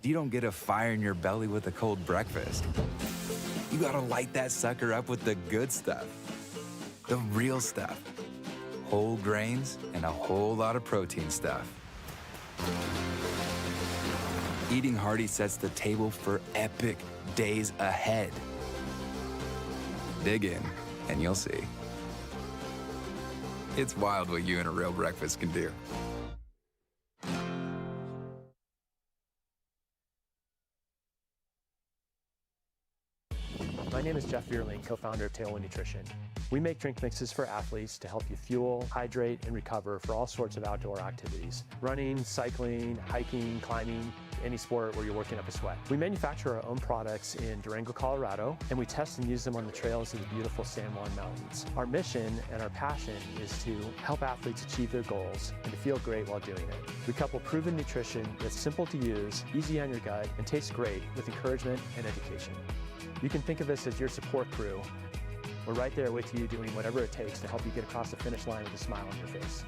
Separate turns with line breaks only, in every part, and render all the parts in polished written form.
You don't get a fire in your belly with a cold breakfast. You gotta light that sucker up with the good stuff. The real stuff. Whole grains and a whole lot of protein stuff. Eating hearty sets the table for epic days ahead. Dig in, and you'll see. It's wild what you and a real breakfast can do.
My name is Jeff Vierling, co-founder of Tailwind Nutrition. We make drink mixes for athletes to help you fuel, hydrate, and recover for all sorts of outdoor activities. Running, cycling, hiking, climbing, any sport where you're working up a sweat. We manufacture our own products in Durango, Colorado, and we test and use them on the trails of the beautiful San Juan Mountains. Our mission and our passion is to help athletes achieve their goals and to feel great while doing it. We couple proven nutrition that's simple to use, easy on your gut, and tastes great with encouragement and education. You can think of us as your support crew. We're right there with you doing whatever it takes to help you get across the finish line with a smile on your face.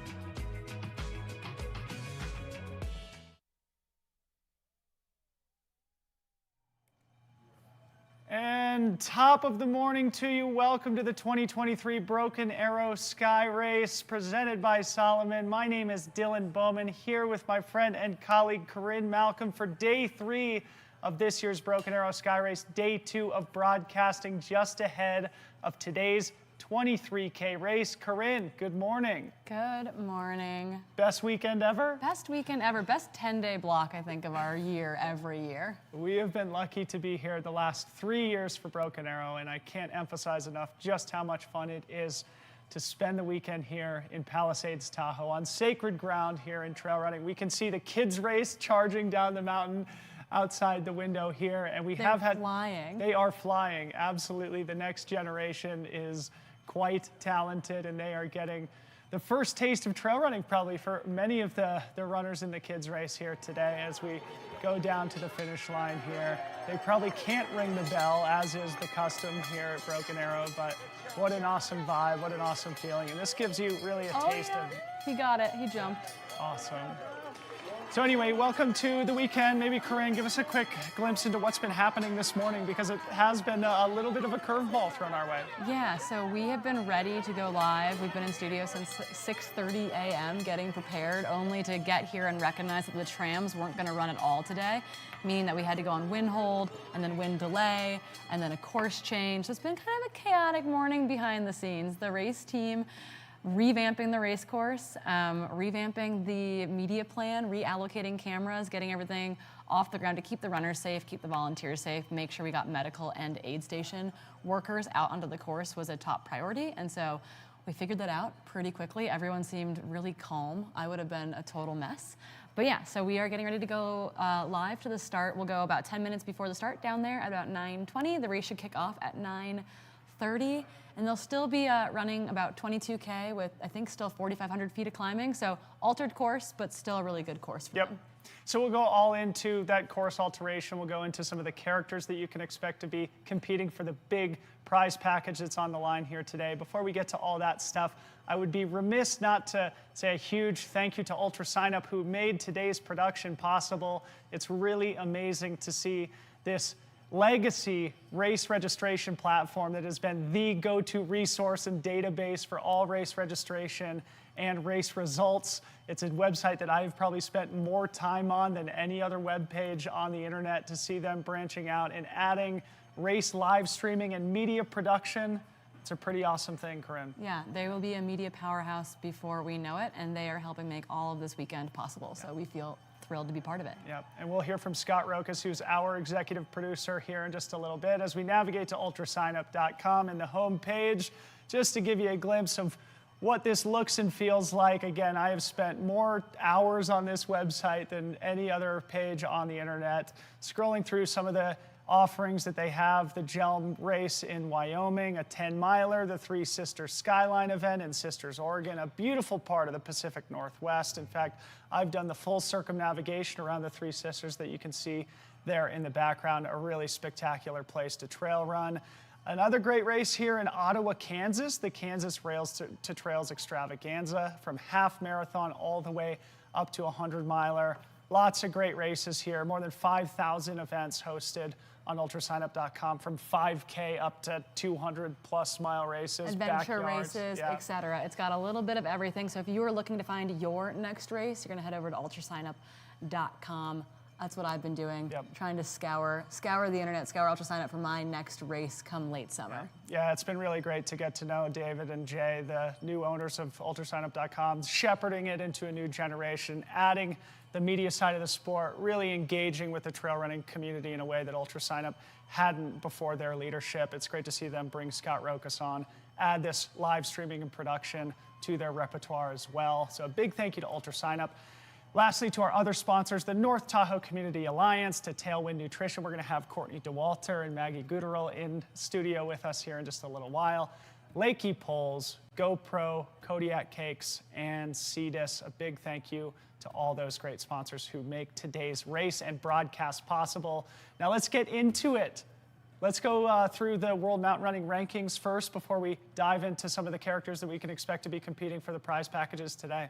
And top of the morning to you. Welcome to the 2023 Broken Arrow Sky Race presented by Solomon. My name is Dylan Bowman, here with my friend and colleague Corinne Malcolm for day 3 of this year's Broken Arrow Sky Race, day 2 of broadcasting just ahead of today's 23K race. Corinne, good morning.
Good morning.
Best weekend ever?
Best weekend ever. Best 10-day block, I think, of our year every year.
We have been lucky to be here the last 3 years for Broken Arrow, and I can't emphasize enough just how much fun it is to spend the weekend here in Palisades, Tahoe, on sacred ground here in trail running. We can see the kids race charging down the mountain outside the window here, and we have had
flying.
They are flying, absolutely. The next generation is quite talented, and they are getting the first taste of trail running probably for many of the runners in the kids race here today as we go down to the finish line here. They probably can't ring the bell, as is the custom here at Broken Arrow, but what an awesome vibe, what an awesome feeling. And this gives you really a taste of...
He got it, he jumped.
Awesome. So anyway, welcome to the weekend. Maybe Corinne, give us a quick glimpse into what's been happening this morning, because it has been a little bit of a curveball thrown our way.
Yeah, so we have been ready to go live. We've been in studio since 6:30 a.m. getting prepared, only to get here and recognize that the trams weren't going to run at all today, meaning that we had to go on wind hold and then wind delay and then a course change. So it's been kind of a chaotic morning behind the scenes. The race team revamping the race course, revamping the media plan, reallocating cameras, getting everything off the ground to keep the runners safe, keep the volunteers safe, make sure we got medical and aid station workers out onto the course was a top priority. And so we figured that out pretty quickly. Everyone seemed really calm. I would have been a total mess. But yeah, so we are getting ready to go live to the start. We'll go about 10 minutes before the start down there at about 9:20. The race should kick off at 9:30. And they'll still be running about 22K with, I think, still 4,500 feet of climbing. So altered course, but still a really good course for them.
So we'll go all into that course alteration. We'll go into some of the characters that you can expect to be competing for the big prize package that's on the line here today. Before we get to all that stuff, I would be remiss not to say a huge thank you to Ultra Signup, who made today's production possible. It's really amazing to see this legacy race registration platform that has been the go-to resource and database for all race registration and race results. It's a website that I've probably spent more time on than any other web page on the internet. To see them branching out and adding race live streaming and media production, it's a pretty awesome thing, Corinne.
Yeah, they will be a media powerhouse before we know it, and they are helping make all of this weekend possible. So we feel thrilled to be part of it.
Yep, and we'll hear from Scott Rokas, who's our executive producer, here in just a little bit as we navigate to ultrasignup.com and the home page, just to give you a glimpse of what this looks and feels like. Again, I have spent more hours on this website than any other page on the internet, scrolling through some of the offerings that they have. The GELM race in Wyoming, a 10-miler, the Three Sisters Skyline event in Sisters, Oregon, a beautiful part of the Pacific Northwest. In fact, I've done the full circumnavigation around the Three Sisters that you can see there in the background, a really spectacular place to trail run. Another great race here in Ottawa, Kansas, the Kansas Rails to Trails Extravaganza, from half marathon all the way up to a 100-miler. Lots of great races here. More than 5,000 events hosted on ultrasignup.com, from 5K up to 200+ mile races,
adventure
backyards.
races, etc. It's got a little bit of everything. So if you are looking to find your next race, you're going to head over to ultrasignup.com. That's what I've been doing, trying to scour the internet, scour UltraSignup for my next race come late summer.
Yeah, it's been really great to get to know David and Jay, the new owners of ultrasignup.com, shepherding it into a new generation, adding the media side of the sport, really engaging with the trail running community in a way that UltraSignup hadn't before their leadership. It's great to see them bring Scott Rokas on, add this live streaming and production to their repertoire as well. So a big thank you to UltraSignup. Lastly, to our other sponsors, the North Tahoe Community Alliance, to Tailwind Nutrition. We're going to have Courtney DeWalter and Maggie Guterl in studio with us here in just a little while. Lakey Poles, GoPro, Kodiak Cakes, and Cetus. A big thank you to all those great sponsors who make today's race and broadcast possible. Now let's get into it. Let's go through the World Mountain Running rankings first before we dive into some of the characters that we can expect to be competing for the prize packages today.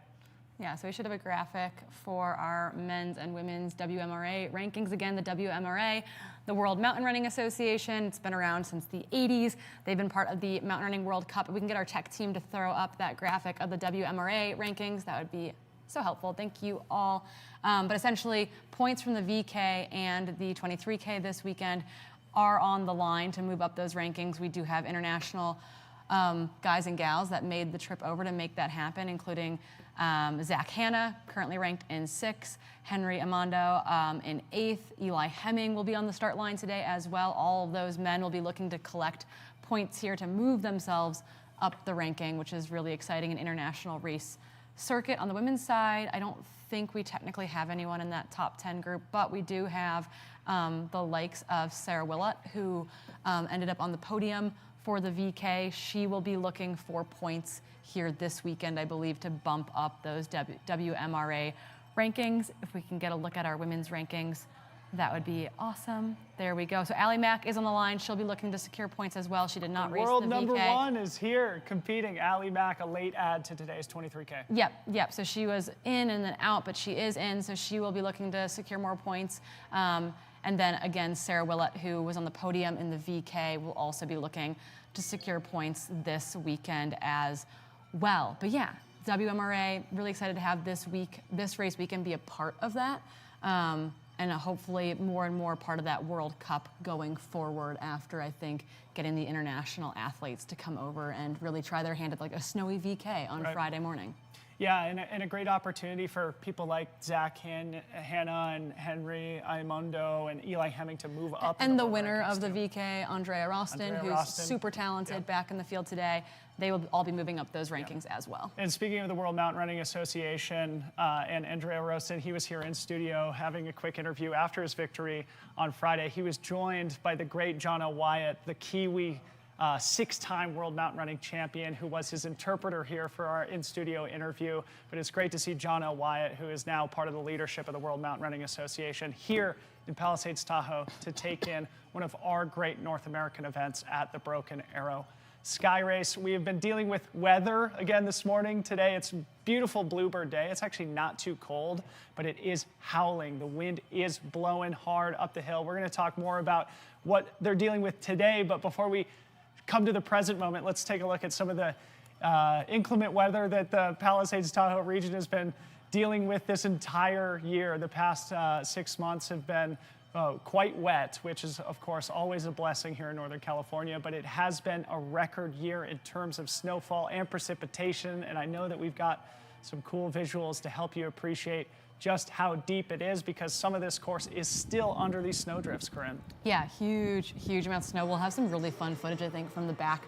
Yeah, so we should have a graphic for our men's and women's WMRA rankings. Again, the WMRA, the World Mountain Running Association, it's been around since the 80s. They've been part of the Mountain Running World Cup. If we can get our tech team to throw up that graphic of the WMRA rankings, that would be so helpful. Thank you all. But essentially, points from the VK and the 23K this weekend are on the line to move up those rankings. We do have international guys and gals that made the trip over to make that happen, including Zach Hanna, currently ranked in 6th, Henry Amando in 8th, Eli Hemming will be on the start line today as well. All of those men will be looking to collect points here to move themselves up the ranking, which is really exciting, an international race circuit. On the women's side, I don't think we technically have anyone in that top 10 group, but we do have the likes of Sarah Willett, who ended up on the podium for the VK. She will be looking for points here this weekend, I believe, to bump up those WMRA rankings. If we can get a look at our women's rankings, that would be awesome. There we go. So Allie Mack is on the line. She'll be looking to secure points as well. She did not race the VK.
World number 1 is here competing. Allie Mack, a late add to today's 23K.
Yep. So she was in and then out, but she is in, so she will be looking to secure more points. And then again, Sarah Willett, who was on the podium in the VK, will also be looking to secure points this weekend as well. But yeah, WMRA, really excited to have this race weekend be a part of that. And hopefully more and more part of that World Cup going forward after, I think, getting the international athletes to come over and really try their hand at like a snowy VK on Friday morning.
Yeah, and a great opportunity for people like Zach Hanna and Henry Aimondo and Eli Hemming to move up.
And the winner of the VK, Andrea Roston, who's super talented, back in the field today. They will all be moving up those rankings as well. And
speaking of the World Mountain Running Association and Andrea Roston, he was here in studio having a quick interview after his victory on Friday. He was joined by the great John L. Wyatt, the Kiwi 6-time World Mountain Running champion, who was his interpreter here for our in-studio interview. But it's great to see John L. Wyatt, who is now part of the leadership of the World Mountain Running Association, here in Palisades, Tahoe, to take in one of our great North American events at the Broken Arrow Skyrace. We have been dealing with weather again this morning. Today it's beautiful bluebird day. It's actually not too cold, but it is howling. The wind is blowing hard up the hill. We're going to talk more about what they're dealing with today, but before we come to the present moment, let's take a look at some of the inclement weather that the Palisades Tahoe region has been dealing with this entire year. The past 6 months have been quite wet, which is, of course, always a blessing here in Northern California, but it has been a record year in terms of snowfall and precipitation, and I know that we've got some cool visuals to help you appreciate just how deep it is, because some of this course is still under these snowdrifts, Corinne.
Yeah, huge amounts of snow. We'll have some really fun footage, I think, from the back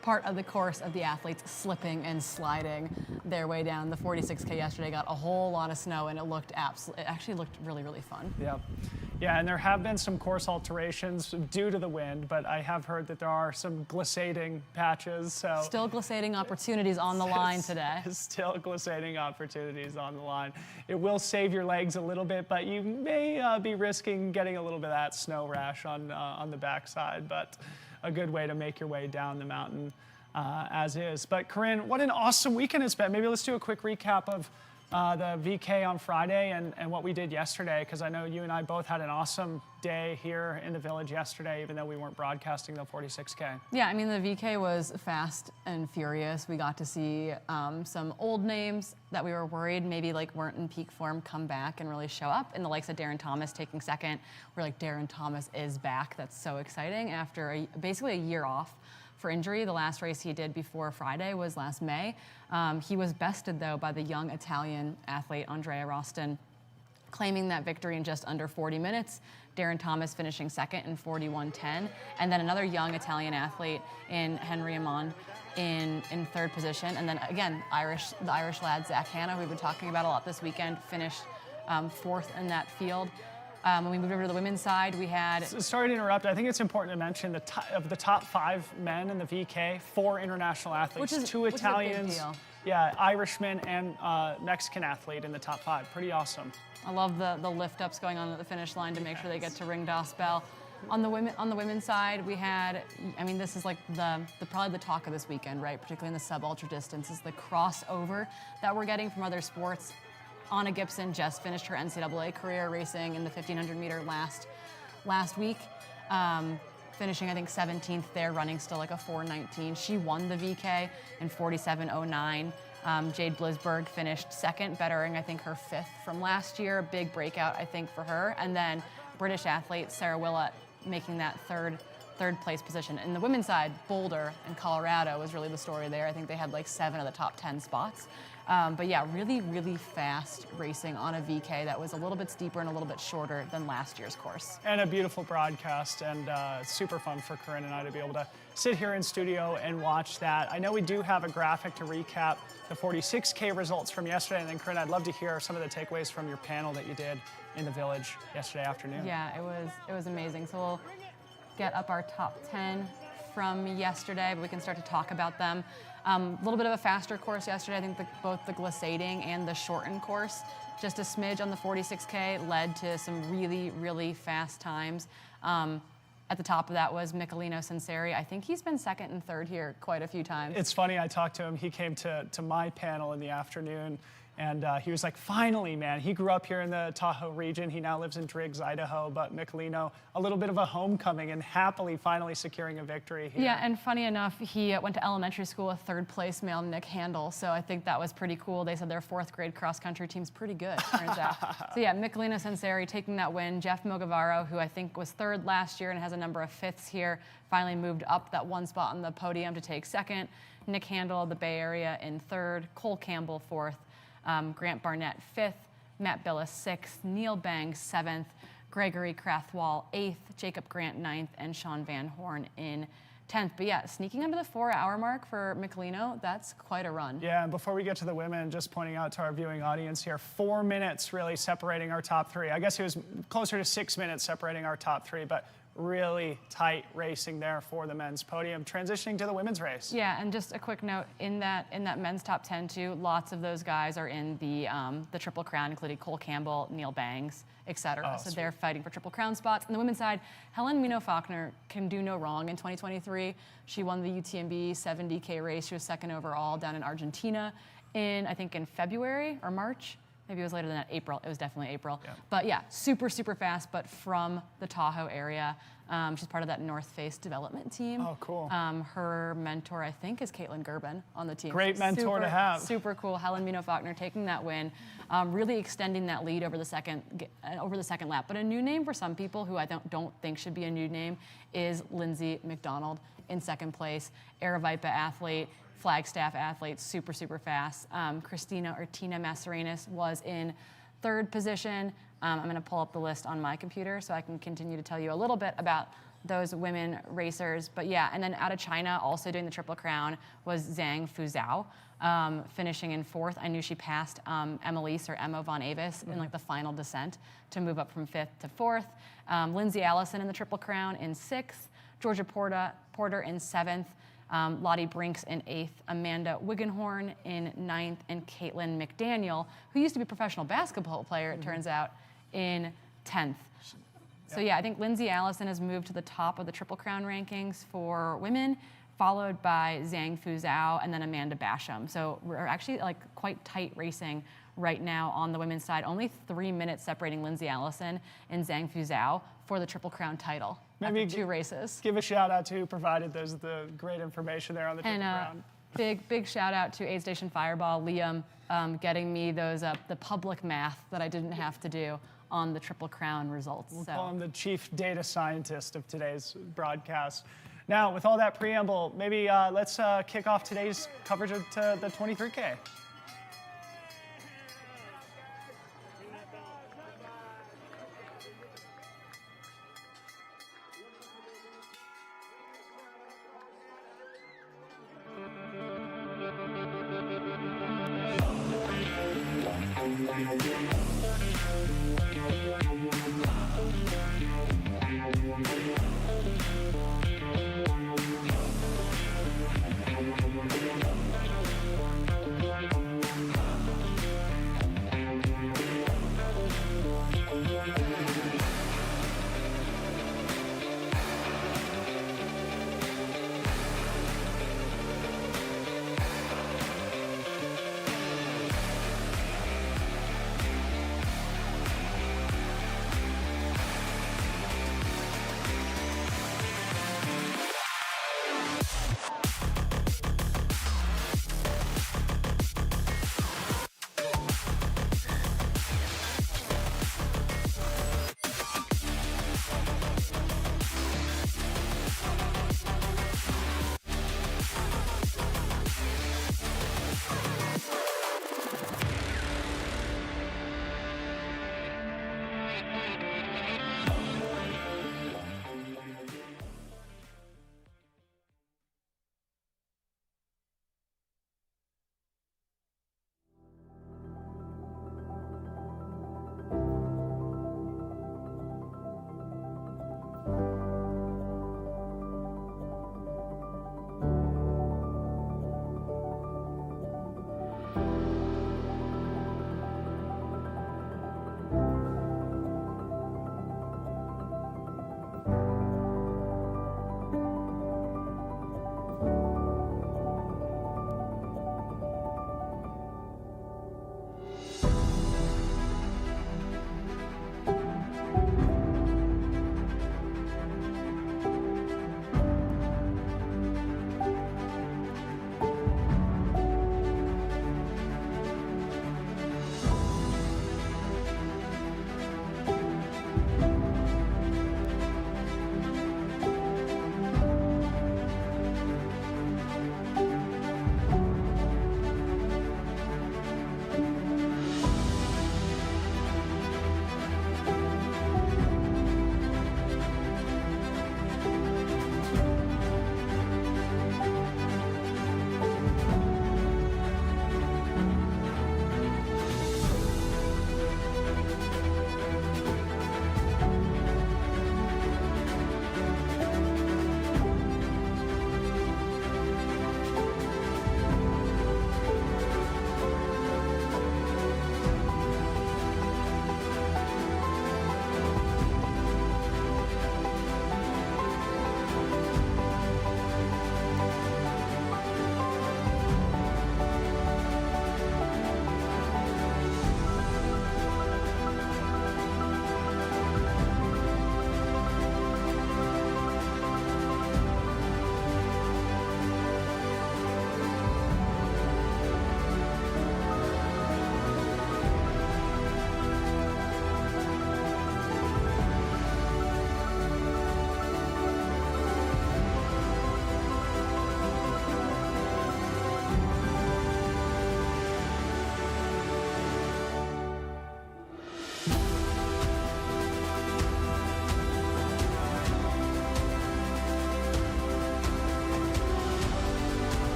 part of the course of the athletes slipping and sliding their way down. The 46K yesterday got a whole lot of snow, and it actually looked really fun.
Yeah, and there have been some course alterations due to the wind, but I have heard that there are some glissading patches. So
still glissading opportunities on the line today.
Still glissading opportunities on the line. It will save your legs a little bit, but you may be risking getting a little bit of that snow rash on the backside, but a good way to make your way down the mountain as is. But Corinne, what an awesome weekend it's been. Maybe let's do a quick recap of the VK on Friday and what we did yesterday, because I know you and I both had an awesome day here in the village yesterday, even though we weren't broadcasting the 46K.
Yeah, I mean, the VK was fast and furious. We got to see some old names that we were worried maybe like weren't in peak form come back and really show up, and the likes of Darren Thomas taking second. We're like, Darren Thomas is back. That's so exciting after basically a year off for injury. The last race he did before Friday was last May. He was bested, though, by the young Italian athlete Andrea Roston, claiming that victory in just under 40 minutes. Darren Thomas finishing second in 41:10. And then another young Italian athlete in Henry Amand in third position. And then, again, the Irish lad, Zach Hanna, who we've been talking about a lot this weekend, finished fourth in that field. When we moved over to the women's side, we had...
Sorry to interrupt. I think it's important to mention of the top 5 men in the VK, 4 international athletes, 2 Italians, yeah, Irishman and Mexican athlete in the top 5. Pretty awesome.
I love the lift-ups going on at the finish line to make sure they get to ring Das Bell. On the women's side, we had, I mean, this is like probably the talk of this weekend, right? Particularly in the sub-ultra distance, is the crossover that we're getting from other sports. Anna Gibson just finished her NCAA career racing in the 1500 meter last week, finishing I think 17th there, running still like a 4:19. She won the VK in 47:09. Jade Blisberg finished second, bettering I think her 5th from last year. A big breakout I think for her. And then British athlete Sarah Willett making that third place position. In the women's side, Boulder and Colorado was really the story there. I think they had like 7 of the top 10 spots. But yeah, really, really fast racing on a VK that was a little bit steeper and a little bit shorter than last year's course.
And a beautiful broadcast, and super fun for Corinne and I to be able to sit here in studio and watch that. I know we do have a graphic to recap the 46K results from yesterday, and then Corinne, I'd love to hear some of the takeaways from your panel that you did in the village yesterday afternoon.
Yeah, it was amazing. So we'll get up our top 10 from yesterday, but we can start to talk about them. A little bit of a faster course yesterday. I think both the glissading and the shortened course, just a smidge on the 46K, led to some really, really fast times. At the top of that was Michelino Sinceri. I think he's been second and third here quite a few times.
It's funny, I talked to him. He came to my panel in the afternoon, and he was like, finally, man. He grew up here in the Tahoe region. He now lives in Driggs, Idaho, but Michelino, a little bit of a homecoming and happily finally securing a victory here.
Yeah, and funny enough, he went to elementary school with third place male Nick Handel, so I think that was pretty cool. They said their 4th grade cross country team's pretty good, turns out. So yeah, Michelino Sinceri taking that win. Jeff Mogavaro, who I think was 3rd last year and has a number of 5ths here, finally moved up that 1 spot on the podium to take 2nd. Nick Handel of the Bay Area in 3rd. Cole Campbell 4th. Grant Barnett 5th, Matt Billis 6th, Neil Bang 7th, Gregory Krathwall 8th, Jacob Grant 9th, and Sean Van Horn in 10th. But yeah, sneaking under the 4-hour mark for Michelino, that's quite a run.
Yeah, and before we get to the women, just pointing out to our viewing audience here, 4 minutes really separating our top 3. I guess it was closer to 6 minutes separating our top 3, but really tight racing there for the men's podium. Transitioning to the women's race.
Yeah, and just a quick note, in that men's top 10 too, lots of those guys are in the Triple Crown, including Cole Campbell, Neil Bangs, etc.
Oh,
so
sweet.
they're fighting for Triple Crown spots. On the women's side, Helen Minot-Faulkner can do no wrong in 2023. She won the UTMB 70K race. She was 2nd overall down in Argentina I think in February or March. Maybe it was later than that, April. It was definitely April. Yeah. But yeah, super, super fast, but from the Tahoe area. She's part of that North Face development team.
Oh, cool.
Her mentor, I think, is Caitlin Gerben on the team.
Great mentor to have.
Super cool. Helen Minot-Faulkner taking that win, really extending that lead over the second lap. But a new name for some people who I don't think should be a new name is Lindsay McDonald in 2nd place. Aravaipa athlete. Flagstaff athlete, super, super fast. Christina Ortina Mascarenas was in 3rd position. I'm going to pull up the list on my computer so I can continue to tell you a little bit about those women racers. But yeah, and then out of China, also doing the Triple Crown, was Zhang Fuzhou, finishing in 4th. I knew she passed Emilise or Emma von Avis in like the final descent to move up from 5th to 4th. Lindsay Allison in the Triple Crown in 6th. Georgia Porter in 7th. Lottie Brinks in 8th, Amanda Wiggenhorn in 9th, and Caitlin McDaniel, who used to be a professional basketball player, it turns out, in 10th. So yeah, I think Lindsay Allison has moved to the top of the Triple Crown rankings for women, followed by Zhang Fuzhou and then Amanda Basham. So we're actually like quite tight racing right now on the women's side. Only 3 minutes separating Lindsay Allison and Zhang Fuzhou for the Triple Crown title after 2 races.
Give a shout out to who provided the great information there on the Triple Crown.
Big shout out to Aid Station Fireball, Liam, getting me those the public math that I didn't have to do on the Triple Crown results.
We'll call him the chief data scientist of today's broadcast. Now, with all that preamble, maybe let's kick off today's coverage of the 23K.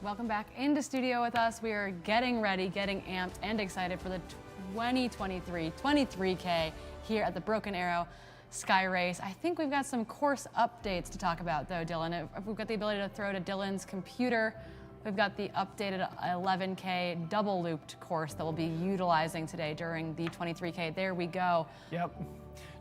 Welcome back into studio with us. We are getting ready, getting amped and excited for the 2023 23K here at the Broken Arrow Skyrace. I think we've got some course updates to talk about though, Dylan. If we've got the ability to throw to Dylan's computer we've got the updated 11K double looped course that we'll be utilizing today during the 23K. There we go.
Yep.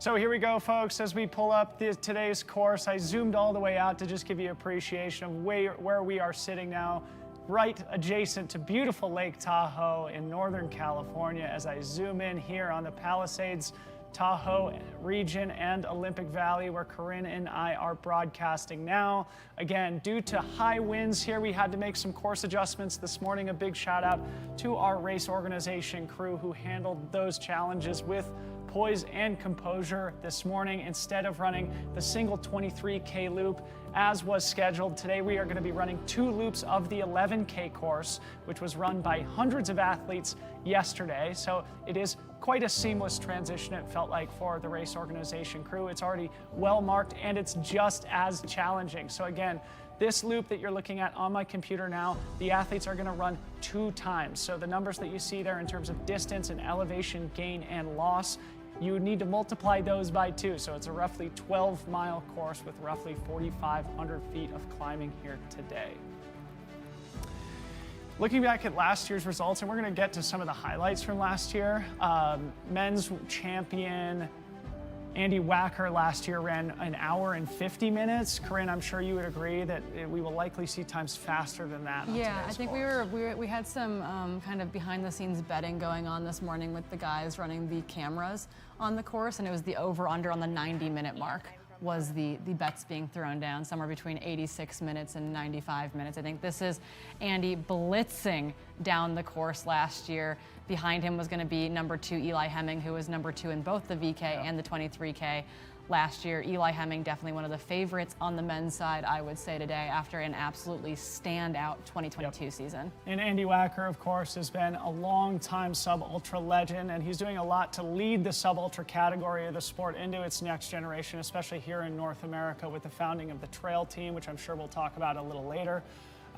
So here we go, folks. As we pull up today's course, I zoomed all the way out to just give you appreciation of where we are sitting now, right adjacent to beautiful Lake Tahoe in Northern California. As I zoom in here on the Palisades, Tahoe region and Olympic Valley, where Corinne and I are broadcasting now. Again, due to high winds here, we had to make some course adjustments this morning. A big shout out to our race organization crew who handled those challenges with poise and composure this morning. Instead of running the single 23K loop as was scheduled, today we are going to be running 2 loops of the 11K course, which was run by hundreds of athletes yesterday. So it is quite a seamless transition, it felt like, for the race organization crew. It's already well marked and it's just as challenging. So again, this loop that you're looking at on my computer now, the athletes are going to run 2 times. So the numbers that you see there in terms of distance and elevation gain and loss, you need to multiply those by 2. So it's a roughly 12-mile course with roughly 4,500 feet of climbing here today. Looking back at last year's results, and we're going to get to some of the highlights from last year, men's champion Andy Wacker last year ran an hour and 50 minutes. Corinne, I'm sure you would agree that we will likely see times faster than that.
Yeah, I think we had some kind of behind-the-scenes betting going on this morning with the guys running the cameras on the course, and it was the over/under on the 90-minute mark was the bets being thrown down, somewhere between 86 minutes and 95 minutes. I think this is Andy blitzing down the course last year. Behind him was going to be number 2 Eli Hemming, who was number 2 in both the VK and the 23K last year. Eli Hemming, definitely one of the favorites on the men's side, I would say, today, after an absolutely standout 2022 season. And
Andy Wacker, of course, has been a long-time sub-ultra legend, and he's doing a lot to lead the sub-ultra category of the sport into its next generation, especially here in North America with the founding of the trail team, which I'm sure we'll talk about a little later.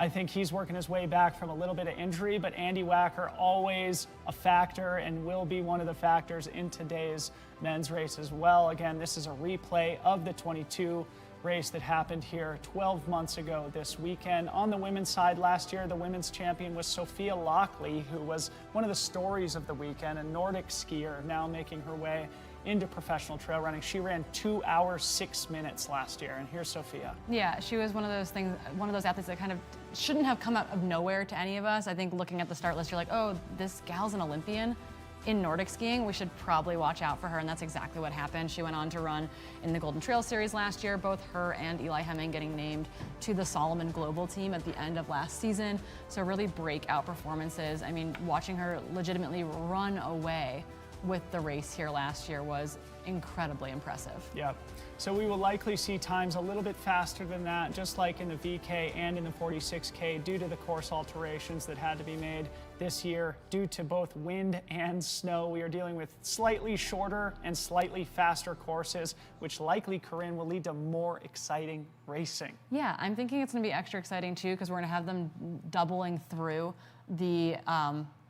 I think he's working his way back from a little bit of injury, but Andy Wacker always a factor and will be one of the factors in today's men's race as well. Again, this is a replay of the 22 race that happened here 12 months ago this weekend. On the women's side last year, the women's champion was Sophia Lockley, who was one of the stories of the weekend, a Nordic skier now making her way into professional trail running. She ran 2 hours 6 minutes last year, and here's Sophia. Yeah, she was one of those athletes that kind of shouldn't have come out of nowhere to any of us. I think looking at the start list, you're like, oh, this gal's an Olympian in Nordic skiing. We should probably watch out for her, and that's exactly what happened. She went on to run in the Golden Trail Series last year, both her and Eli Hemming getting named to the Solomon Global team at the end of last season. So really breakout performances. I mean, watching her legitimately run away with the race here last year was incredibly impressive. Yep. So we will likely see times a little bit faster than that, just like in the VK and in the 46K, due to the course alterations that had to be made this year due to both wind and snow. We are dealing with slightly shorter and slightly faster courses, which likely, Corinne, will lead to more exciting racing. Yeah, I'm thinking it's going to be extra exciting too, because we're going to have them doubling through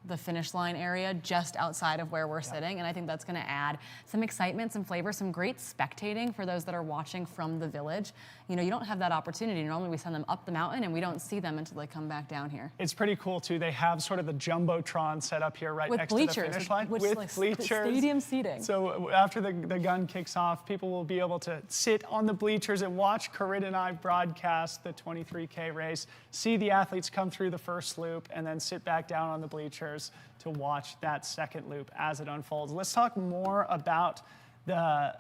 the finish line area just outside of where we're sitting, and I think that's going to add some excitement, some flavor, some great spectating for those that are watching from the village. You know, you don't have that opportunity. Normally we send them up the mountain and we don't see them until they come back down here. It's pretty cool too. They have sort of the Jumbotron set up here right next to the finish line. With bleachers. Stadium seating. So after the gun kicks off, people will be able to sit on the bleachers and watch Corinne and I broadcast the 23K race, see the athletes come through the first loop, and then sit back down on the bleachers to watch that second loop as it unfolds. Let's talk more about the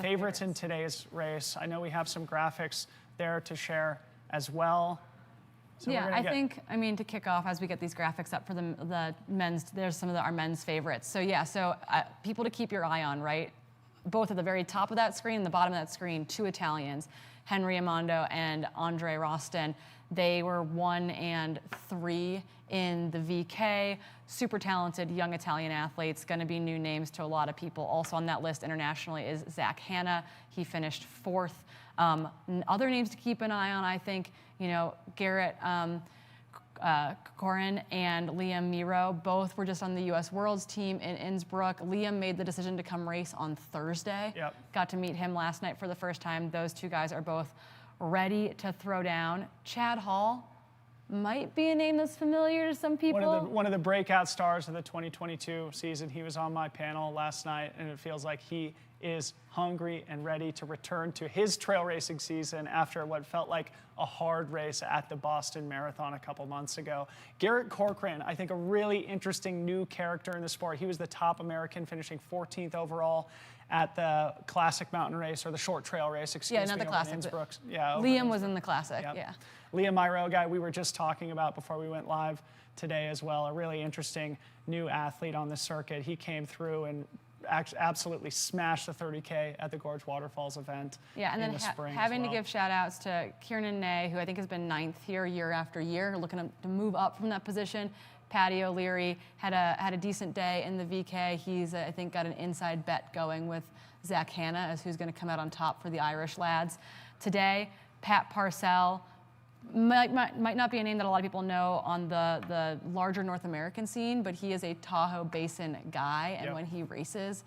favorites in today's race. I know we have some graphics there to share as well. So yeah, I think, I mean, to kick off, as we get these graphics up for the men's, there's some of our men's favorites. So yeah, people to keep your eye on, right? Both at the very top of that screen and the bottom of that screen, 2 Italians, Henry Amando and Andre Roston. They were 1 and 3 in the VK. Super talented young Italian athletes, going to be new names to a lot of people. Also on that list internationally is Zach Hanna. He finished 4th. Other names to keep an eye on, I think, you know, Garrett Corin and Liam Miro, both were just on the U.S. Worlds team in Innsbruck. Liam made the decision to come race on Thursday. Yep. Got to meet him last night for the first time. Those 2 guys are both ready to throw down. Chad Hall,
might be a name that's familiar to some people.
One of the breakout stars of the 2022 season. He was on my panel last night, and it feels like he is hungry and ready to return to his trail racing season after what felt like a hard race at the Boston Marathon a couple months ago. Garrett Corcoran, I think a really interesting new character in the sport. He was the top American, finishing 14th overall at the classic mountain race, or the short trail race, excuse me.
Yeah, not the classic.
Yeah,
Liam was in the classic, yeah.
Liam Myro, guy we were just talking about before we went live today as well, a really interesting new athlete on the circuit. He came through and absolutely smashed the 30K at the Gorge Waterfalls event.
Yeah, and then having to give shout outs to Kieran Ney, who I think has been 9th here year after year, looking to move up from that position. Patty O'Leary had a decent day in the VK. He's, I think, got an inside bet going with Zach Hanna as who's going to come out on top for the Irish lads. Today, Pat Parcell might not be a name that a lot of people know on the larger North American scene, but he is a Tahoe Basin guy, and when he races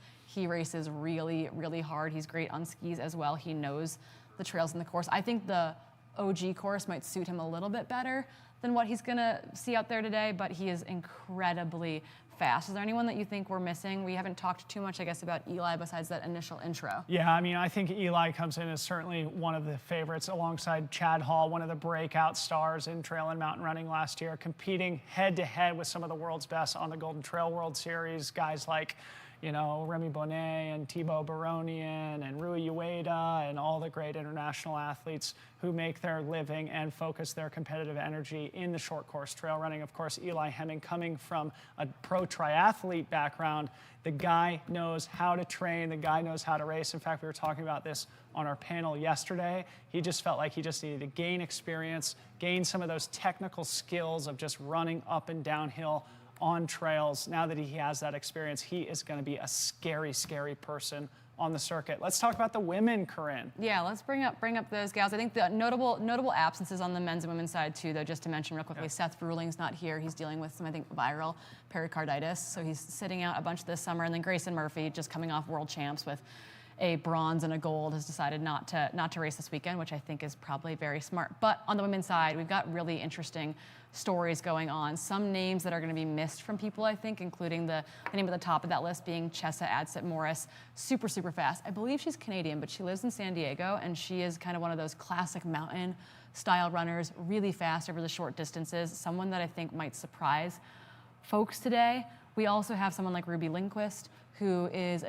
really, really hard. He's great on skis as well. He knows the trails in the course. I think the OG course might suit him a little bit better than what he's going to see out there today, but he is incredibly fast. Is there anyone that you think we're missing? We haven't talked too much, I guess, about Eli besides that initial intro.
Yeah, I mean, I think Eli comes in as certainly one of the favorites alongside Chad Hall, one of the breakout stars in trail and mountain running last year, competing head-to-head with some of the world's best on the Golden Trail World Series, guys like, you know, Remy Bonnet and Thibaut Baronian and Rui Ueda and all the great international athletes who make their living and focus their competitive energy in the short course trail running. Of course, Eli Hemming, coming from a pro triathlete background, the guy knows how to train, the guy knows how to race. In fact, we were talking about this on our panel yesterday. He just felt like he just needed to gain experience, gain some of those technical skills of just running up and downhill on trails. Now that he has that experience, he is going to be a scary, scary person on the circuit. Let's talk about the women, Corinne.
Yeah, let's bring up those gals. I think the notable absences on the men's and women's side too, though, just to mention real quickly, Seth Bruling's not here. He's dealing with some, I think, viral pericarditis, so he's sitting out a bunch this summer. And then Grayson Murphy, just coming off world champs with a bronze and a gold, has decided not to race this weekend, which I think is probably very smart. But on the women's side, we've got really interesting stories going on. Some names that are going to be missed from people, I think, including the name at the top of that list being Chessa Adsett-Morris, super, super fast. I believe she's Canadian, but she lives in San Diego, and she is kind of one of those classic mountain style runners, really fast over the short distances, someone that I think might surprise folks today. We also have someone like Ruby Lindquist, who is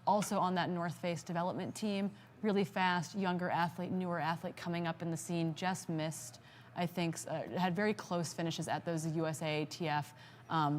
also on that North Face development team, really fast, younger athlete, newer athlete coming up in the scene, just missed, I think, had very close finishes at those USATF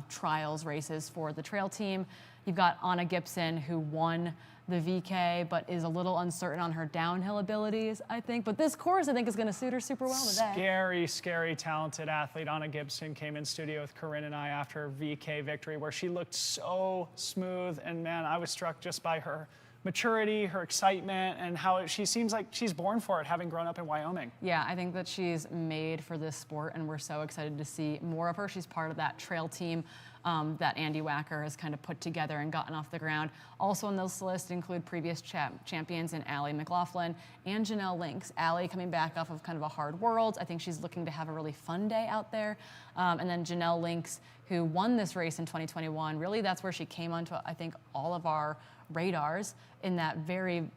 trials races for the trail team. You've got Anna Gibson, who won the VK, but is a little uncertain on her downhill abilities, I think. But this course, I think, is going to suit her super well today.
Scary, scary, talented athlete. Anna Gibson came in studio with Corinne and I after her VK victory, where she looked so smooth. And man, I was struck just by her maturity, her excitement, and how she seems like she's born for it, having grown up in Wyoming.
Yeah, I think that she's made for this sport, and we're so excited to see more of her. She's part of that trail team that Andy Wacker has kind of put together and gotten off the ground. Also on this list include previous champions in Allie McLaughlin and Janelle Lynx. Allie coming back off of kind of a hard world. I think she's looking to have a really fun day out there. And then Janelle Lynx, who won this race in 2021. Really, that's where she came onto, I think, all of our radars in that very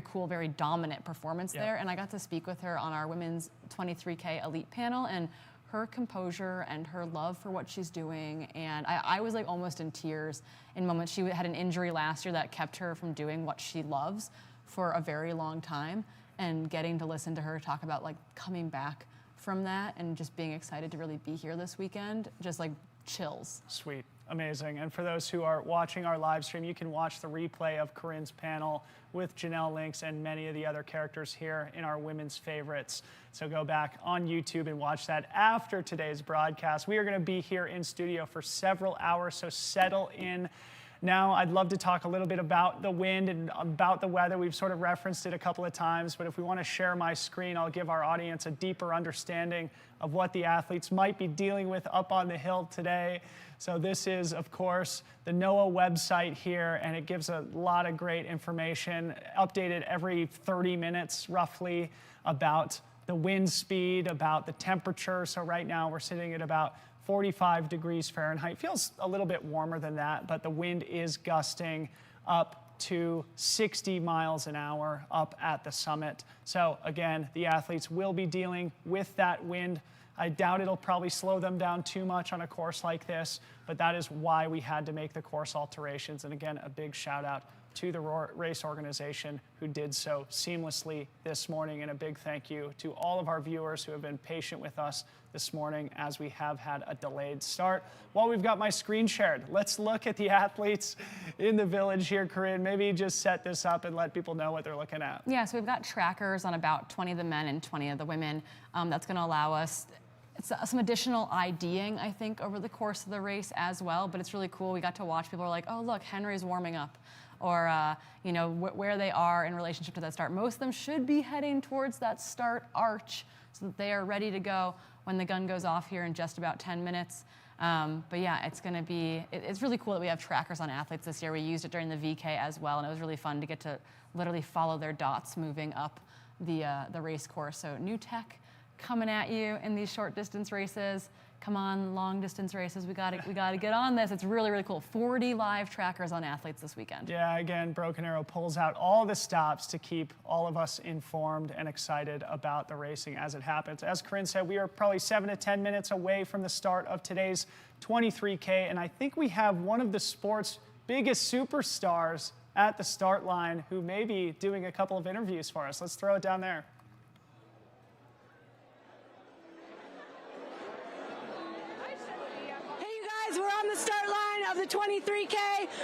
cool, very dominant performance there. And I got to speak with her on our women's 23K elite panel, and her composure and her love for what she's doing. And I was like almost in tears in moments. She had an injury last year that kept her from doing what she loves for a very long time, and getting to listen to her talk about like coming back from that and just being excited to really be here this weekend, just like chills.
Sweet. Amazing. And for those who are watching our live stream, you can watch the replay of Corinne's panel with Janelle Lynx and many of the other characters here in our women's favorites. So go back on YouTube and watch that after today's broadcast. We are going to be here in studio for several hours, so settle in. Now, I'd love to talk a little bit about the wind and about the weather. We've sort of referenced it a couple of times, but if we want to share my screen, I'll give our audience a deeper understanding of what the athletes might be dealing with up on the hill today. So this is, of course, the NOAA website here, and it gives a lot of great information, updated every 30 minutes roughly, about the wind speed, about the temperature. So right now we're sitting at about 45 degrees Fahrenheit. Feels a little bit warmer than that, but the wind is gusting up to 60 miles an hour up at the summit. So again, the athletes will be dealing with that wind. I doubt it'll probably slow them down too much on a course like this, but that is why we had to make the course alterations. And again, a big shout out to the race organization who did so seamlessly this morning, and a big thank you to all of our viewers who have been patient with us this morning as we have had a delayed start. While we've got my screen shared, let's look at the athletes in the village here. Corinne, maybe just set this up and let people know what they're looking at.
Yeah, so we've got trackers on about 20 of the men and 20 of the women. That's going to allow us some additional IDing, I think, over the course of the race as well. But it's really cool. We got to watch people are like, oh, look, Henry's warming up. Or, you know, where they are in relationship to that start. Most of them should be heading towards that start arch so that they are ready to go when the gun goes off here in just about 10 minutes. But yeah, it's going to be, it's really cool that we have trackers on athletes this year. We used it during the VK as well, and it was really fun to get to literally follow their dots moving up the race course. So new tech coming at you in these short distance races. Come on, long distance races, we got to get on this. It's really, really cool. 40 live trackers on athletes this weekend.
Yeah, again, Broken Arrow pulls out all the stops to keep all of us informed and excited about the racing as it happens. As Corinne said, we are probably 7 to 10 minutes away from the start of today's 23K, and I think we have one of the sport's biggest superstars at the start line who may be doing a couple of interviews for us. Let's throw it down there.
We're on the start line of the 23K.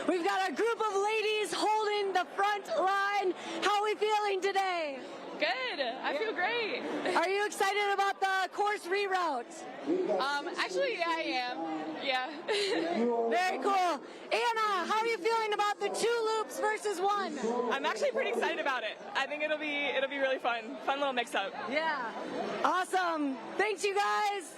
We've got a group of ladies holding the front line. How are we feeling today?
Good. I feel great.
Are you excited about the course reroute?
Actually, yeah, I am. Yeah.
Very cool. Anna, how are you feeling about the 2 loops versus 1?
I'm actually pretty excited about it. I think it'll be really fun. Fun little mix up.
Yeah. Awesome. Thanks, you guys.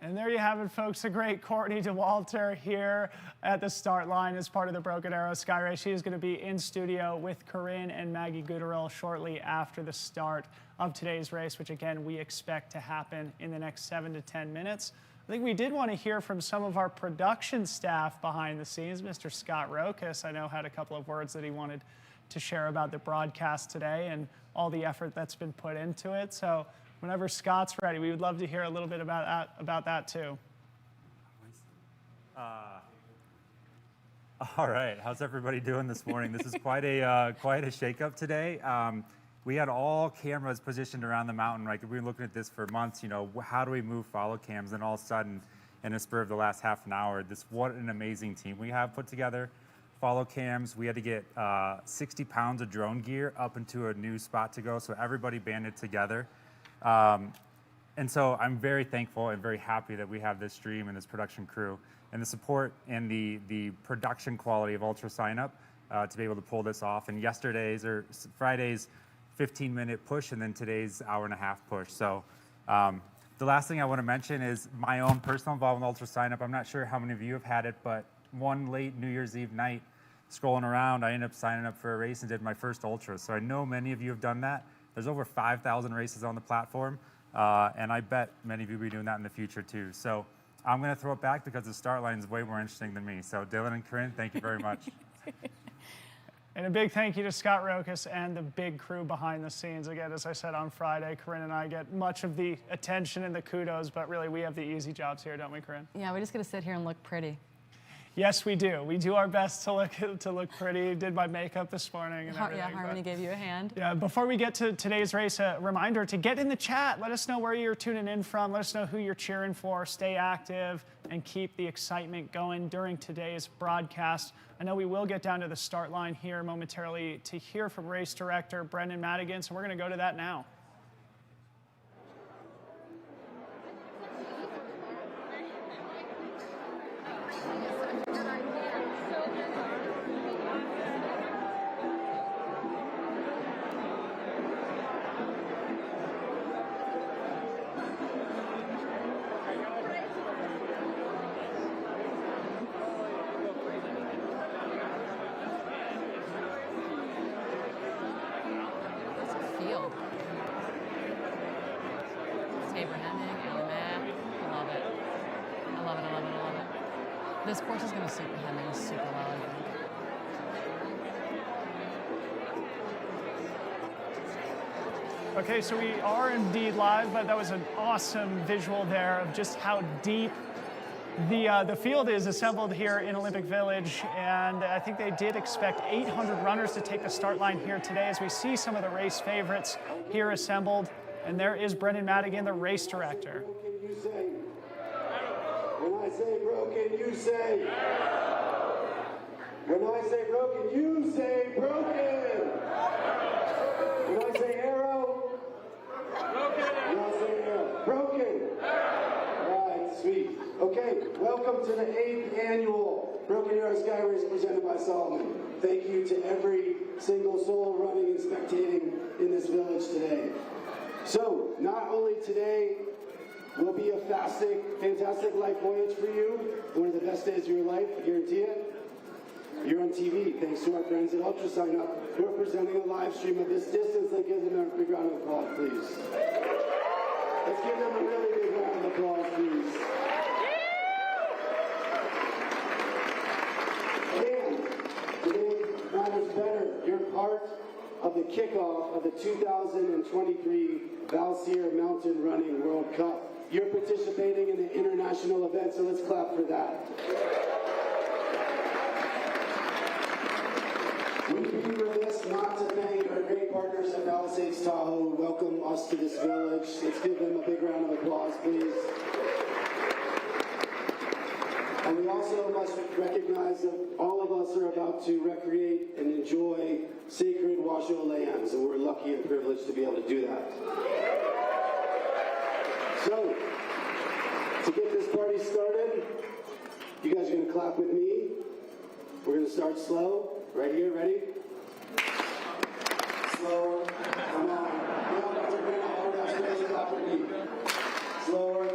And there you have it, folks. The great Courtney DeWalter here at the start line as part of the Broken Arrow Skyrace. She is going to be in studio with Corinne and Maggie Gooderell shortly after the start of today's race, which again, we expect to happen in the next 7 to 10 minutes. I think we did want to hear from some of our production staff behind the scenes. Mr. Scott Rokas, I know, had a couple of words that he wanted to share about the broadcast today and all the effort that's been put into it. So whenever Scott's ready, we would love to hear a little bit about that too.
All right, how's everybody doing this morning? This is quite a shakeup today. We had all cameras positioned around the mountain. Like we've been looking at this for months. You know, how do we move follow cams? And all of a sudden, in the spur of the last half an hour, what an amazing team we have put together. Follow cams. We had to get 60 pounds of drone gear up into a new spot to go. So everybody banded together. And so I'm very thankful and very happy that we have this stream and this production crew and the support and the production quality of Ultra Sign Up to be able to pull this off. And Friday's 15-minute push and then today's hour-and-a-half push. So the last thing I want to mention is my own personal involvement with Ultra Sign Up. I'm not sure how many of you have had it, but one late New Year's Eve night scrolling around, I ended up signing up for a race and did my first Ultra. So I know many of you have done that. There's over 5,000 races on the platform, and I bet many of you will be doing that in the future too. So I'm going to throw it back because the start line is way more interesting than me. So Dylan and Corinne, thank you very much.
And a big thank you to Scott Rokas and the big crew behind the scenes. Again, as I said on Friday, Corinne and I get much of the attention and the kudos, but really we have the easy jobs here, don't we, Corinne?
Yeah, we just got to sit here and look pretty.
Yes, we do. We do our best to look pretty. Did my makeup this morning and everything.
Yeah, Harmony gave you a hand.
Yeah, before we get to today's race, a reminder to get in the chat. Let us know where you're tuning in from. Let us know who you're cheering for. Stay active and keep the excitement going during today's broadcast. I know we will get down to the start line here momentarily to hear from race director Brendan Madigan, so we're going to go to that now.
field. Tabor Hemming, Matt. I love it. I love it, I love it, I love it. This course is going to suit the Hemming super well, I think.
Okay, so we are indeed live, but that was an awesome visual there of just how deep the field is assembled here in Olympic Village, and I think they did expect 800 runners to take the start line here today as we see some of the race favorites here assembled. And there is Brendan Madigan, the race director.
When I say broken, you say. When I say broken, you say broken. When I say arrow, broken. When I say arrow, broken. All right, sweet. Okay, welcome to the 8th annual Broken Arrow Skyrace presented by Solomon. Thank you to every single soul running and spectating in this village today. So, not only today will be a fantastic life voyage for you, one of the best days of your life, I guarantee it. You're on TV, thanks to our friends at Ultrasign Up, who are presenting a live stream of this distance. Let's give them a big round of applause, please. Let's give them a really big round of applause, please. And today matters better. You're part of the kickoff of the 2023 Valsier Mountain Running World Cup. You're participating in the international event, so let's clap for that. We'd be remiss not to thank our great partners at Palisades Tahoe who welcome us to this village. Let's give them a big round of applause, please. And we also must recognize that all of us are about to recreate and enjoy sacred Wa She lands, and we're lucky and privileged to be able to do that. So, to get this party started, you guys are going to clap with me. We're going to start slow. Right here, ready? Slower. Come on. Slower.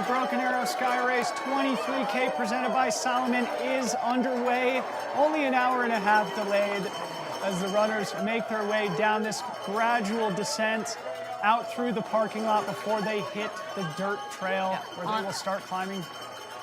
Broken Arrow Skyrace 23K presented by Solomon is underway. Only an hour and a half delayed as the runners make their way down this gradual descent out through the parking lot before they hit the dirt trail where they will start climbing.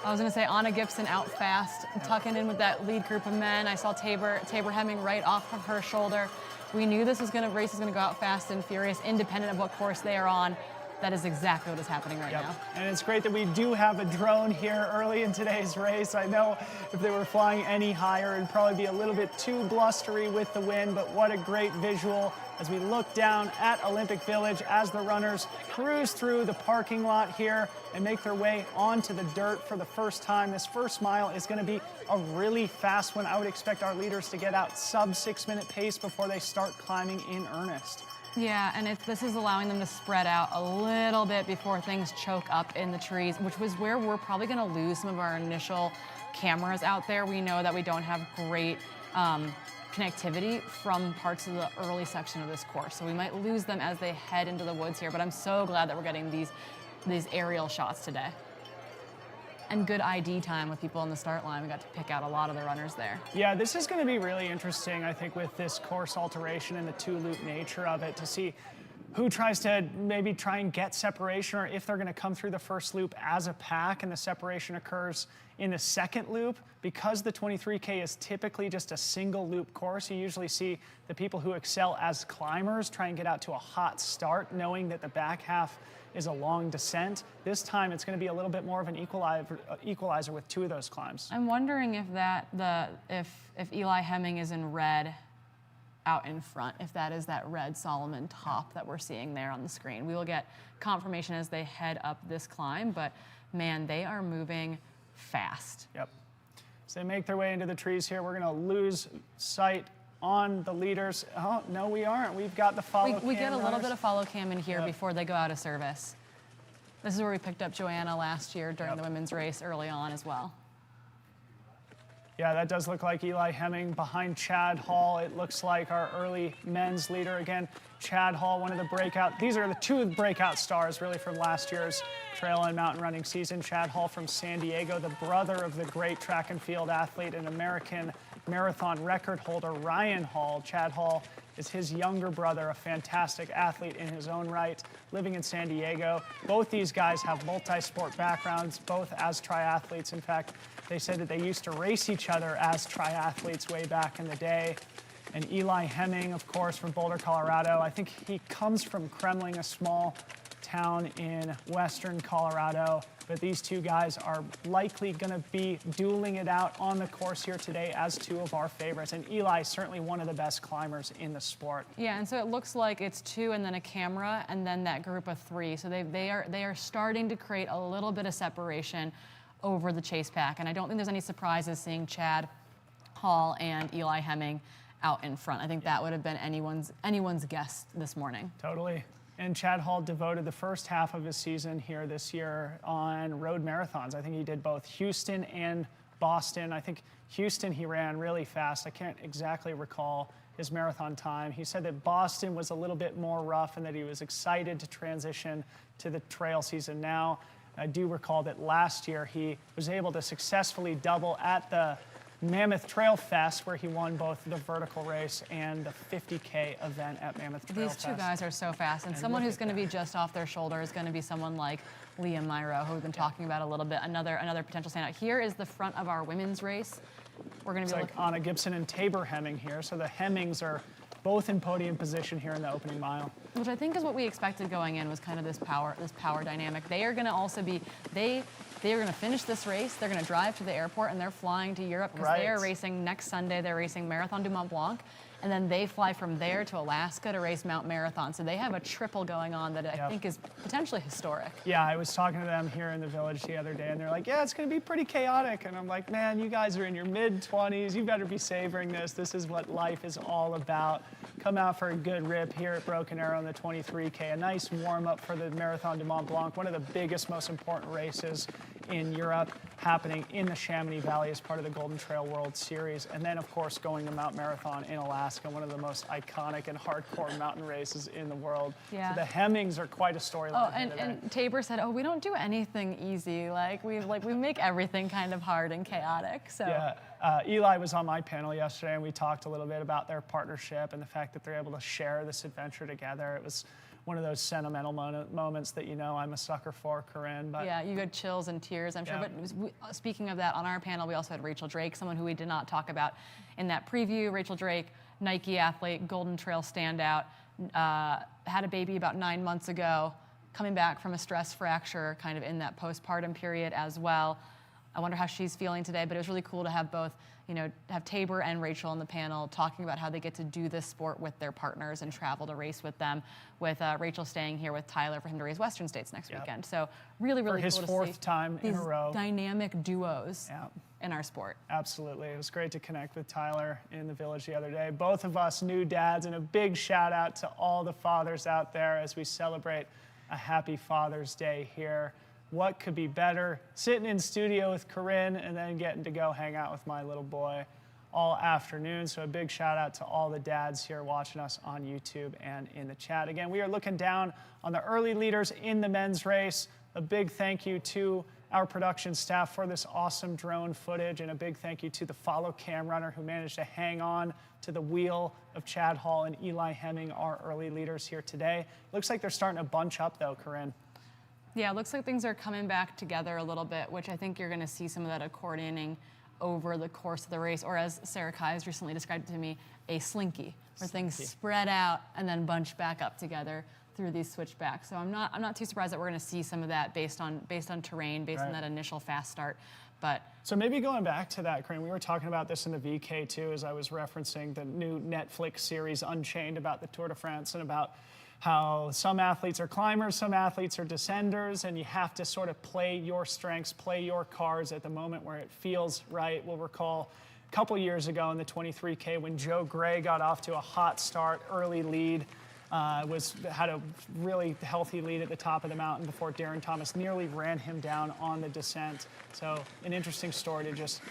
I was going to say Anna Gibson out fast, tucking in with that lead group of men. I saw Tabor Hemming right off of her shoulder. We knew this race was going to go out fast and furious, independent of what course they are on. That is exactly what is happening right now.
And it's great that we do have a drone here early in today's race. I know if they were flying any higher, it'd probably be a little bit too blustery with the wind, but what a great visual as we look down at Olympic Village as the runners cruise through the parking lot here and make their way onto the dirt for the first time. This first mile is going to be a really fast one. I would expect our leaders to get out sub 6-minute pace before they start climbing in earnest.
Yeah, and this is allowing them to spread out a little bit before things choke up in the trees, which was where we're probably going to lose some of our initial cameras out there. We know that we don't have great connectivity from parts of the early section of this course, so we might lose them as they head into the woods here, but I'm so glad that we're getting these aerial shots today. And good ID time with people on the start line. We got to pick out a lot of the runners there.
Yeah, this is going to be really interesting, I think, with this course alteration and the two-loop nature of it, to see who tries to maybe try and get separation, or if they're going to come through the first loop as a pack and the separation occurs in the second loop. Because the 23K is typically just a single loop course, you usually see the people who excel as climbers try and get out to a hot start, knowing that the back half is a long descent. This time it's going to be a little bit more of an equalizer with two of those climbs.
I'm wondering if if Eli Hemming is in red out in front, if that is that red Solomon top that we're seeing there on the screen. We will get confirmation as they head up this climb, but man, they are moving fast.
Yep. As they make their way into the trees here, we're going to lose sight on the leaders. Oh, no, we aren't. We've got the follow cam
We get a little
runners.
bit of follow cam in here before they go out of service. This is where we picked up Joanna last year during the women's race early on as well.
Yeah, that does look like Eli Hemming behind Chad Hall. It looks like our early men's leader. Again, Chad Hall, one of the breakout. These are the two breakout stars really from last year's trail and mountain running season. Chad Hall from San Diego, the brother of the great track and field athlete and American marathon record holder Ryan Hall. Chad Hall is his younger brother, a fantastic athlete in his own right, living in San Diego. Both these guys have multi-sport backgrounds, both as triathletes. In fact, they said that they used to race each other as triathletes way back in the day. And Eli Hemming, of course, from Boulder, Colorado. I think he comes from Kremling, a small town in western Colorado. But these two guys are likely going to be dueling it out on the course here today as two of our favorites. And Eli is certainly one of the best climbers in the sport.
Yeah, and so it looks like it's two and then a camera and then that group of three. So they are starting to create a little bit of separation over the chase pack. And I don't think there's any surprises seeing Chad Hall and Eli Hemming out in front. I think that would have been anyone's guess this morning.
Totally. And Chad Hall devoted the first half of his season here this year on road marathons. I think he did both Houston and Boston. I think Houston he ran really fast. I can't exactly recall his marathon time. He said that Boston was a little bit more rough and that he was excited to transition to the trail season now. I do recall that last year he was able to successfully double at the Mammoth Trail Fest, where he won both the vertical race and the 50K event at Mammoth Trail Fest.
These two guys are so fast, and someone who's going to be just off their shoulder is going to be someone like Liam Myro, who we've been talking about a little bit, another potential standout. Here is the front of our women's race. We're going to be
like Anna Gibson and Tabor Hemming here, so the Hemmings are both in podium position here in the opening mile.
Which I think is what we expected going in, was kind of this power dynamic. They are going to also be, they are going to finish this race, they're going to drive to the airport, and they're flying to Europe because they are racing next Sunday. They're racing Marathon du Mont Blanc, and then they fly from there to Alaska to race Mount Marathon. So they have a triple going on that I think is potentially historic.
Yeah, I was talking to them here in the village the other day, and they're like, yeah, it's going to be pretty chaotic. And I'm like, man, you guys are in your mid-20s. You better be savoring this. This is what life is all about. Come out for a good rip here at Broken Arrow on the 23K. A nice warm-up for the Marathon du Mont Blanc, one of the biggest, most important races in Europe, happening in the Chamonix Valley as part of the Golden Trail World Series. And then, of course, going to Mount Marathon in Alaska, one of the most iconic and hardcore mountain races in the world.
Yeah.
So the Hemmings are quite a storyline.
Oh, and Tabor said, oh, we don't do anything easy. We make everything kind of hard and chaotic. So.
Yeah. Eli was on my panel yesterday, and we talked a little bit about their partnership and the fact that they're able to share this adventure together. It was one of those sentimental moments that, you know, I'm a sucker for, Corinne. But
yeah, you had chills and tears, I'm sure. But speaking of that, on our panel, we also had Rachel Drake, someone who we did not talk about in that preview. Rachel Drake, Nike athlete, Golden Trail standout, had a baby about 9 months ago, coming back from a stress fracture kind of in that postpartum period as well. I wonder how she's feeling today, but it was really cool to have both, you know, have Tabor and Rachel on the panel talking about how they get to do this sport with their partners and travel to race with them, with Rachel staying here with Tyler for him to race Western States next weekend. So really, really cool to see.
For his 4th time in a row.
Dynamic duos in our sport.
Absolutely. It was great to connect with Tyler in the village the other day. Both of us new dads, and a big shout out to all the fathers out there as we celebrate a happy Father's Day here. What could be better? Sitting in studio with Corinne and then getting to go hang out with my little boy all afternoon. So a big shout out to all the dads here watching us on YouTube and in the chat. Again, we are looking down on the early leaders in the men's race. A big thank you to our production staff for this awesome drone footage, and a big thank you to the follow cam runner who managed to hang on to the wheel of Chad Hall and Eli Hemming, our early leaders here today. Looks like they're starting to bunch up though, Corinne.
Yeah, it looks like things are coming back together a little bit, which I think you're going to see some of that accordioning over the course of the race, or as Sarah Kai has recently described it to me, a slinky, where things spread out and then bunch back up together through these switchbacks. So I'm not too surprised that we're going to see some of that based on terrain, based on that initial fast start. But
so maybe going back to that, Corinne, we were talking about this in the VK too, as I was referencing the new Netflix series Unchained about the Tour de France, and about how some athletes are climbers, some athletes are descenders, and you have to sort of play your strengths, play your cards at the moment where it feels right. We'll recall couple years ago in the 23K when Joe Gray got off to a hot start, early lead, had a really healthy lead at the top of the mountain before Darren Thomas nearly ran him down on the descent. So an interesting story to just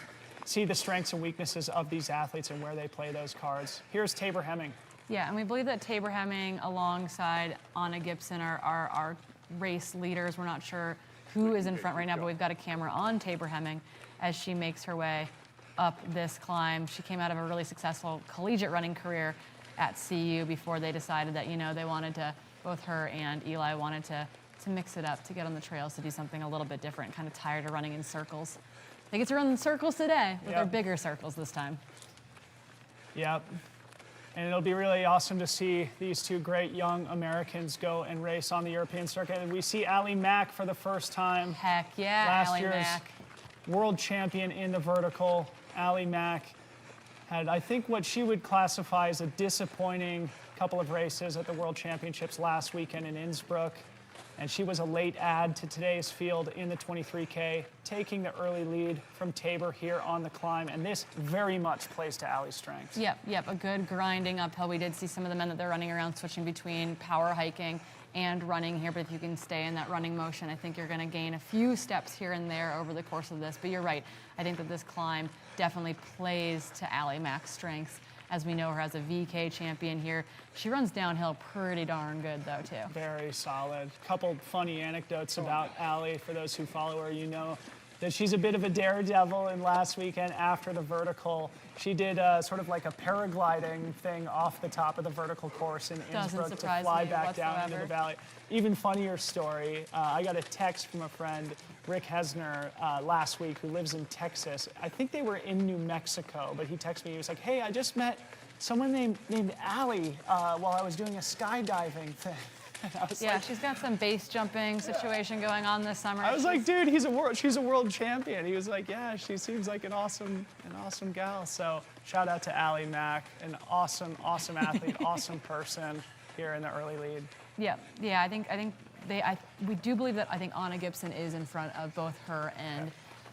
see the strengths and weaknesses of these athletes and where they play those cards. Here's Tabor Hemming.
Yeah, and we believe that Tabor Hemming alongside Anna Gibson are our race leaders. We're not sure who is in front right now, but we've got a camera on Tabor Hemming as she makes her way up this climb. She came out of a really successful collegiate running career at CU before they decided that, they wanted to, both her and Eli wanted to mix it up, to get on the trails, to do something a little bit different, kind of tired of running in circles. They get to run in circles today with their bigger circles this time.
Yep. And it'll be really awesome to see these two great young Americans go and race on the European circuit. And we see Allie Mack for the first time.
Heck yeah,
last
Allie
year's
Mack.
world champion in the vertical. Allie Mack had, I think, what she would classify as a disappointing couple of races at the World Championships last weekend in Innsbruck. And she was a late add to today's field in the 23K, taking the early lead from Tabor here on the climb. And this very much plays to Allie's strengths.
Yep, a good grinding uphill. We did see some of the men that they're running around switching between power hiking and running here, but if you can stay in that running motion, I think you're going to gain a few steps here and there over the course of this. But you're right, I think that this climb definitely plays to Allie Mack's strengths, as we know her as a VK champion here. She runs downhill pretty darn good, though, too.
Very solid. Couple funny anecdotes about Allie. For those who follow her, you know that she's a bit of a daredevil, and last weekend after the vertical, she did sort of like a paragliding thing off the top of the vertical course in Innsbruck to fly back down into the valley. Even funnier story, I got a text from a friend, Rick Hesner, last week, who lives in Texas. I think they were in New Mexico, but he texted me, he was like, hey, I just met someone named Allie while I was doing a skydiving thing.
Yeah, she's got some base jumping situation going on this summer.
I was like, dude, she's a world champion. He was like, yeah, she seems like an awesome gal. So shout out to Allie Mack, an awesome athlete, awesome person here in the early lead.
Yeah, I think we do believe that I think Anna Gibson is in front of both her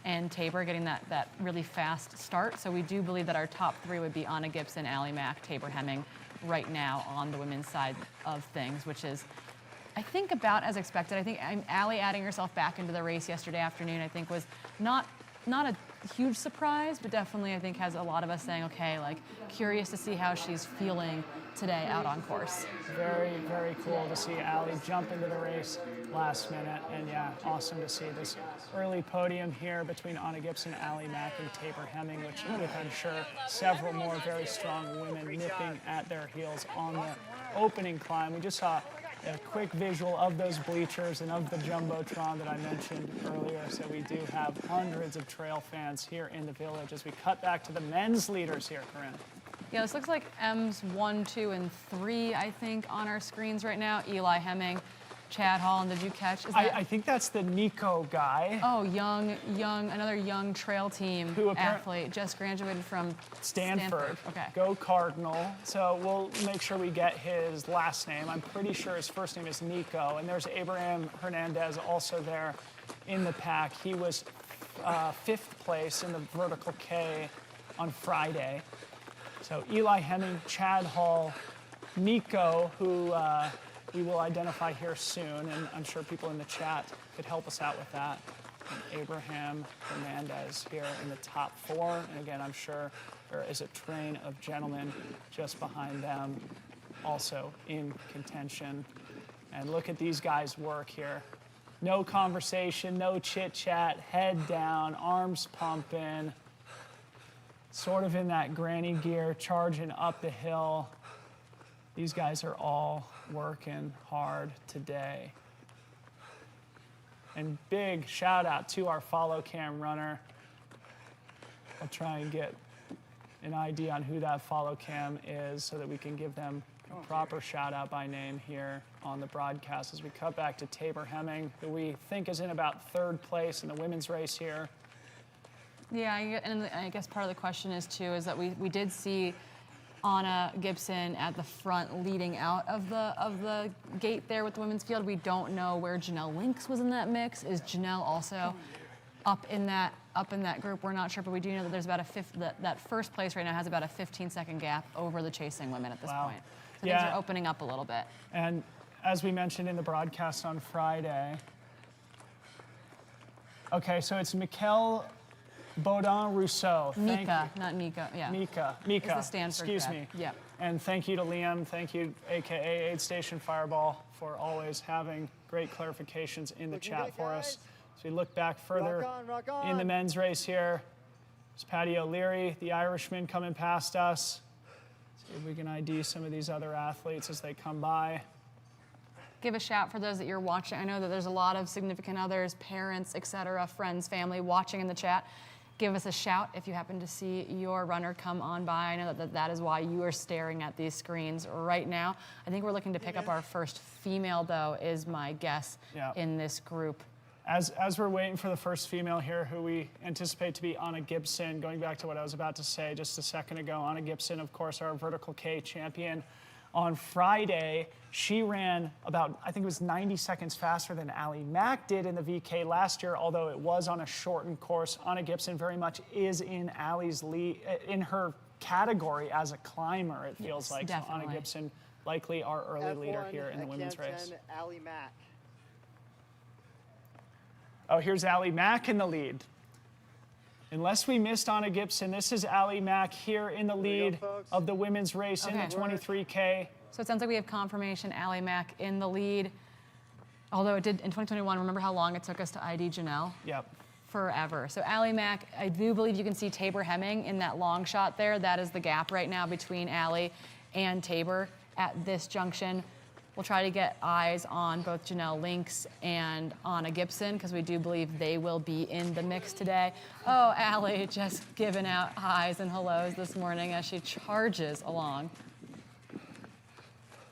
and Tabor, getting that really fast start. So we do believe that our top three would be Anna Gibson, Allie Mack, Tabor Hemming right now on the women's side of things, which is, I think, about as expected. I think Allie adding herself back into the race yesterday afternoon, I think, was not a huge surprise, but definitely I think has a lot of us saying, okay, like, curious to see how she's feeling today out on course.
Very, very cool to see Allie jump into the race last minute. And yeah, awesome to see this early podium here between Anna Gibson, Allie Mack, and Tabor Hemming, which with, I'm sure, several more very strong women nipping at their heels on the opening climb. We just saw a quick visual of those bleachers and of the Jumbotron that I mentioned earlier. So we do have hundreds of trail fans here in the village as we cut back to the men's leaders here, Corinne.
Yeah, this looks like M's 1, 2, and 3, I think, on our screens right now. Eli Hemming, Chad Holland, did you catch?
I think that's the Nico guy.
Oh, another young trail team athlete, just graduated from Stanford.
Okay. Go Cardinal. So we'll make sure we get his last name. I'm pretty sure his first name is Nico. And there's Abraham Hernandez also there in the pack. He was 5th place in the vertical K on Friday. So Eli Hemming, Chad Hall, Nico, who we will identify here soon, and I'm sure people in the chat could help us out with that. And Abraham Hernandez here in the top 4. And again, I'm sure there is a train of gentlemen just behind them also in contention. And look at these guys work here. No conversation, no chit chat, head down, arms pumping. Sort of in that granny gear, charging up the hill. These guys are all working hard today. And big shout out to our follow cam runner. I'll try and get an idea on who that follow cam is so that we can give them a proper shout out by name here on the broadcast as we cut back to Tabor Hemming, who we think is in about 3rd place in the women's race here.
Yeah, and I guess part of the question is, too, is that we did see Anna Gibson at the front leading out of the gate there with the women's field. We don't know where Janelle Lynx was in that mix. Is Janelle also up in that group. We're not sure, but we do know that there's about that first place right now has about a 15-second gap over the chasing women at this point. So things are opening up a little bit.
And as we mentioned in the broadcast on Friday, okay, so it's Mikel Baudin-Rousseau.
Mika, not Nico. Yeah.
Mika.
Is the Stanford
Excuse
grad.
me.
Yeah.
And thank you to Liam. Thank you, AKA Aid Station Fireball, for always having great clarifications in the chat for us. So we look back further
rock on.
in the men's race here. There's Paddy O'Leary, the Irishman, coming past us. See if we can ID some of these other athletes as they come by.
Give a shout for those that you're watching. I know that there's a lot of significant others, parents, etc., friends, family watching in the chat. Give us a shout if you happen to see your runner come on by. I know that is why you are staring at these screens right now. I think we're looking to pick up our first female, though, is my guess in this group.
As we're waiting for the first female here, who we anticipate to be Anna Gibson, going back to what I was about to say just a second ago, Anna Gibson, of course, our vertical K champion. On Friday, she ran about, I think it was 90 seconds faster than Allie Mack did in the VK last year, although it was on a shortened course. Anna Gibson very much is in Allie's lead, in her category as a climber, it feels like.
Definitely.
So Anna Gibson, likely our early leader here in the women's race.
Allie Mack.
Oh, here's Allie Mack in the lead. Unless we missed Anna Gibson, this is Allie Mack here in the lead of the women's race in the 23K.
So it sounds like we have confirmation, Allie Mack in the lead. Although it did in 2021, remember how long it took us to ID Janelle?
Yep.
Forever. So Allie Mack, I do believe you can see Tabor Hemming in that long shot there. That is the gap right now between Allie and Tabor at this junction. We'll try to get eyes on both Janelle Lynx and Anna Gibson because we do believe they will be in the mix today. Oh, Allie just giving out highs and hellos this morning as she charges along.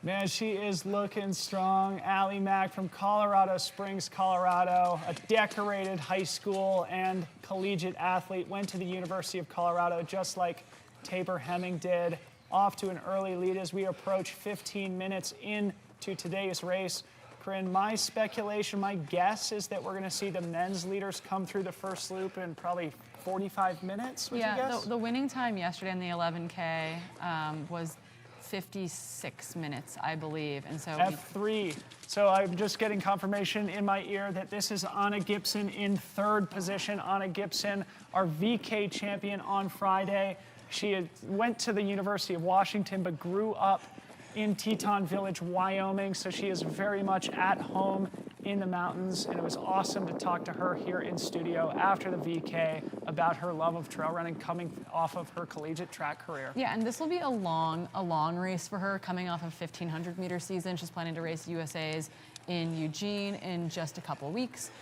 Man, she is looking strong. Allie Mack from Colorado Springs, Colorado, a decorated high school and collegiate athlete, went to the University of Colorado just like Tabor Hemming did. Off to an early lead as we approach 15 minutes into today's race. Corinne, my speculation, my guess is that we're going to see the men's leaders come through the first loop in probably 45 minutes, would you guess?
The winning time yesterday in the 11K was 56 minutes, I believe. And so
F3. So I'm just getting confirmation in my ear that this is Anna Gibson in third position. Anna Gibson, our VK champion on Friday. She went to the University of Washington, but grew up in Teton Village, Wyoming. So she is very much at home in the mountains. And it was awesome to talk to her here in studio after the VK about her love of trail running coming off of her collegiate track career.
Yeah, and this will be a long race for her coming off of 1,500 meter season. She's planning to race USA's in Eugene in just a couple weeks.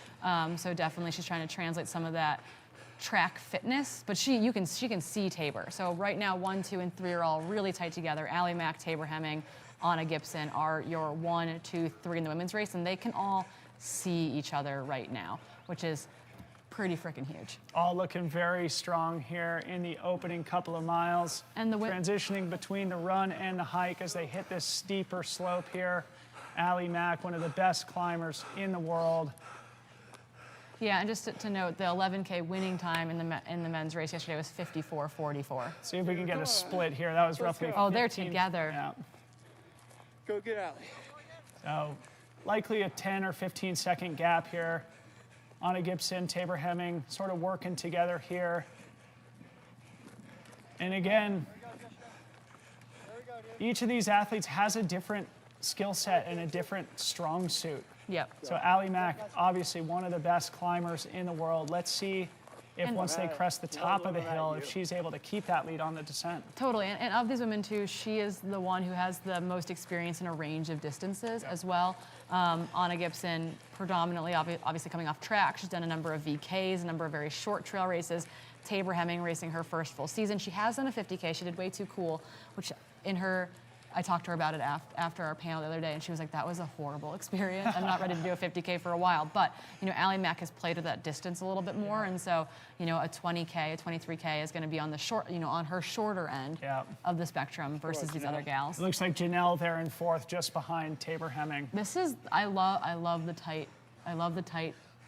So definitely she's trying to translate some of that track fitness, but she can see Tabor. So right now 1, 2, and 3 are all really tight together. Allie Mack, Tabor Hemming, Anna Gibson are your 1, 2, 3 in the women's race, and they can all see each other right now, which is pretty freaking huge.
All looking very strong here in the opening couple of miles.
And the
transitioning between the run and the hike as they hit this steeper slope here. Allie Mack, one of the best climbers in the world.
Yeah, and just to note, the 11K winning time in the men's race yesterday was 54:44.
See if we can get a split here. That was roughly 15.
Oh, they're together.
Yeah.
Go get Allie.
So likely a 10 or 15 second gap here. Anna Gibson, Tabor Hemming sort of working together here. And again, each of these athletes has a different skill set and a different strong suit.
Yep.
So Allie Mack, obviously one of the best climbers in the world. Let's see if once they crest the top of the hill, if she's able to keep that lead on the descent.
Totally, and of these women too, she is the one who has the most experience in a range of distances as well. Anna Gibson, predominantly, obviously coming off track. She's done a number of VKs, a number of very short trail races. Tabor Hemming racing her first full season. She has done a 50K. She did Way Too Cool, which in her, I talked to her about it after our panel the other day, and she was like, that was a horrible experience. I'm not ready to do a 50K for a while. But, you know, Allie Mack has played with that distance a little bit more, and so, you know, a 20K, a 23K is going to be on the short, you know, on her shorter end of the spectrum versus these other gals.
It looks like Janelle there in fourth, just behind Tabor Hemming.
This is, I love the tight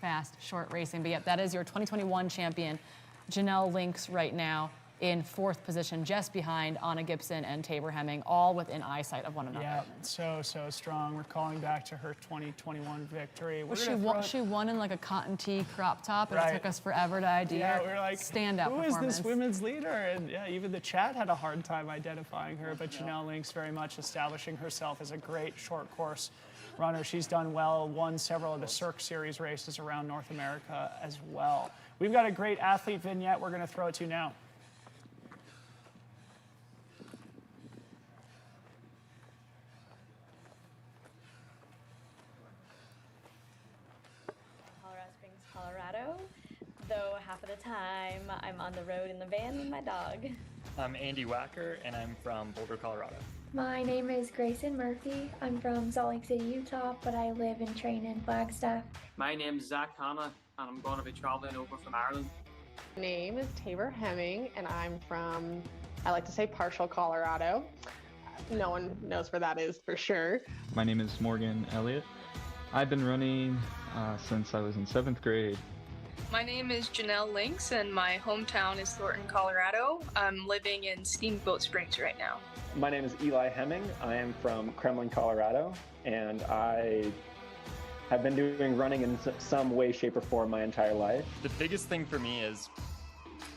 fast, short racing. But yep, that is your 2021 champion, Janelle Links, right now in 4th position, just behind Anna Gibson and Tabor Hemming, all within eyesight of one another.
Yeah, so strong. We're calling back to her 2021 victory.
She won in like a cotton tee crop top, and
Right.
it took us forever to ID
Yeah,
her.
we were like,
Standout
who
performance.
is this women's leader? And yeah, even the chat had a hard time identifying her, but Janelle Links very much establishing herself as a great short course runner. She's done well, won several of the Cirque Series races around North America as well. We've got a great athlete vignette we're going to throw it to now.
Colorado, though half of the time I'm on the road in the van with my dog.
I'm Andy Wacker, and I'm from Boulder, Colorado.
My name is Grayson Murphy. I'm from Salt Lake City, Utah, but I live and train in Flagstaff.
My name's Zach Hanna, and I'm going to be traveling over from Ireland.
My name is Tabor Hemming, and I'm from, I like to say, partial Colorado. No one knows where that is for sure.
My name is Morgan Elliott. I've been running since I was in 7th grade.
My name is Janelle Links, and my hometown is Thornton, Colorado. I'm living in Steamboat Springs right now.
My name is Eli Hemming. I am from Kremlin, Colorado, and I have been doing running in some way, shape, or form my entire life.
The biggest thing for me is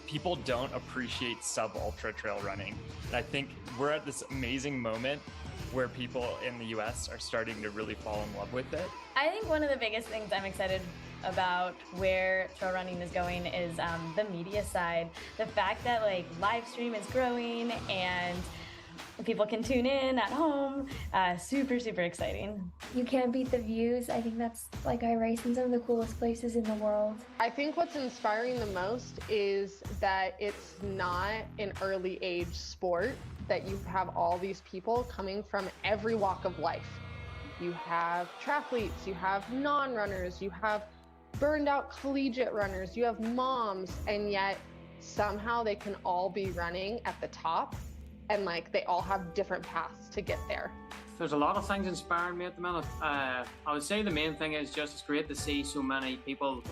people don't appreciate sub-ultra trail running. And I think we're at this amazing moment where people in the US are starting to really fall in love with it.
I think one of the biggest things I'm excited about where trail running is going is the media side. The fact that like LIVESTREAM is growing and people can tune in at home, super, super exciting.
You can't beat the views. I think that's like I race in some of the coolest places in the world.
I think what's inspiring the most is that it's not an early age sport, that you have all these people coming from every walk of life. You have triathletes, you have non-runners, you have burned out collegiate runners, you have moms, and yet somehow they can all be running at the top, and like they all have different paths to get there.
There's a lot of things inspiring me at the minute. I would say the main thing is just it's great to see so many people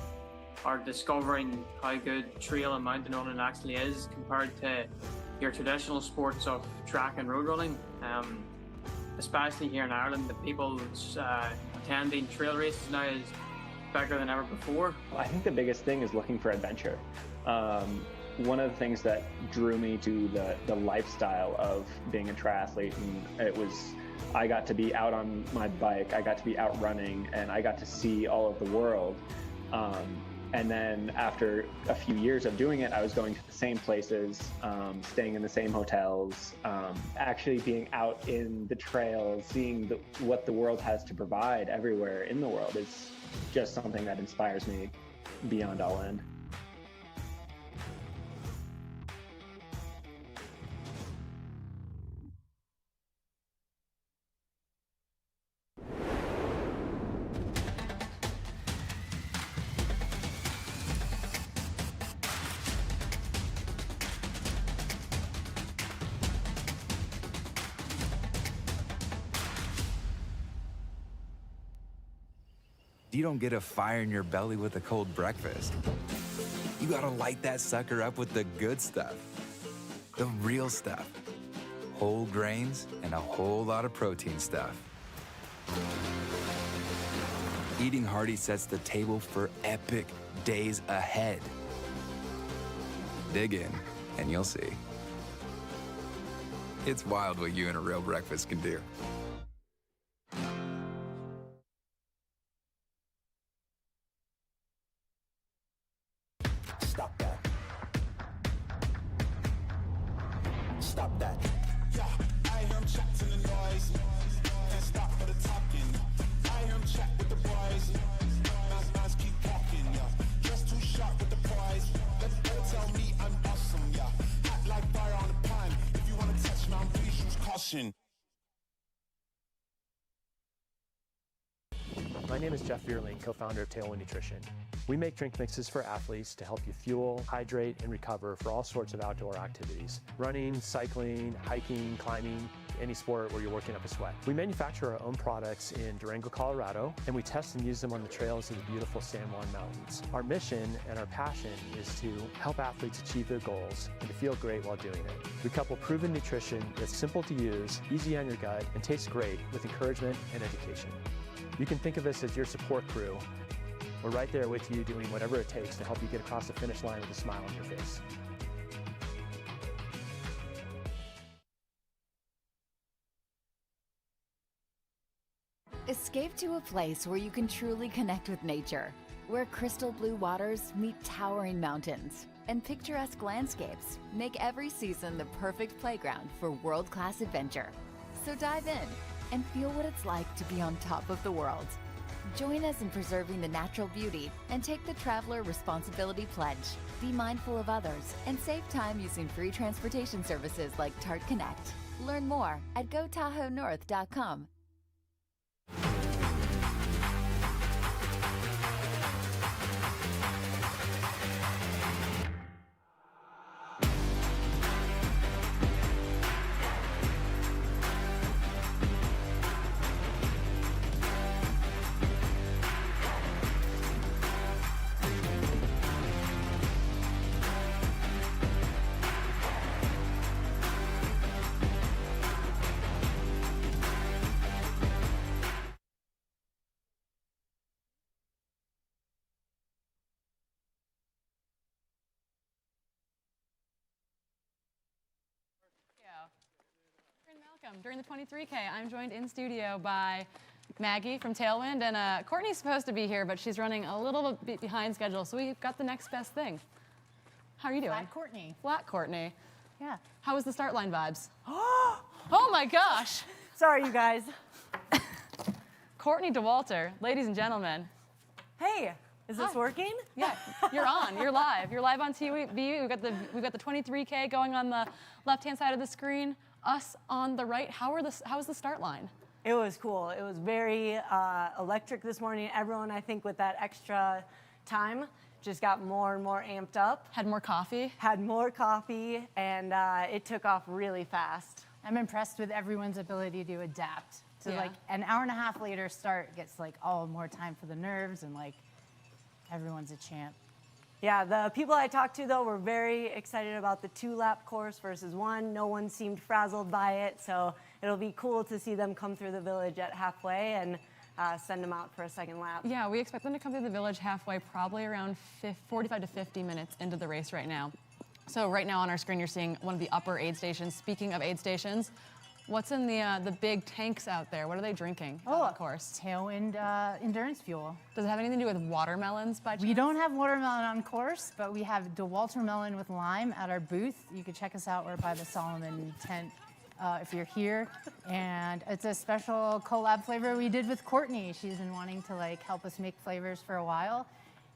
are discovering how good trail and mountain running actually is compared to your traditional sports of track and road running. Especially here in Ireland, the people attending trail races now is bigger than ever before.
I think the biggest thing is looking for adventure. One of the things that drew me to the lifestyle of being a triathlete, and I got to be out on my bike, I got to be out running, and I got to see all of the world. And then after a few years of doing it, I was going to the same places, staying in the same hotels, actually being out in the trails, seeing what the world has to provide everywhere in the world is just something that inspires me beyond all end.
You don't get a fire in your belly with a cold breakfast. You gotta light that sucker up with the good stuff. The real stuff. Whole grains and a whole lot of protein stuff. Eating hearty sets the table for epic days ahead. Dig in, and you'll see. It's wild what you and a real breakfast can do.
Stop that. Stop that. Yeah, I hear him chat to the noise. Can't stop for the talking. I hear him chat with the boys. Nice, keep talking, yeah. Just too sharp with the prize. Don't tell me I'm awesome, yeah. Hot like fire on the pan. If you wanna touch me, please use caution.
My name is Jeff Vierling, co-founder of Tailwind Nutrition. We make drink mixes for athletes to help you fuel, hydrate, and recover for all sorts of outdoor activities. Running, cycling, hiking, climbing, any sport where you're working up a sweat. We manufacture our own products in Durango, Colorado, and we test and use them on the trails of the beautiful San Juan Mountains. Our mission and our passion is to help athletes achieve their goals and to feel great while doing it. We couple proven nutrition that's simple to use, easy on your gut, and tastes great with encouragement and education. You can think of us as your support crew. We're right there with you doing whatever it takes to help you get across the finish line with a smile on your face.
Escape to a place where you can truly connect with nature, where crystal blue waters meet towering mountains, and picturesque landscapes make every season the perfect playground for world-class adventure. So dive in and feel what it's like to be on top of the world. Join us in preserving the natural beauty and take the Traveler Responsibility Pledge. Be mindful of others and save time using free transportation services like Tart Connect. Learn more at GoTahoeNorth.com.
Welcome. During the 23K, I'm joined in studio by Maggie from Tailwind, and Courtney's supposed to be here, but she's running a little bit behind schedule, so we've got the next best thing. How are you doing?
Flat Courtney.
Flat Courtney.
Yeah.
How was the start line vibes? Oh my gosh.
Sorry, you guys.
Courtney DeWalter, ladies and gentlemen.
Hey, is this working?
Yeah, you're on. You're live. You're live on TV. We've got the 23K going on the left-hand side of the screen. Us on the right. How was the start line?
It was cool. It was very electric this morning. Everyone, I think, with that extra time, just got more and more amped up.
Had more coffee?
Had more coffee, and it took off really fast.
I'm impressed with everyone's ability to adapt. So like an hour and a half later start gets like all more time for the nerves, and like everyone's a champ.
Yeah, the people I talked to, though, were very excited about the 2-lap course versus 1. No one seemed frazzled by it, so it'll be cool to see them come through the village at halfway and send them out for a second lap.
Yeah, we expect them to come through the village halfway, probably around 45 to 50 minutes into the race right now. So right now on our screen, you're seeing one of the upper aid stations. Speaking of aid stations, what's in the big tanks out there? What are they drinking on the course?
Tailwind endurance fuel.
Does it have anything to do with watermelons by chance?
We don't have watermelon on course, but we have DeWalter melon with lime at our booth. You can check us out. We're by the Solomon tent if you're here. And it's a special collab flavor we did with Courtney. She's been wanting to like help us make flavors for a while.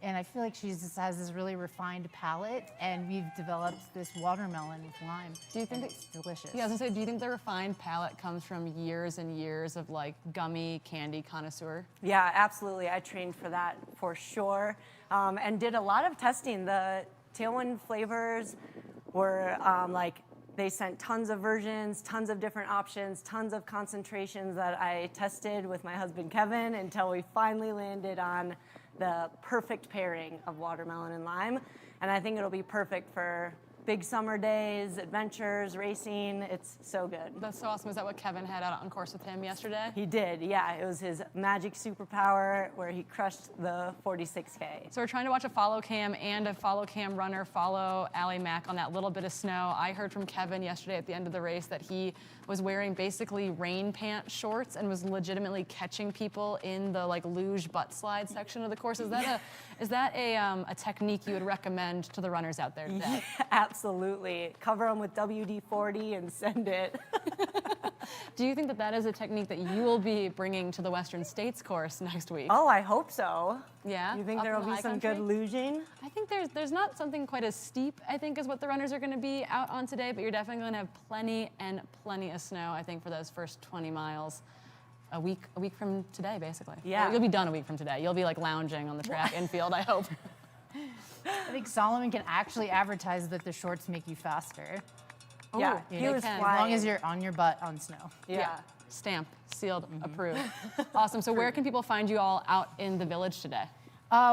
And I feel like she just has this really refined palate, and we've developed this watermelon with lime.
Do you think
it's delicious?
Yeah, I was gonna say, do you think the refined palate comes from years and years of like gummy candy connoisseur?
Yeah, absolutely. I trained for that for sure, and did a lot of testing. The Tailwind flavors were they sent tons of versions, tons of different options, tons of concentrations that I tested with my husband Kevin until we finally landed on the perfect pairing of watermelon and lime. And I think it'll be perfect for big summer days, adventures, racing. It's so good.
That's so awesome. Is that what Kevin had out on course with him yesterday?
He did, yeah. It was his magic superpower where he crushed the 46K.
So we're trying to watch a follow cam and a follow cam runner follow Allie Mack on that little bit of snow. I heard from Kevin yesterday at the end of the race that he was wearing basically rain pant shorts and was legitimately catching people in the like luge butt slide section of the course. Is that a technique you would recommend to the runners out there today?
Yeah, absolutely. Cover them with WD-40 and send it.
Do you think that is a technique that you will be bringing to the Western States course next week?
Oh, I hope so.
Yeah?
You think there will be some good luging?
I think there's not something quite as steep, I think, as what the runners are going to be out on today, but you're definitely going to have plenty and plenty of snow, I think, for those first 20 miles. A week from today, basically.
Yeah.
You'll be done a week from today. You'll be like lounging on the track infield, I hope.
I think Solomon can actually advertise that the shorts make you faster.
Yeah,
Oh,
he was
can.
flying.
As long as you're on your butt on snow.
Yeah.
Stamp, sealed, approved. Awesome. So where can people find you all out in the village today?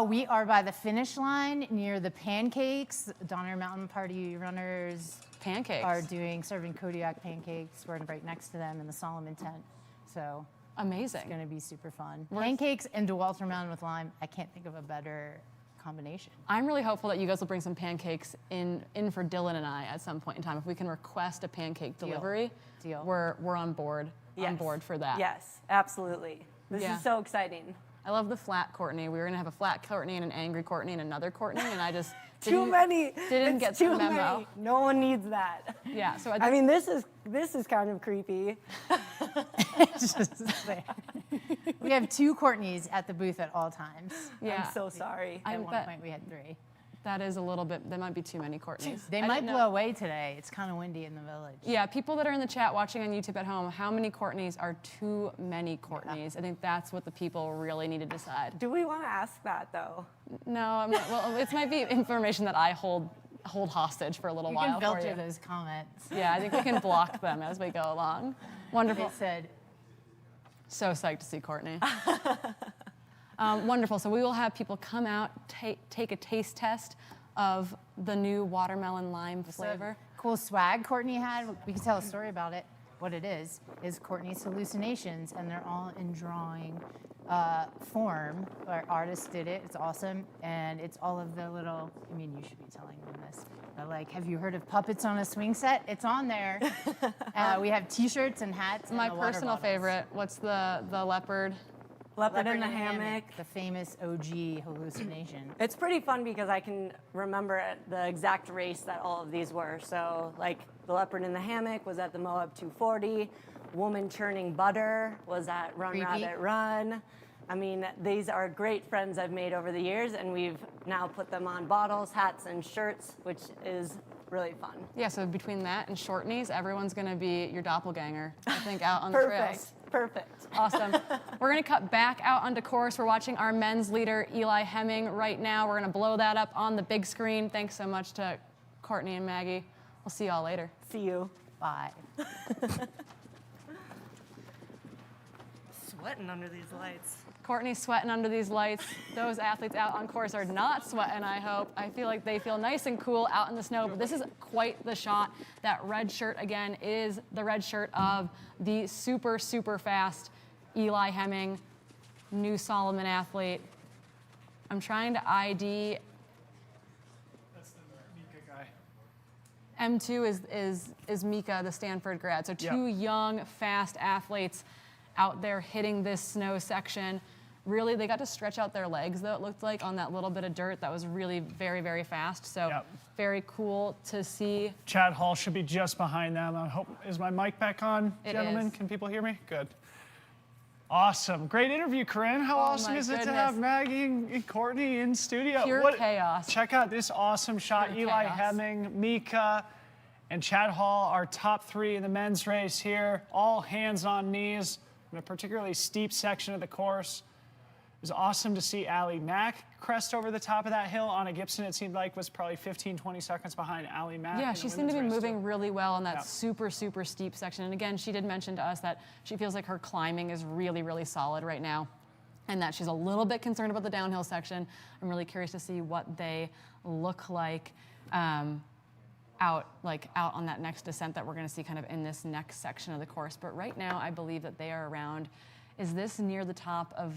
We are by the finish line near the pancakes. Donner Mountain Party runners
Pancakes
are serving Kodiak pancakes. We're right next to them in the Solomon tent. So
amazing.
It's going to be super fun. Pancakes and DeWalter Mountain with lime. I can't think of a better combination.
I'm really hopeful that you guys will bring some pancakes in for Dylan and I at some point in time. If we can request a pancake delivery, we're on board.
Yes.
On board for that.
Yes, absolutely. This is so exciting.
I love the flat Courtney. We were gonna have a flat Courtney and an angry Courtney and another Courtney, and I just didn't get the memo.
Many. No one needs that.
Yeah. So
I mean, this is kind of creepy.
We have 2 Courtneys at the booth at all times.
Yeah.
I'm so sorry.
At one point we had 3.
That is a little bit, there might be too many Courtneys.
They might blow away today. It's kind of windy in the village.
Yeah, people that are in the chat watching on YouTube at home, how many Courtneys are too many Courtneys? I think that's what the people really need to decide.
Do we want to ask that, though?
No, I'm not, well, it might be information that I hold hostage for a little while.
You can
for
filter
you.
those comments.
Yeah, I think we can block them as we go along. Wonderful.
They said.
So psyched to see Courtney. Wonderful. So we will have people come out, take a taste test of the new watermelon lime flavor.
Cool swag Courtney had. We can tell a story about it. What it is Courtney's hallucinations, and they're all in drawing form. Our artist did it. It's awesome, and it's all of the little. I mean, you should be telling them this. But like, have you heard of puppets on a swing set? It's on there. We have T-shirts and hats.
My
and the water
personal
bottles.
favorite. What's the leopard?
Leopard in the hammock.
The famous OG hallucination.
It's pretty fun because I can remember the exact race that all of these were. So, like, the leopard in the hammock was at the Moab 240. Woman churning butter was at Run Rabbit Run. I mean, these are great friends I've made over the years, and we've now put them on bottles, hats, and shirts, which is really fun.
Yeah, so between that and short knees, everyone's going to be your doppelganger, I think, out on the trails.
Perfect.
Awesome. We're going to cut back out onto course. We're watching our men's leader, Eli Hemming, right now. We're going to blow that up on the big screen. Thanks so much to Courtney and Maggie. We'll see y'all later.
See you.
Bye.
Sweating under these lights.
Courtney's sweating under these lights. Those athletes out on course are not sweating, I hope. I feel like they feel nice and cool out in the snow, but this is quite the shot. That red shirt, again, is the red shirt of the super, super fast Eli Hemming, new Solomon athlete. I'm trying to ID.
That's the Mika guy.
M2 is Mika, the Stanford grad. So 2 young, fast athletes out there hitting this snow section. Really, they got to stretch out their legs, though, it looked like, on that little bit of dirt that was really very, very fast. So very cool to see.
Chad Hall should be just behind them. I hope, is my mic back on, gentlemen?
is.
Can people hear me? Good. Awesome. Great interview, Corinne. How awesome is it to have Maggie and Courtney in studio?
Pure chaos.
Check out this awesome shot.
Pure
Eli
chaos.
Hemming, Mika, and Chad Hall, our top 3 in the men's race here. All hands on knees in a particularly steep section of the course. It was awesome to see Allie Mack crest over the top of that hill. Anna Gibson, it seemed like, was probably 15, 20 seconds behind Allie Mack.
Yeah,
in the
she seemed to be
women's race,
moving
too.
really well in that super, super steep section. And again, she did mention to us that she feels like her climbing is really, really solid right now, and that she's a little bit concerned about the downhill section. I'm really curious to see what they look like out on that next descent that we're going to see kind of in this next section of the course. But right now, I believe that they are around. Is this near the top of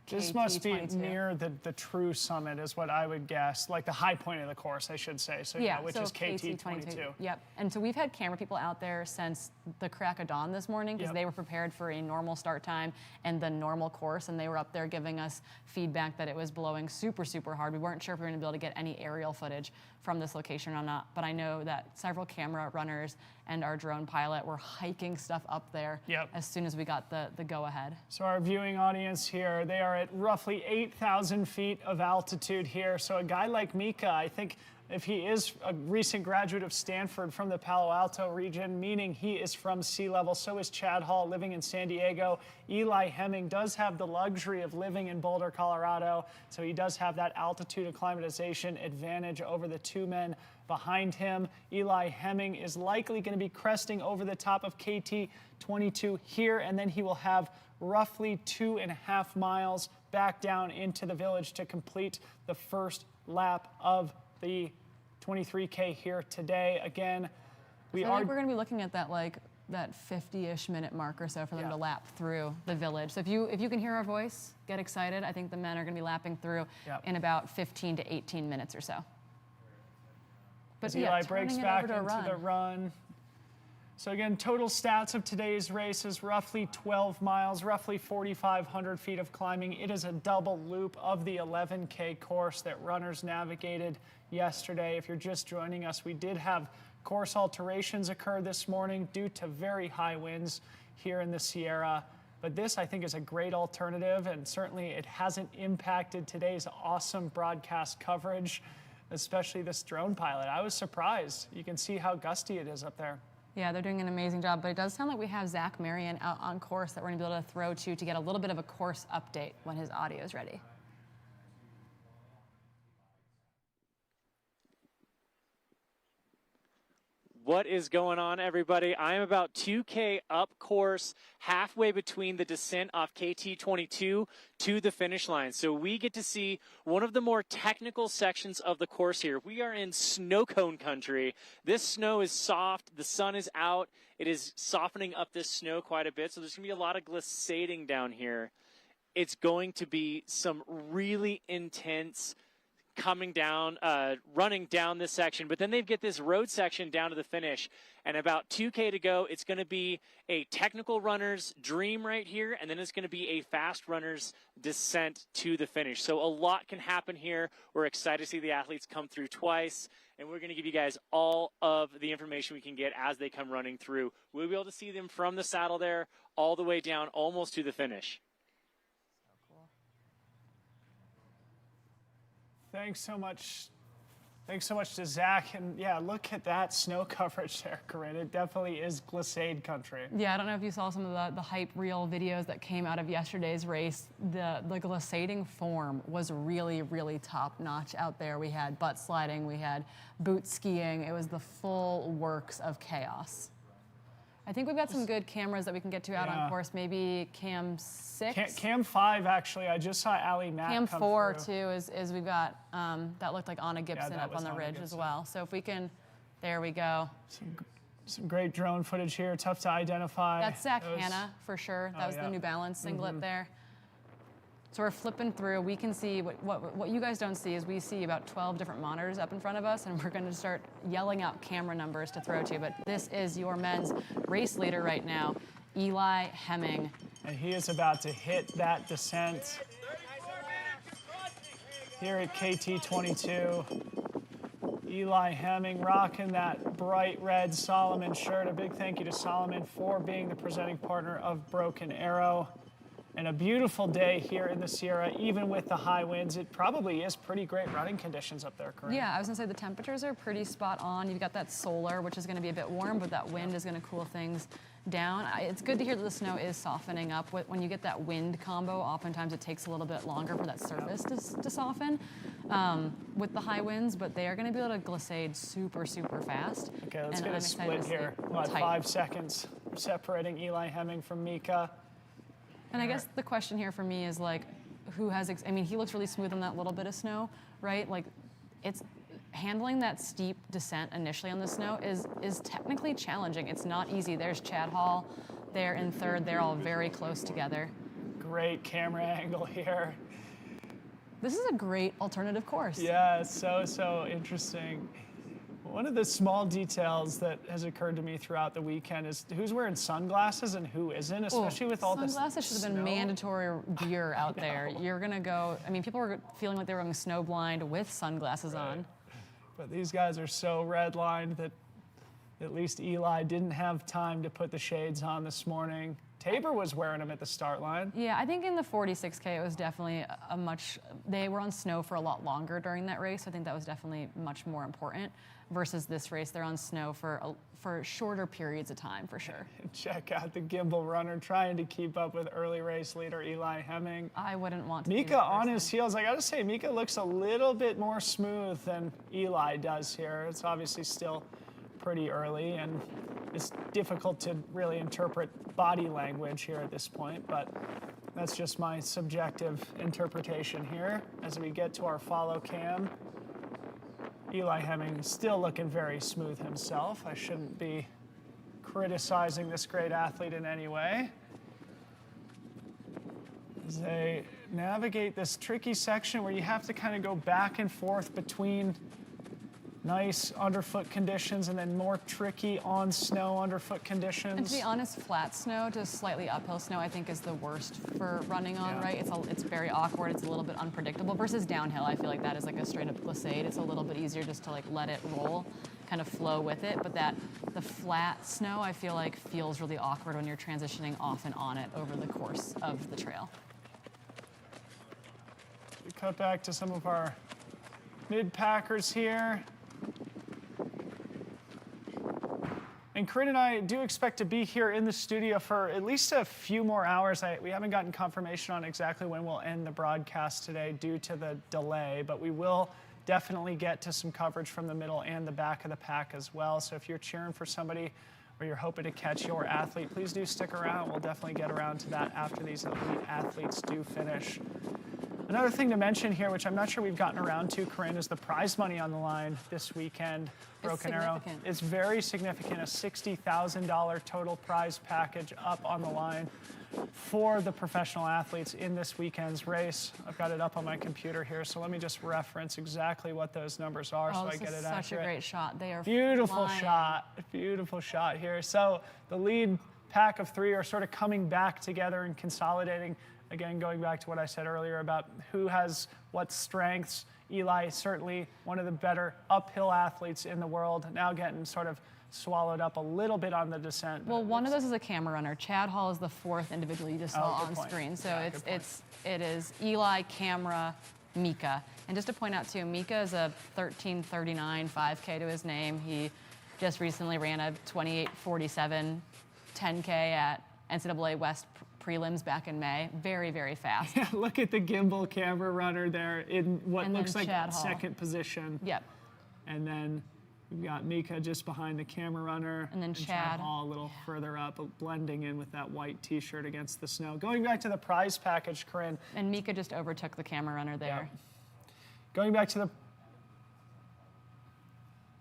This must be near the true summit, is what I would guess, like the high point of the course, I should say. So yeah, which
so
is KT 22.
Yep. And so we've had camera people out there since the crack of dawn this morning because they were prepared for a normal start time and the normal course, and they were up there giving us feedback that it was blowing super, super hard. We weren't sure if we were going to be able to get any aerial footage from this location or not, but I know that several camera runners and our drone pilot were hiking stuff up there as soon as we got the go-ahead.
So our viewing audience here, they are at roughly 8,000 feet of altitude here. So a guy like Mika, I think if he is a recent graduate of Stanford from the Palo Alto region, meaning he is from sea level, so is Chad Hall living in San Diego. Eli Hemming does have the luxury of living in Boulder, Colorado, so he does have that altitude acclimatization advantage over the 2 men behind him. Eli Hemming is likely going to be cresting over the top of KT 22 here, and then he will have roughly 2.5 miles back down into the village to complete the first lap of the 23K here today. Again,
I think we're going to be looking at that that 50-ish minute mark or so for them to lap through the village. So if you can hear our voice, get excited. I think the men are going to be lapping through in about 15 to 18 minutes or so. But
as Eli breaks back into the run. So again, total stats of today's race is roughly 12 miles, roughly 4,500 feet of climbing. It is a double loop of the 11K course that runners navigated yesterday. If you're just joining us, we did have course alterations occur this morning due to very high winds here in the Sierra. But this, I think, is a great alternative, and certainly it hasn't impacted today's awesome broadcast coverage, especially this drone pilot. I was surprised. You can see how gusty it is up there.
Yeah, they're doing an amazing job, but it does sound like we have Zach Marion out on course that we're going to be able to throw to get a little bit of a course update when his audio is ready.
What is going on, everybody? I am about 2K up course, halfway between the descent off KT 22 to the finish line. So we get to see one of the more technical sections of the course here. We are in snow cone country. This snow is soft. The sun is out. It is softening up this snow quite a bit. So there's going to be a lot of glissading down here. It's going to be some really intense coming down, running down this section, but then they get this road section down to the finish, and about 2K to go. It's going to be a technical runner's dream right here, and then it's going to be a fast runner's descent to the finish. So a lot can happen here. We're excited to see the athletes come through twice, and we're going to give you guys all of the information we can get as they come running through. We'll be able to see them from the saddle there all the way down almost to the finish.
Thanks so much. Thanks so much to Zach. And yeah, look at that snow coverage there, Corinne. It definitely is glissade country.
Yeah, I don't know if you saw some of the hype reel videos that came out of yesterday's race. The glissading form was really, really top notch out there. We had butt sliding, we had boot skiing. It was the full works of chaos. I think we've got some good cameras that we can get to out on course. Maybe cam 6.
Cam 5, actually. I just saw Allie Mack
Cam
come
4
through.
too is we've got that looked like Anna Gibson up on the ridge as well. So if we can, there we go.
Some great drone footage here. Tough to identify.
That's Zach Hanna for sure. That was the New Balance singlet there. So we're flipping through. We can see what you guys don't see is we see about 12 different monitors up in front of us, and we're going to start yelling out camera numbers to throw to. But this is your men's race leader right now, Eli Hemming.
And he is about to hit that descent here at KT 22. Eli Hemming rocking that bright red Solomon shirt. A big thank you to Solomon for being the presenting partner of Broken Arrow. And a beautiful day here in the Sierra, even with the high winds. It probably is pretty great running conditions up there, Corinne.
Yeah, I was gonna say the temperatures are pretty spot on. You've got that solar, which is gonna be a bit warm, but that wind is gonna cool things down. It's good to hear that the snow is softening up. When you get that wind combo, oftentimes it takes a little bit longer for that surface to soften with the high winds, but they are gonna be able to glissade super, super fast.
Okay, let's get a split here. About 5 seconds separating Eli Hemming from Mika.
And I guess the question here for me is like, who has, I mean, he looks really smooth on that little bit of snow, right? Like, it's handling that steep descent initially on the snow is technically challenging. It's not easy. There's Chad Hall there in third. They're all very close together.
Great camera angle here.
This is a great alternative course.
Yeah, it's so interesting. One of the small details that has occurred to me throughout the weekend is who's wearing sunglasses and who isn't, especially with all this
sunglasses should have been mandatory gear out there. You're gonna go, I mean, people were feeling like they were going snow blind with sunglasses on.
But these guys are so red-lined that At least Eli didn't have time to put the shades on this morning. Tabor was wearing them at the start line.
Yeah, I think in the 46K it was definitely they were on snow for a lot longer during that race. I think that was definitely much more important versus this race. They're on snow for shorter periods of time, for sure.
Check out the gimbal runner trying to keep up with early race leader Eli Hemming.
I wouldn't want to.
Mika on his heels. I gotta say, Mika looks a little bit more smooth than Eli does here. It's obviously still pretty early, and it's difficult to really interpret body language here at this point, but that's just my subjective interpretation here. As we get to our follow cam, Eli Hemming still looking very smooth himself. I shouldn't be criticizing this great athlete in any way. As they navigate this tricky section where you have to kind of go back and forth between nice underfoot conditions and then more tricky on snow underfoot conditions.
And to be honest, flat snow to slightly uphill snow I think is the worst for running on, right? It's very awkward, it's a little bit unpredictable versus downhill. I feel like that is like a straight up glissade. It's a little bit easier just to like let it roll, kind of flow with it, but the flat snow I feel like feels really awkward when you're transitioning off and on it over the course of the trail.
We cut back to some of our mid-packers here. And Corinne and I do expect to be here in the studio for at least a few more hours. We haven't gotten confirmation on exactly when we'll end the broadcast today due to the delay, but we will definitely get to some coverage from the middle and the back of the pack as well. So if you're cheering for somebody or you're hoping to catch your athlete, please do stick around. We'll definitely get around to that after these elite athletes do finish. Another thing to mention here, which I'm not sure we've gotten around to, Corinne, is the prize money on the line this weekend. Broken Arrow. It's very significant, a $60,000 total prize package up on the line for the professional athletes in this weekend's race. I've got it up on my computer here, so let me just reference exactly what those numbers are so I get it accurate.
Such a great shot. They are
beautiful
flying.
Beautiful shot here. So the lead pack of three are sort of coming back together and consolidating. Again, going back to what I said earlier about who has what strengths. Eli, certainly one of the better uphill athletes in the world, now getting sort of swallowed up a little bit on the descent.
Well, one of those is a camera runner. Chad Hall is the fourth individual you just saw on screen. So it is Eli, Camera, Mika. And just to point out too, Mika is a 13:39 5K to his name. He just recently ran a 28:47 10K at NCAA West prelims back in May. Very, very fast.
Yeah, look at the gimbal camera runner there in what looks like second position.
Yep.
And then we've got Mika just behind the camera runner.
And then
Chad Hall a little further up, blending in with that white t-shirt against the snow. Going back to the prize package, Corinne.
And Mika just overtook the camera runner there.
Yeah. Going back to the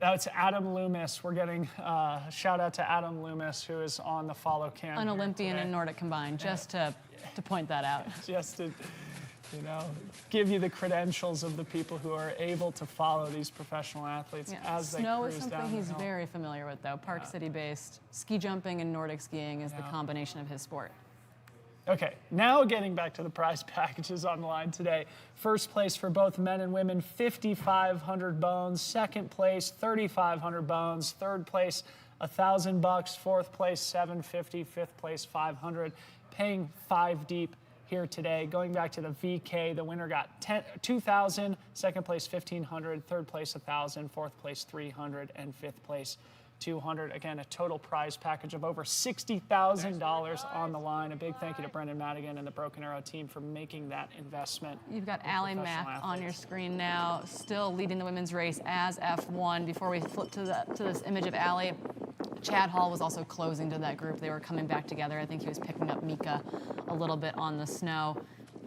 it's Adam Loomis. We're getting a shout out to Adam Loomis, who is on the follow cam.
An Olympian in Nordic combined, just to point that out.
Just to, give you the credentials of the people who are able to follow these professional athletes as they cruise down the hill.
Snow is something he's very familiar with, though. Park City based. Ski jumping and Nordic skiing is the combination of his sport.
Okay, now getting back to the prize packages on the line today. First place for both men and women, 5,500 bones. Second place, 3,500 bones. Third place, $1,000. Fourth place, $750. Fifth place, $500. Paying 5 deep here today. Going back to the VK, the winner got $2,000. Second place, $1,500. Third place, $1,000. Fourth place, $300. And fifth place, $200. Again, a total prize package of over $60,000 on the line. A big thank you to Brendan Madigan and the Broken Arrow team for making that investment.
You've got Allie Mack on your screen now, still leading the women's race as F1. Before we flip to this image of Allie, Chad Hall was also closing to that group. They were coming back together. I think he was picking up Mika a little bit on the snow.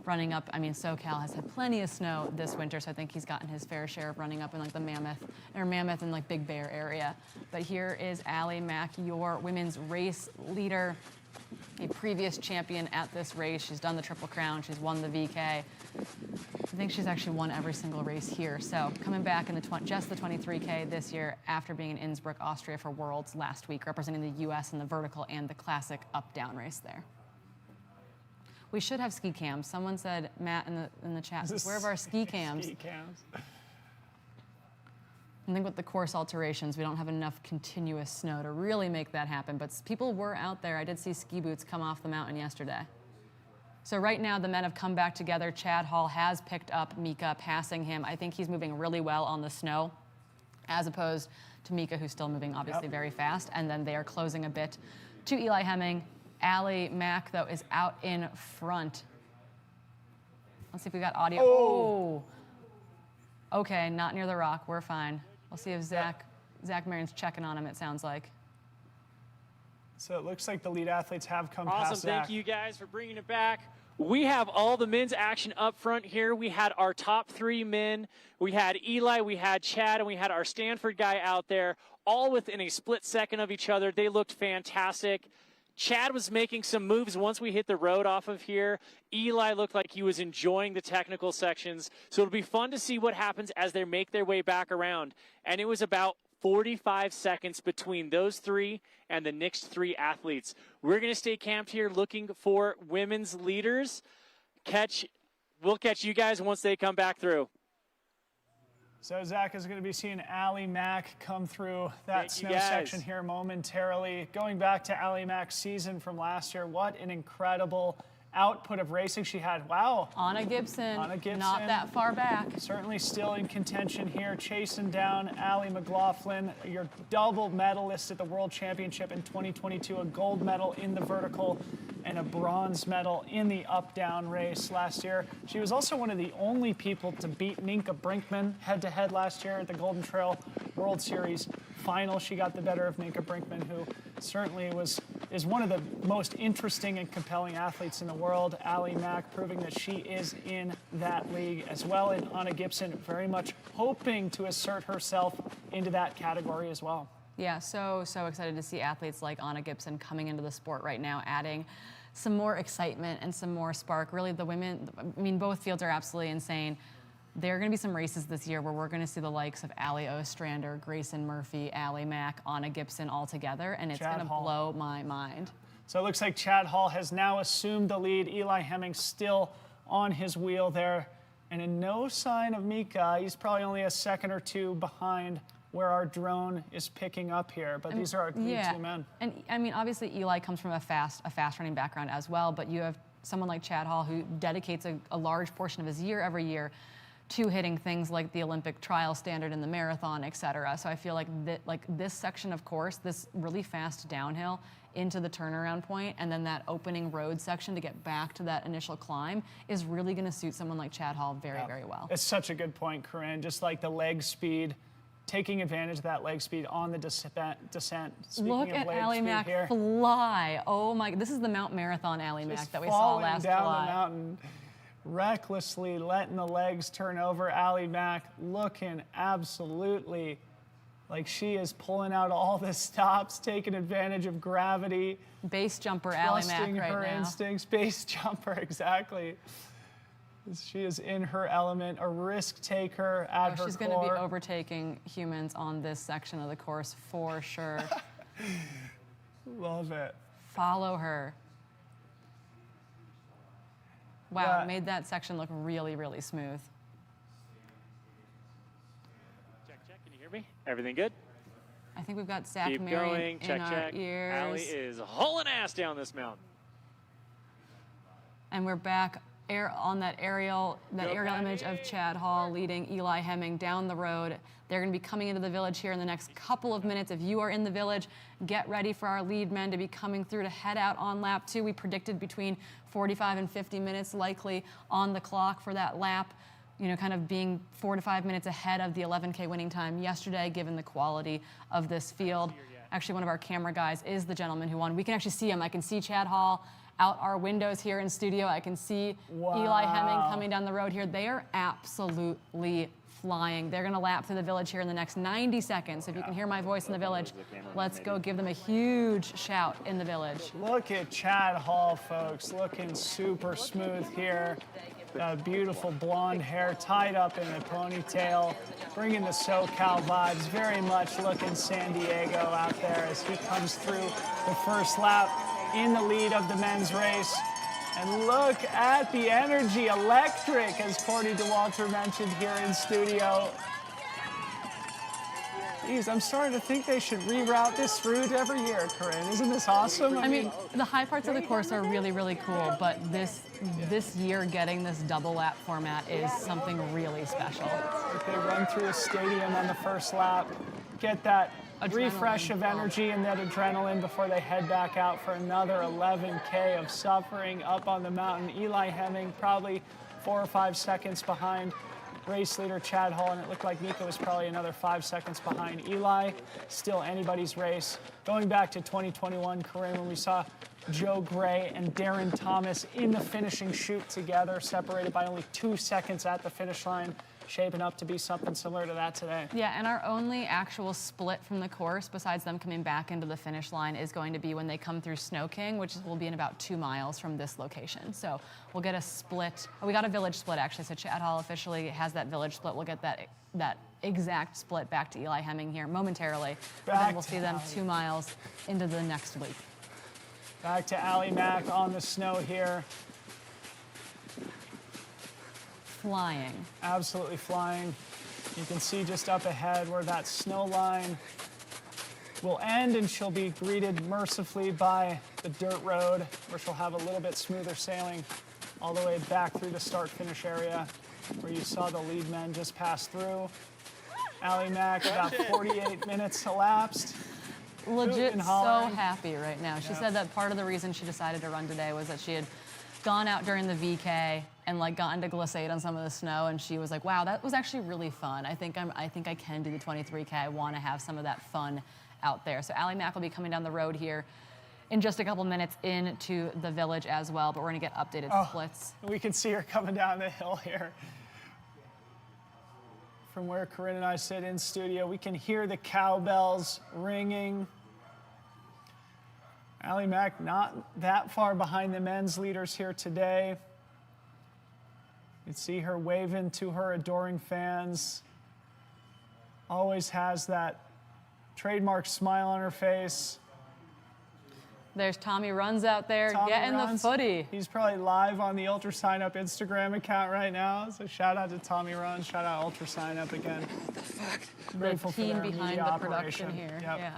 Running up, SoCal has had plenty of snow this winter, so I think he's gotten his fair share of running up in like the Mammoth and like Big Bear area. But here is Allie Mack, your women's race leader, a previous champion at this race. She's done the Triple Crown, she's won the VK. I think she's actually won every single race here. So coming back in just the 23K this year after being in Innsbruck, Austria for Worlds last week, representing the US in the vertical and the classic up-down race there. We should have ski cams. Someone said, Matt in the chat, where are our ski cams?
Ski cams.
I think with the course alterations, we don't have enough continuous snow to really make that happen, but people were out there. I did see ski boots come off the mountain yesterday. So right now, the men have come back together. Chad Hall has picked up Mika, passing him. I think he's moving really well on the snow, as opposed to Mika, who's still moving obviously very fast. And then they are closing a bit to Eli Hemming. Allie Mack, though, is out in front. Let's see if we got audio. Oh. Okay, not near the rock. We're fine. We'll see if Zach Marion's checking on him, it sounds like.
So it looks like the lead athletes have come
Awesome.
past Zach.
Thank you guys for bringing it back. We have all the men's action up front here. We had our top 3 men. We had Eli, we had Chad, and we had our Stanford guy out there, all within a split second of each other. They looked fantastic. Chad was making some moves once we hit the road off of here. Eli looked like he was enjoying the technical sections. So it'll be fun to see what happens as they make their way back around. And it was about 45 seconds between those 3 and the next 3 athletes. We're going to stay camped here looking for women's leaders. We'll catch you guys once they come back through.
So Zach is going to be seeing Allie Mack come through that snow section here momentarily. Going back to Allie Mack's season from last year, what an incredible output of racing she had. Wow.
Anna Gibson,
not
that far back.
Certainly still in contention here, chasing down Allie McLaughlin, your double medalist at the World Championship in 2022, a gold medal in the vertical and a bronze medal in the up-down race last year. She was also one of the only people to beat Ninka Brinkman head-to-head last year at the Golden Trail World Series final. She got the better of Ninka Brinkman, who certainly is one of the most interesting and compelling athletes in the world. Allie Mack proving that she is in that league as well, and Anna Gibson very much hoping to assert herself into that category as well.
Yeah, so excited to see athletes like Anna Gibson coming into the sport right now, adding some more excitement and some more spark. Really, the women, I mean, both fields are absolutely insane. There are going to be some races this year where we're going to see the likes of Allie Ostrander, Grayson Murphy, Allie Mack, Anna Gibson all together, and it's going to blow my mind.
So it looks like Chad Hall has now assumed the lead. Eli Hemming still on his wheel there. And in no sign of Mika. He's probably only a second or 2 behind where our drone is picking up here. But these are our lead 2 men.
And I mean, obviously Eli comes from a fast running background as well, but you have someone like Chad Hall who dedicates a large portion of his year every year to hitting things like the Olympic trial standard in the marathon, et cetera. So I feel like this section of course, this really fast downhill into the turnaround point, and then that opening road section to get back to that initial climb is really going to suit someone like Chad Hall very, very well.
It's such a good point, Corinne. Just like the leg speed, taking advantage of that leg speed on the descent. Speaking
Look at Allie Mack fly. Oh my, this is the Mount Marathon Allie Mack that we saw last July.
Down the mountain, recklessly letting the legs turn over. Allie Mack looking absolutely like she is pulling out all the stops, taking advantage of gravity.
Base jumper Allie Mack right now.
Trusting her instincts, base jumper, exactly. She is in her element, a risk taker at her core.
She's going to be overtaking humans on this section of the course for sure.
Love it.
Follow her. Wow, made that section look really, really smooth.
Check, can you hear me? Everything good?
I think we've got Zach
Keep
Marion
going. Check,
in our ears.
Allie is hauling ass down this mountain.
And we're back on that aerial image of Chad Hall leading Eli Hemming down the road. They're going to be coming into the village here in the next couple of minutes. If you are in the village, get ready for our lead men to be coming through to head out on lap 2. We predicted between 45 and 50 minutes likely on the clock for that lap, you know, kind of being 4 to 5 minutes ahead of the 11K winning time yesterday, given the quality of this field. Actually, one of our camera guys is the gentleman who won. We can actually see him. I can see Chad Hall out our windows here in studio. I can see Eli Hemming coming down the road here. They are absolutely flying. They're going to lap through the village here in the next 90 seconds. If you can hear my voice in the village, let's go give them a huge shout in the village.
Look at Chad Hall, folks, looking super smooth here. Beautiful blonde hair tied up in a ponytail, bringing the SoCal vibes, very much looking San Diego out there as he comes through the first lap in the lead of the men's race. And look at the energy, electric, as Courtney DeWalter mentioned here in studio. Geez, I'm starting to think they should reroute this route every year, Corinne. Isn't this awesome?
I mean, the high parts of the course are really, really cool, but this year getting this double lap format is something really special.
They run through a stadium on the first lap, get that refresh of energy and that adrenaline before they head back out for another 11K of suffering up on the mountain. Eli Hemming probably 4 or 5 seconds behind race leader Chad Hall, and it looked like Nico was probably another 5 seconds behind Eli. Still anybody's race. Going back to 2021, Corinne, when we saw Joe Gray and Darren Thomas in the finishing chute together, separated by only 2 seconds at the finish line, shaping up to be something similar to that today.
Yeah, and our only actual split from the course, besides them coming back into the finish line, is going to be when they come through Snow King, which will be in about 2 miles from this location. So we'll get a split. Oh, we got a village split, actually. So Chad Hall officially has that village split. We'll get that exact split back to Eli Hemming here momentarily. And then we'll see them 2 miles into the next week.
Back to Allie Mack on the snow here.
Flying.
Absolutely flying. You can see just up ahead where that snow line will end, and she'll be greeted mercifully by the dirt road, where she'll have a little bit smoother sailing all the way back through the start-finish area where you saw the lead men just pass through. Allie Mack, about 48 minutes elapsed.
Legit so happy right now. She said that part of the reason she decided to run today was that she had gone out during the VK and like gotten to glissade on some of the snow, and she was like, wow, that was actually really fun. I think I can do the 23K. I want to have some of that fun out there. So Allie Mack will be coming down the road here in just a couple minutes into the village as well, but we're gonna get updated splits.
We can see her coming down the hill here. From where Corinne and I sit in studio, we can hear the cowbells ringing. Allie Mack not that far behind the men's leaders here today. You can see her waving to her adoring fans. Always has that trademark smile on her face.
There's Tommy Runs out there getting the footy.
He's probably live on the Ultra Sign Up Instagram account right now. So shout out to Tommy Runs. Shout out Ultra Sign Up again. What the fuck? Grateful
the team
for their
behind
media
the
operation.
production here.
Yep.
Yeah.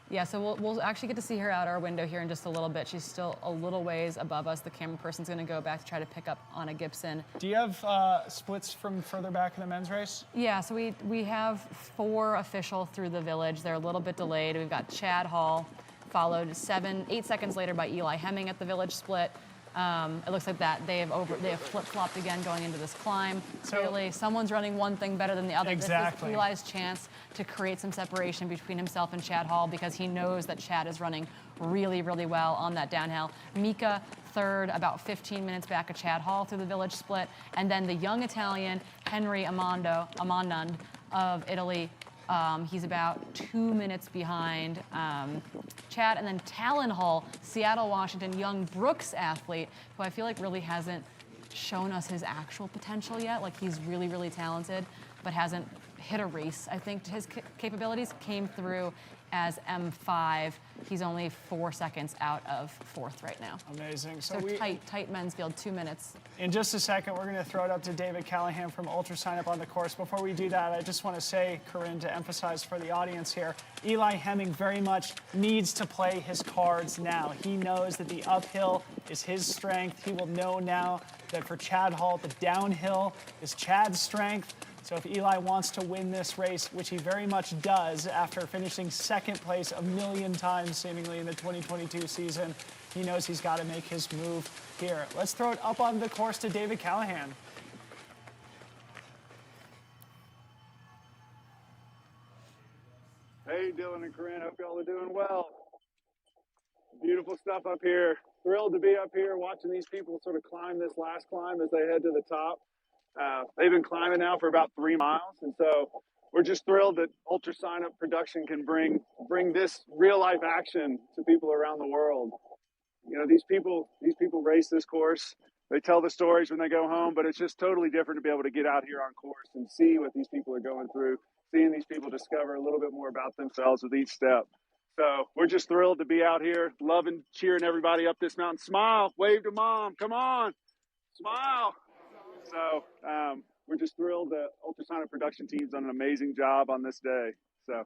Yeah, so we'll actually get to see her out our window here in just a little bit. She's still a little ways above us. The camera person's going to go back to try to pick up Anna Gibson.
Do you have splits from further back in the men's race?
Yeah, so we have 4 official through the village. They're a little bit delayed. We've got Chad Hall, followed 8 seconds later by Eli Hemming at the village split. It looks like that they have flip-flopped again going into this climb. So clearly, someone's running one thing better than the other.
Exactly.
This is Eli's chance to create some separation between himself and Chad Hall, because he knows that Chad is running really, really well on that downhill. Mika third, about 15 minutes back of Chad Hall through the village split, and then the young Italian Henry Amandand of Italy. He's about 2 minutes behind Chad, and then Talon Hall, Seattle, Washington, young Brooks athlete, who I feel like really hasn't shown us his actual potential yet. Like, he's really, really talented, but hasn't hit a race. I think his capabilities came through as M5. He's only 4 seconds out of 4th right now.
Amazing.
So tight men's field, 2 minutes.
In just a second, we're going to throw it up to David Callahan from Ultra Sign Up on the course. Before we do that, I just want to say, Corinne, to emphasize for the audience here, Eli Hemming very much needs to play his cards now. He knows that the uphill is his strength. He will know now that for Chad Hall, the downhill is Chad's strength. So if Eli wants to win this race, which he very much does after finishing 2nd place a million times seemingly in the 2022 season, he knows he's got to make his move here. Let's throw it up on the course to David Callahan.
Hey, Dylan and Corinne, hope y'all are doing well. Beautiful stuff up here. Thrilled to be up here watching these people sort of climb this last climb as they head to the top. They've been climbing now for about 3 miles, and so we're just thrilled that Ultra Sign Up production can bring this real life action to people around the world. You know, these people race this course. They tell the stories when they go home, but it's just totally different to be able to get out here on course and see what these people are going through, seeing these people discover a little bit more about themselves with each step. So we're just thrilled to be out here, loving, cheering everybody up this mountain. Smile, wave to mom, come on, smile. So we're just thrilled that Ultra Sign Up production team's done an amazing job on this day. So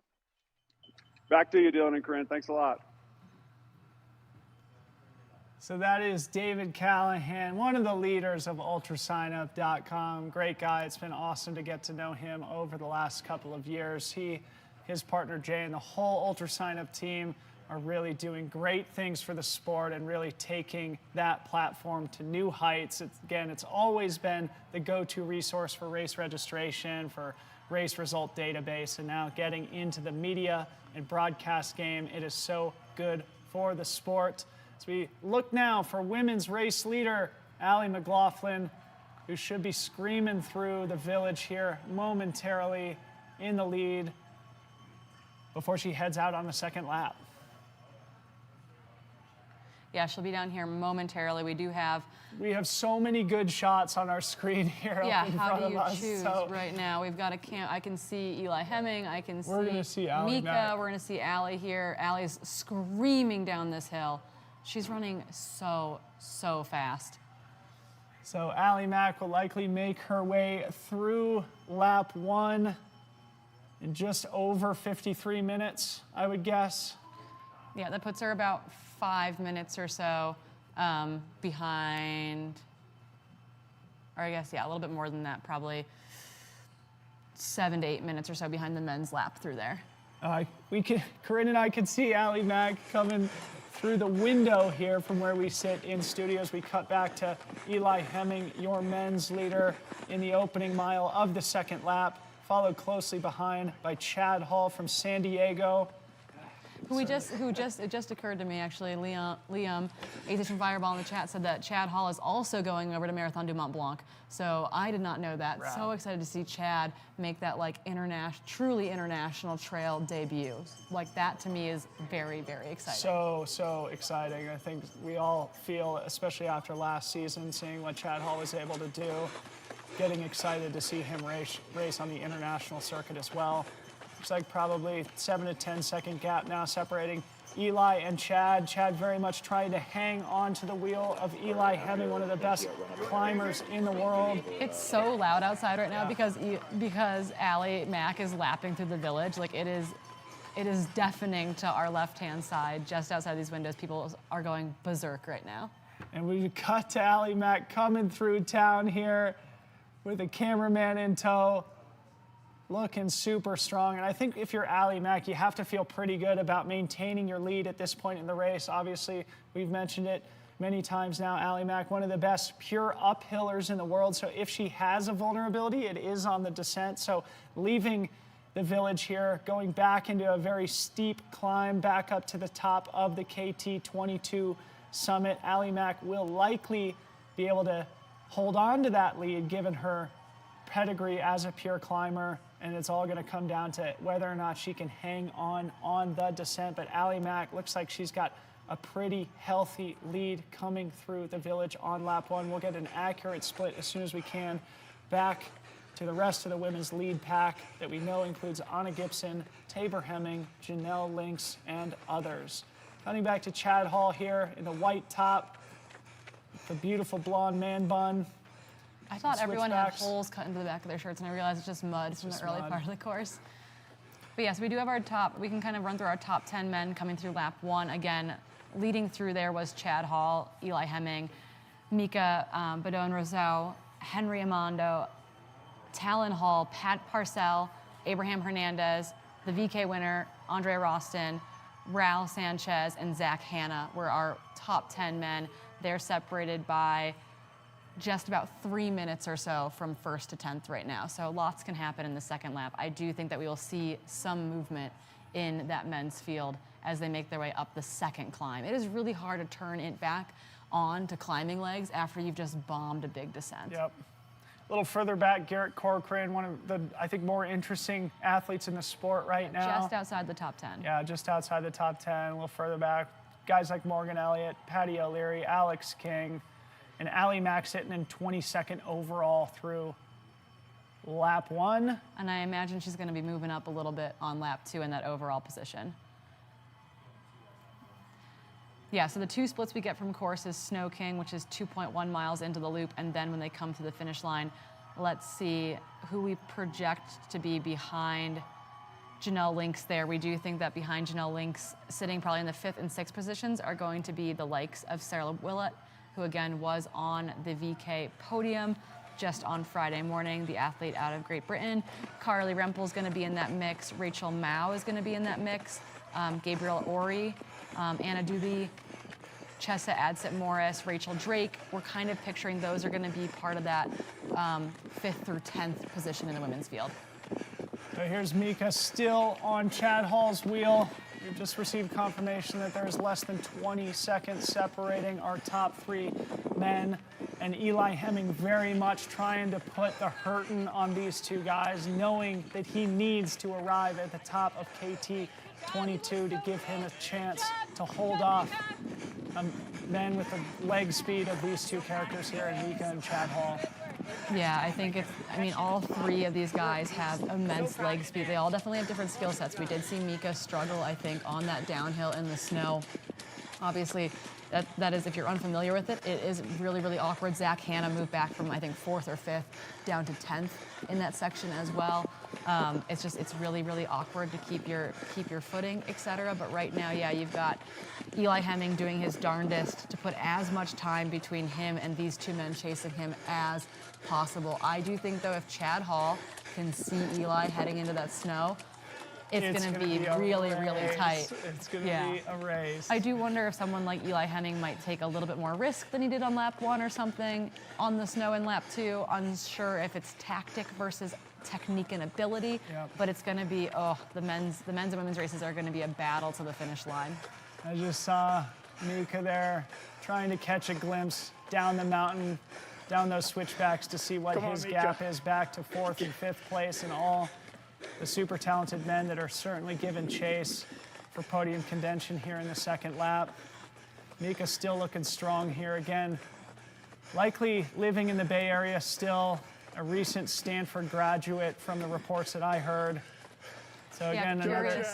back to you, Dylan and Corinne. Thanks a lot.
So that is David Callahan, one of the leaders of ultrasignup.com. Great guy. It's been awesome to get to know him over the last couple of years. He, his partner Jay, and the whole UltraSignup team are really doing great things for the sport and really taking that platform to new heights. It's always been the go-to resource for race registration, for race result database, and now getting into the media and broadcast game. It is so good for the sport. As we look now for women's race leader, Allie McLaughlin, who should be screaming through the village here momentarily in the lead before she heads out on the second lap.
Yeah, she'll be down here momentarily. We have
so many good shots on our screen here.
Yeah,
up in
how
front
do
of
you
us,
choose
so.
right now? We've got I can see Eli Hemming. I can
We're gonna see Allie
Mika.
Mack.
We're going to see Allie here. Allie's screaming down this hill. She's running so fast.
So Allie Mack will likely make her way through lap 1 in just over 53 minutes, I would guess.
Yeah, that puts her about 5 minutes or so behind, or I guess, yeah, a little bit more than that, probably 7 to 8 minutes or so behind the men's lap through there.
Corinne and I can see Allie Mack coming through the window here from where we sit in studios. We cut back to Eli Hemming, your men's leader in the opening mile of the second lap, followed closely behind by Chad Hall from San Diego.
It just occurred to me, actually, Liam, Aviation Fireball in the chat said that Chad Hall is also going over to Marathon du Mont Blanc. So I did not know that.
Right.
So excited to see Chad make that like truly international trail debut. Like that to me is very, very exciting.
So exciting. I think we all feel, especially after last season, seeing what Chad Hall was able to do, getting excited to see him race on the international circuit as well. Looks like probably 7 to 10 second gap now separating Eli and Chad. Chad very much trying to hang on to the wheel of Eli Hemming, one of the best climbers in the world.
It's so loud outside right now because Allie Mack is lapping through the village. Like it is deafening to our left-hand side. Just outside these windows, people are going berserk right now.
And we've cut to Allie Mack coming through town here with a cameraman in tow. Looking super strong, and I think if you're Allie Mack, you have to feel pretty good about maintaining your lead at this point in the race. Obviously, we've mentioned it many times now, Allie Mack, one of the best pure uphillers in the world, so if she has a vulnerability, it is on the descent. So leaving the village here, going back into a very steep climb back up to the top of the KT22 summit, Allie Mack will likely be able to hold on to that lead given her pedigree as a pure climber, and it's all going to come down to whether or not she can hang on the descent. But Allie Mack looks like she's got a pretty healthy lead coming through the village on lap 1. We'll get an accurate split as soon as we can back to the rest of the women's lead pack that we know includes Anna Gibson, Tabor Hemming, Janelle Lynx, and others. Cutting back to Chad Hall here in the white top, the beautiful blonde man bun.
I thought everyone had holes cut into the back of their shirts, and I realized it's just mud from the early part of the course. But yes, we do have our top. We can kind of run through our top 10 men coming through lap 1. Again, leading through there was Chad Hall, Eli Hemming, Mika Badone-Rousseau, Henry Amando, Talon Hall, Pat Parcell, Abraham Hernandez, the VK winner, Andre Roston, Raul Sanchez, and Zach Hanna were our top 10 men. They're separated by just about 3 minutes or so from 1st to 10th right now. So lots can happen in the second lap. I do think that we will see some movement in that men's field as they make their way up the second climb. It is really hard to turn it back on to climbing legs after you've just bombed a big descent.
Yep. A little further back, Garrett Corcoran, one of the, I think, more interesting athletes in the sport right now.
Just outside the top 10.
Yeah, just outside the top 10, a little further back. Guys like Morgan Elliott, Patty O'Leary, Alex King, and Allie Mack sitting in 22nd overall through lap 1.
And I imagine she's going to be moving up a little bit on lap 2 in that overall position. Yeah, so the 2 splits we get from course is Snow King, which is 2.1 miles into the loop, and then when they come to the finish line, let's see who we project to be behind Janelle Links there. We do think that behind Janelle Links, sitting probably in the 5th and 6th positions, are going to be the likes of Sarah Willett, who again was on the VK podium just on Friday morning, the athlete out of Great Britain. Carly Rempel's going to be in that mix. Rachel Mao is going to be in that mix. Gabrielle Ori, Anna Doobie, Chessa Adsett-Morris, Rachel Drake. We're kind of picturing those are going to be part of that 5th through 10th position in the women's field.
So here's Mika still on Chad Hall's wheel. We've just received confirmation that there's less than 20 seconds separating our top 3 men. And Eli Hemming very much trying to put the hurtin' on these 2 guys, knowing that he needs to arrive at the top of KT 22 to give him a chance to hold off men with the leg speed of these 2 characters here in Mika and Chad Hall.
Yeah, I think all 3 of these guys have immense leg speed. They all definitely have different skill sets. We did see Mika struggle, I think, on that downhill in the snow. Obviously, that is, if you're unfamiliar with it, it is really, really awkward. Zach Hanna moved back from, I think, 4th or 5th down to 10th in that section as well. It's really, really awkward to keep your footing, etc. But right now, yeah, you've got Eli Hemming doing his darndest to put as much time between him and these 2 men chasing him as possible. I do think, though, if Chad Hall can see Eli heading into that snow, it's going to be really, really tight.
It's going to be a race.
I do wonder if someone like Eli Hemming might take a little bit more risk than he did on lap 1 or something on the snow in lap 2. Unsure if it's tactic versus technique and ability, but it's going to be, the men's and women's races are going to be a battle to the finish line.
I just saw Mika there trying to catch a glimpse down the mountain, down those switchbacks to see what his gap is back to 4th and 5th place, and all the super talented men that are certainly giving chase for podium contention here in the 2nd lap. Mika still looking strong here again. Likely living in the Bay Area still, a recent Stanford graduate from the reports that I heard. So again,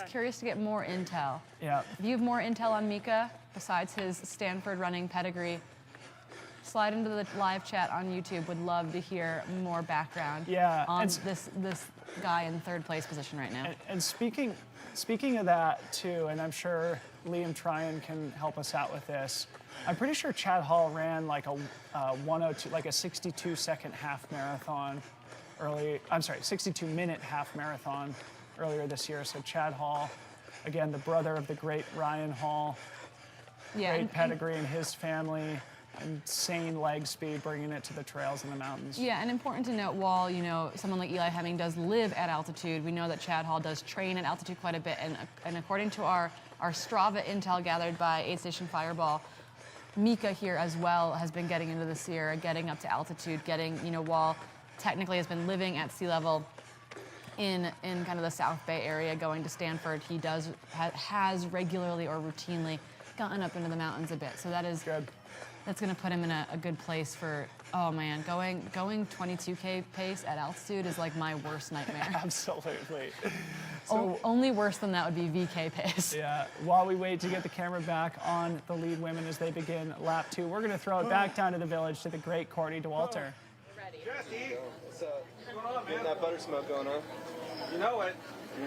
curious to get more intel.
Yeah.
If you have more intel on Mika, besides his Stanford running pedigree, slide into the live chat on YouTube. Would love to hear more background on this guy in 3rd place position right now.
And speaking of that too, and I'm sure Liam Tryon can help us out with this. I'm pretty sure Chad Hall ran like a 102, like a 62-second half marathon 62-minute half marathon earlier this year. So Chad Hall, again, the brother of the great Ryan Hall, great pedigree in his family. Insane leg speed, bringing it to the trails and the mountains.
Yeah, and important to note, while someone like Eli Hemming does live at altitude, we know that Chad Hall does train at altitude quite a bit, and according to our Strava intel gathered by Aid Station Fireball, Mika here as well has been getting into the Sierra, getting up to altitude, while technically has been living at sea level in kind of the South Bay area, going to Stanford, he has regularly or routinely gotten up into the mountains a bit. So that is good. That's going to put him in a good place for, going 22K pace at altitude is like my worst nightmare.
Absolutely. So,
only worse than that would be VK pace.
Yeah. While we wait to get the camera back on the lead women as they begin lap 2, we're going to throw it back down to the village to the great Courtney DeWalter.
Ready. Jesse, what's getting that butter smoke going on? You know it.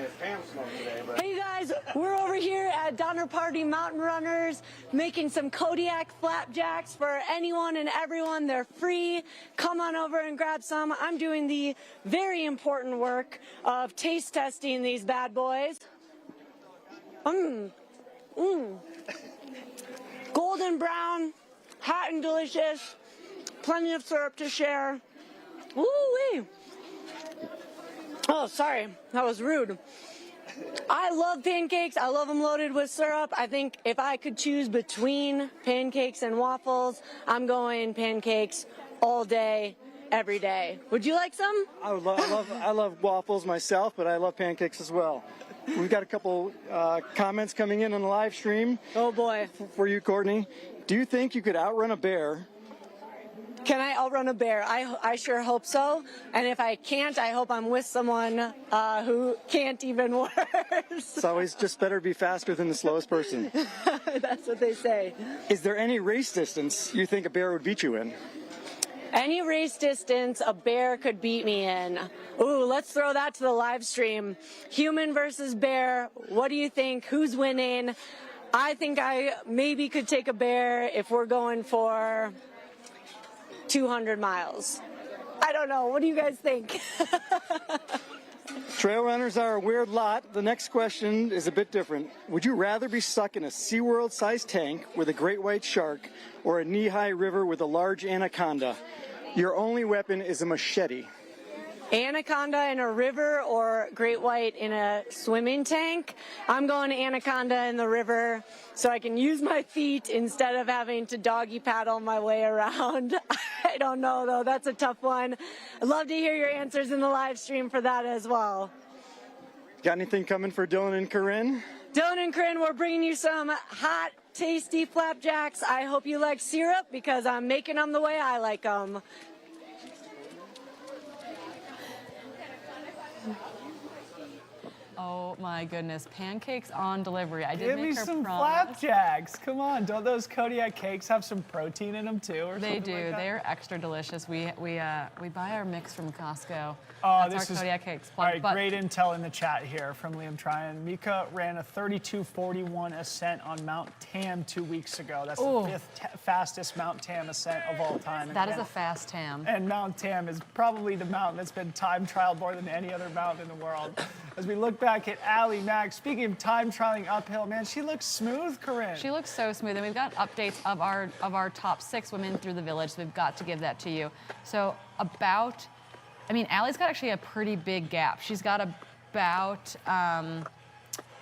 It's Pam smoke today, but...
Hey guys, we're over here at Donner Party Mountain Runners making some Kodiak flapjacks for anyone and everyone. They're free. Come on over and grab some. I'm doing the very important work of taste testing these bad boys. Golden brown, hot and delicious, plenty of syrup to share. Woo-wee. Oh, sorry, that was rude. I love pancakes. I love them loaded with syrup. I think if I could choose between pancakes and waffles, I'm going pancakes all day, every day. Would you like some?
I love waffles myself, but I love pancakes as well. We've got a couple comments coming in on the live stream.
Oh boy.
For you, Courtney. Do you think you could outrun a bear?
Can I outrun a bear? I sure hope so. And if I can't, I hope I'm with someone who can't even worse.
It's always just better be faster than the slowest person.
That's what they say.
Is there any race distance you think a bear would beat you in?
Any race distance a bear could beat me in. Ooh, let's throw that to the live stream. Human versus bear. What do you think? Who's winning? I think I maybe could take a bear if we're going for 200 miles. I don't know. What do you guys think?
Trail runners are a weird lot. The next question is a bit different. Would you rather be stuck in a SeaWorld-sized tank with a great white shark or a knee-high river with a large anaconda? Your only weapon is a machete.
Anaconda in a river or great white in a swimming tank? I'm going anaconda in the river so I can use my feet instead of having to doggy paddle my way around. I don't know though, that's a tough one. I'd love to hear your answers in the live stream for that as well.
Got anything coming for Dylan and Corinne?
Dylan and Corinne, we're bringing you some hot, tasty flapjacks. I hope you like syrup because I'm making them the way I like them.
Oh my goodness, pancakes on delivery. I did
Give
make
me
her
some
promise.
flapjacks. Come on, don't those Kodiak cakes have some protein in them too? Or
They
something
do.
like that?
They're extra delicious. We buy our mix from Costco.
Oh,
That's
this
our
is
Kodiak cakes.
all right.
But
Great intel in the chat here from Liam Tryon. Mika ran a 32:41 ascent on Mount Tam 2 weeks ago. That's
Ooh.
the fifth fastest Mount Tam ascent of all time.
that is a fast Tam.
And Mount Tam is probably the mountain that's been time trialed more than any other mountain in the world. As we look back at Allie Mack, speaking of time trialing uphill, man, she looks smooth, Corinne.
She looks so smooth, and we've got updates of our top 6 women through the village, so we've got to give that to you. So Allie's got actually a pretty big gap. She's got about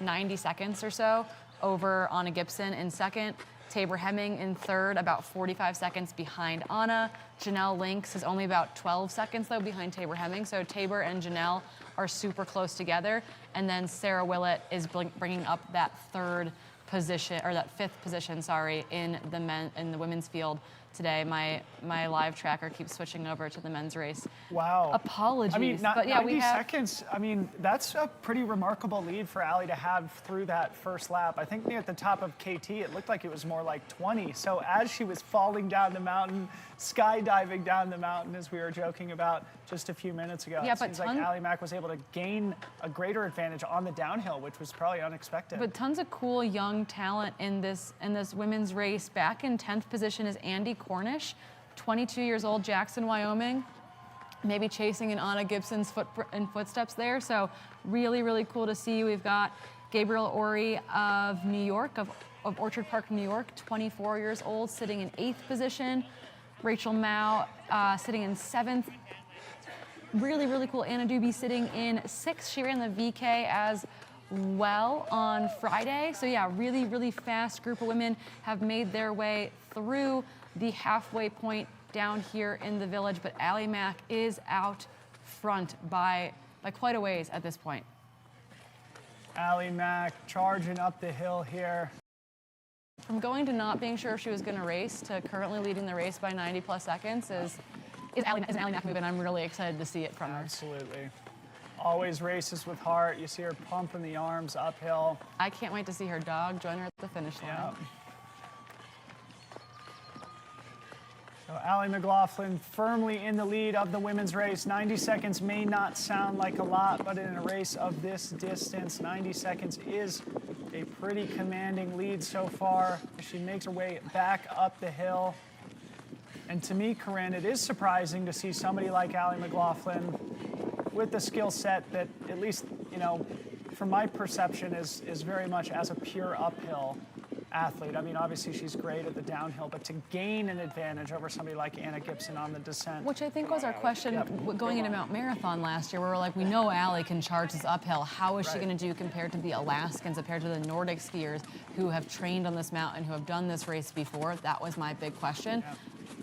90 seconds or so over Anna Gibson in second. Tabor Hemming in third, about 45 seconds behind Anna. Janelle Lynx is only about 12 seconds, though, behind Tabor Hemming. So Tabor and Janelle are super close together. And then Sarah Willett is bringing up that fifth position, in the women's field today. My live tracker keeps switching over to the men's race.
Wow.
Apologies.
I mean,
but yeah,
90 seconds. I mean, that's a pretty remarkable lead for Allie to have through that first lap. I think near at the top of KT, it looked like it was more like 20. So as she was falling down the mountain, skydiving down the mountain, as we were joking about just a few minutes ago, it seems like Allie Mack was able to gain a greater advantage on the downhill, which was probably unexpected.
But tons of cool young talent in this women's race. Back in 10th position is Andy Cornish, 22 years old, Jackson, Wyoming. Maybe chasing in Anna Gibson's footsteps there. So really, really cool to see. We've got Gabriel Ori of New York, of Orchard Park, New York, 24 years old, sitting in 8th position. Rachel Mao sitting in 7th. Really, really cool. Anna Doobie sitting in 6th. She ran the VK as well on Friday. So yeah, really, really fast group of women have made their way through the halfway point down here in the village, but Allie Mack is out front by quite a ways at this point.
Allie Mack charging up the hill here.
From going to not being sure if she was going to race to currently leading the race by 90 plus seconds is an Allie Mack move, and I'm really excited to see it from her.
Absolutely. Always races with heart. You see her pumping the arms uphill.
I can't wait to see her dog join her at the finish line.
Yeah. So Allie McLaughlin firmly in the lead of the women's race. 90 seconds may not sound like a lot, but in a race of this distance, 90 seconds is a pretty commanding lead so far as she makes her way back up the hill. And to me, Corinne, it is surprising to see somebody like Allie McLaughlin with the skill set that, at least, from my perception, is very much as a pure uphill athlete. I mean, obviously she's great at the downhill, but to gain an advantage over somebody like Anna Gibson on the descent.
Which I think was our question going into Mount Marathon last year, where we're like, we know Allie can charge this uphill. How is she going to do compared to the Alaskans, compared to the Nordic skiers who have trained on this mountain, who have done this race before? That was my big question.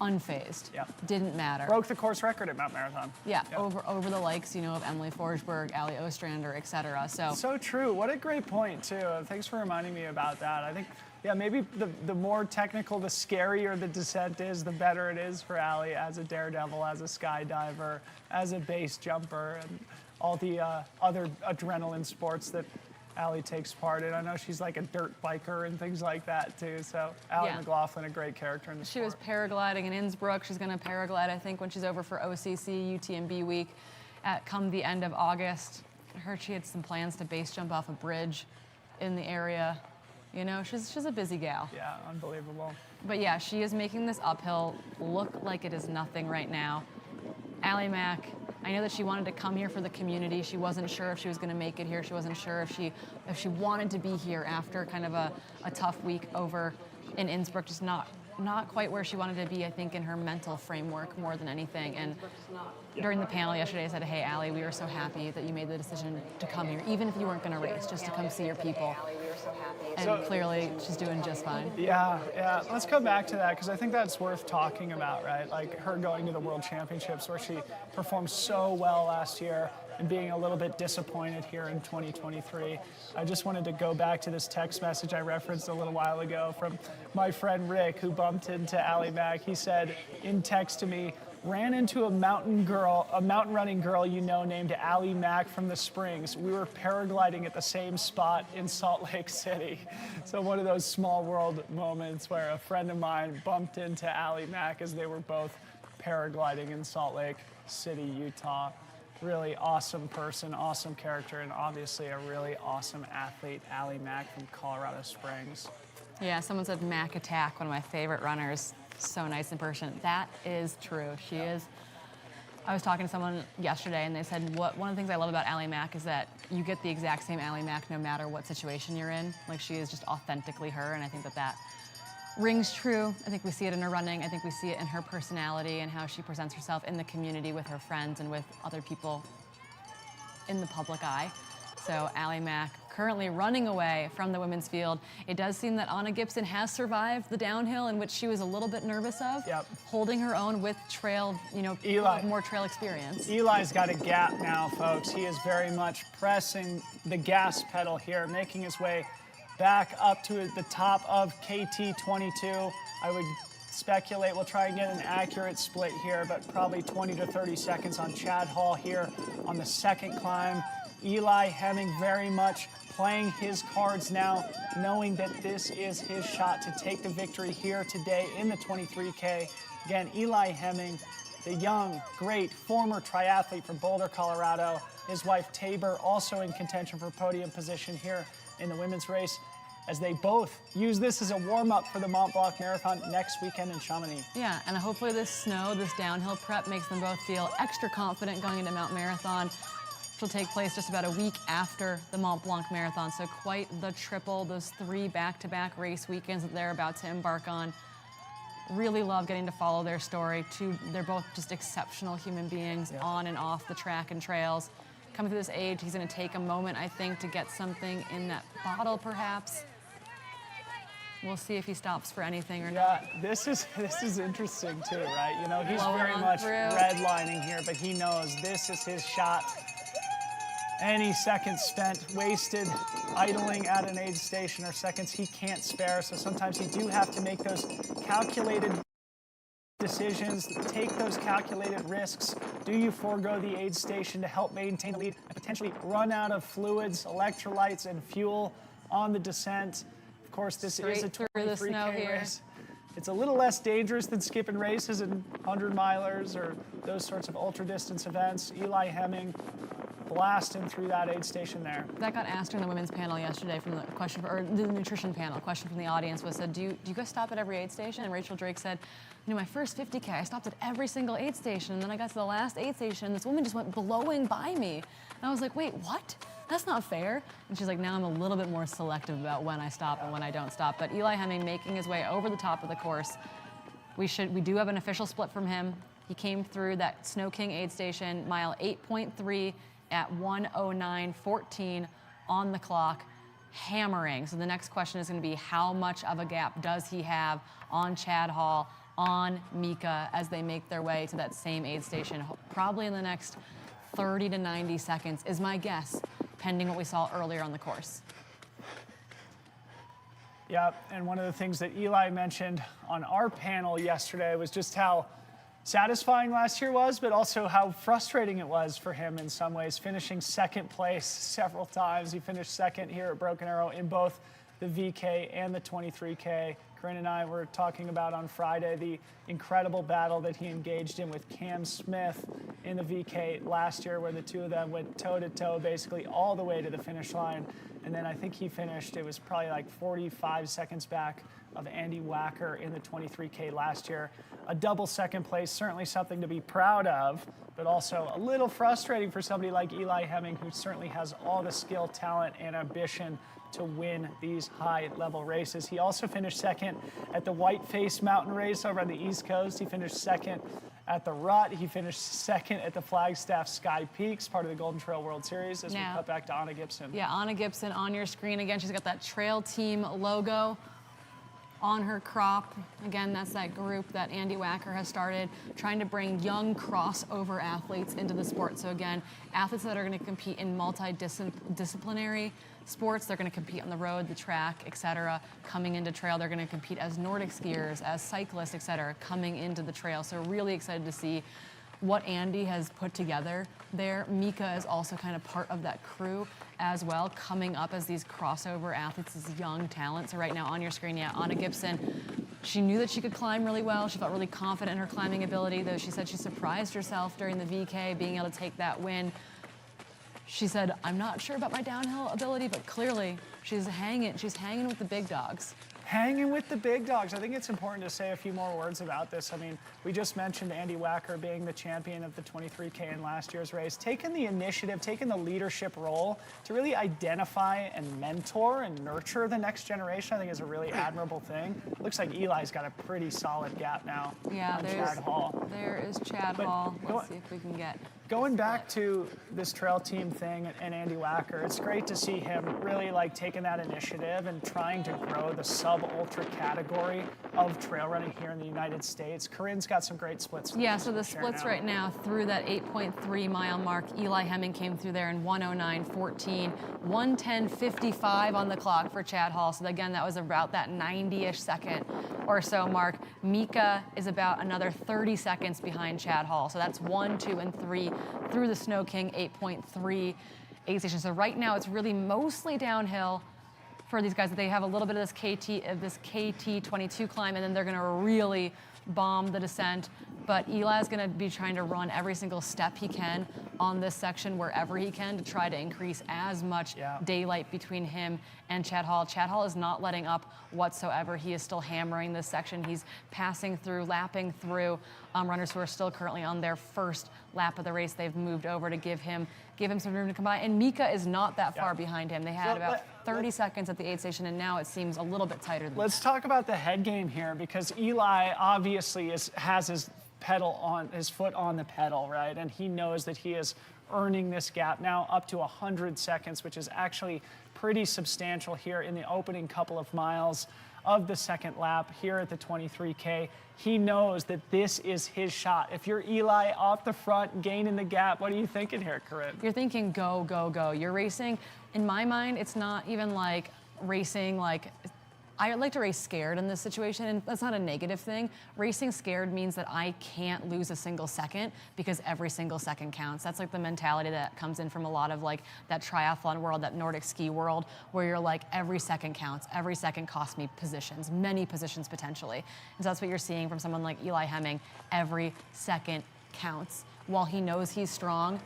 Unfazed. Didn't matter.
Broke the course record at Mount Marathon.
Over the likes, of Emily Forsberg, Allie Ostrander, etc.
So true. What a great point, too. Thanks for reminding me about that. I think, maybe the more technical, the scarier the descent is, the better it is for Allie as a daredevil, as a skydiver, as a base jumper, and all the other adrenaline sports that Allie takes part in. I know she's like a dirt biker and things like that too. So Allie
Yeah.
McLaughlin, a great character in the
She was paragliding in Innsbruck. She's going to paraglide, I think, when she's over for OCC, UTMB week come the end of August. I heard she had some plans to base jump off a bridge in the area. You know, she's a busy gal.
Yeah, unbelievable.
But yeah, she is making this uphill look like it is nothing right now. Allie Mack, I know that she wanted to come here for the community. She wasn't sure if she was going to make it here. She wasn't sure if she wanted to be here after kind of a tough week over in Innsbruck, just not quite where she wanted to be, I think, in her mental framework more than anything. And during the panel yesterday, I said, hey, Allie, we were so happy that you made the decision to come here, even if you weren't going to race, just to come see your people. And clearly, she's doing just fine.
Yeah. Let's come back to that because I think that's worth talking about, right? Like her going to the World Championships where she performed so well last year and being a little bit disappointed here in 2023. I just wanted to go back to this text message I referenced a little while ago from my friend Rick, who bumped into Allie Mack. He said in text to me, ran into a mountain running girl you know named Allie Mack from the Springs. We were paragliding at the same spot in Salt Lake City. So one of those small world moments where a friend of mine bumped into Allie Mack as they were both paragliding in Salt Lake City, Utah. Really awesome person, awesome character, and obviously a really awesome athlete, Allie Mack from Colorado Springs.
Yeah, someone said Mack Attack, one of my favorite runners. So nice in person. That is true. She is. I was talking to someone yesterday and they said one of the things I love about Allie Mack is that you get the exact same Allie Mack no matter what situation you're in. Like she is just authentically her, and I think that rings true. I think we see it in her running. I think we see it in her personality and how she presents herself in the community with her friends and with other people in the public eye. So Allie Mack currently running away from the women's field. It does seem that Anna Gibson has survived the downhill, in which she was a little bit nervous of, holding her own with trail, more trail experience.
Eli's got a gap now, folks. He is very much pressing the gas pedal here, making his way back up to the top of KT22. I would speculate we'll try and get an accurate split here, but probably 20 to 30 seconds on Chad Hall here on the second climb. Eli Hemming very much playing his cards now, knowing that this is his shot to take the victory here today in the 23K. Again, Eli Hemming, the young, great former triathlete from Boulder, Colorado. His wife Tabor also in contention for podium position here in the women's race, as they both use this as a warm-up for the Mont Blanc Marathon next weekend in Chamonix.
Yeah, and hopefully this snow, this downhill prep makes them both feel extra confident going into Mount Marathon, which will take place just about a week after the Mont Blanc Marathon. So quite the triple, those 3 back-to-back race weekends that they're about to embark on. Really love getting to follow their story. They're both just exceptional human beings on and off the track and trails. Coming to this age, he's going to take a moment, I think, to get something in that bottle, perhaps. We'll see if he stops for anything or not.
Yeah, this is interesting too, right? You know, he's
Blowing
very
on
much
through.
redlining here, but he knows this is his shot. Any seconds spent wasted idling at an aid station are seconds he can't spare. So sometimes you do have to make those calculated decisions, take those calculated risks. Do you forego the aid station to help maintain the lead and potentially run out of fluids, electrolytes, and fuel on the descent? Of course, this is a 23K race. It's a little less dangerous than skipping races and 100 milers or those sorts of ultra distance events. Eli Hemming blasting through that aid station there.
That got asked during the women's panel yesterday from the question, or the nutrition panel. A question from the audience was, do you guys stop at every aid station? And Rachel Drake said, my first 50K, I stopped at every single aid station. And then I got to the last aid station, and this woman just went blowing by me. And I was like, wait, what? That's not fair. And she's like, now I'm a little bit more selective about when I stop and when I don't stop. But Eli Hemming making his way over the top of the course. We do have an official split from him. He came through that Snow King aid station, mile 8.3 at 1:09:14 on the clock, hammering. So the next question is going to be, how much of a gap does he have on Chad Hall, on Mika, as they make their way to that same aid station? Probably in the next 30 to 90 seconds is my guess, pending what we saw earlier on the course.
Yep, and one of the things that Eli mentioned on our panel yesterday was just how satisfying last year was, but also how frustrating it was for him in some ways, finishing second place several times. He finished second here at Broken Arrow in both the VK and the 23K. Corinne and I were talking about on Friday the incredible battle that he engaged in with Cam Smith in the VK last year, where the two of them went toe-to-toe basically all the way to the finish line. And then I think he finished, it was probably like 45 seconds back of Andy Wacker in the 23K last year. A double second place, certainly something to be proud of, but also a little frustrating for somebody like Eli Hemming, who certainly has all the skill, talent, and ambition to win these high-level races. He also finished second at the Whiteface Mountain Race over on the East Coast. He finished second at the Rut. He finished second at the Flagstaff Sky Peaks, part of the Golden Trail World Series, as we cut back to Anna Gibson.
Yeah, Anna Gibson on your screen again. She's got that Trail Team logo on her crop. Again, that's that group that Andy Wacker has started, trying to bring young crossover athletes into the sport. So again, athletes that are going to compete in multidisciplinary sports. They're going to compete on the road, the track, etc. Coming into trail, they're going to compete as Nordic skiers, as cyclists, etc. Coming into the trail. So really excited to see what Andy has put together there. Mika is also kind of part of that crew as well, coming up as these crossover athletes, as young talent. So right now on your screen, yeah, Anna Gibson, she knew that she could climb really well. She felt really confident in her climbing ability, though she said she surprised herself during the VK, being able to take that win. She said, I'm not sure about my downhill ability, but clearly she's hanging with the big dogs.
Hanging with the big dogs. I think it's important to say a few more words about this. I mean, we just mentioned Andy Wacker being the champion of the 23K in last year's race, taking the initiative, taking the leadership role to really identify and mentor and nurture the next generation. I think is a really admirable thing. Looks like Eli's got a pretty solid gap now on Chad Hall.
There is Chad Hall. Let's see if we can get...
Going back to this trail team thing and Andy Wacker, it's great to see him really like taking that initiative and trying to grow the sub-ultra category of trail running here in the United States. Corinne's got some great splits.
Yeah, so the splits right now through that 8.3 mile mark. Eli Hemming came through there in 109.14, 110.55 on the clock for Chad Hall. So again, that was about that 90-ish second or so mark. Mika is about another 30 seconds behind Chad Hall. So that's 1, 2, and 3 through the Snow King 8.3 aid station. So right now it's really mostly downhill for these guys. They have a little bit of this KT 22 climb, and then they're going to really bomb the descent. But Eli is going to be trying to run every single step he can on this section wherever he can to try to increase as much daylight between him and Chad Hall. Chad Hall is not letting up whatsoever. He is still hammering this section. He's passing through, lapping through runners who are still currently on their first lap of the race. They've moved over to give him some room to come by. And Mika is not that far behind him. They had about 30 seconds at the aid station, and now it seems a little bit tighter than
Let's talk about the head game here, because Eli obviously has his foot on the pedal, right? And he knows that he is earning this gap now up to 100 seconds, which is actually pretty substantial here in the opening couple of miles of the second lap here at the 23K. He knows that this is his shot. If you're Eli off the front, gaining the gap, what are you thinking here, Corinne?
You're thinking go, go, go. You're racing. In my mind, it's not even like racing like... I like to race scared in this situation, and that's not a negative thing. Racing scared means that I can't lose a single second because every single second counts. That's like the mentality that comes in from a lot of like that triathlon world, that Nordic ski world, where you're like every second counts, every second costs me positions, many positions potentially. And so that's what you're seeing from someone like Eli Hemming. Every second counts. While he knows he's strong,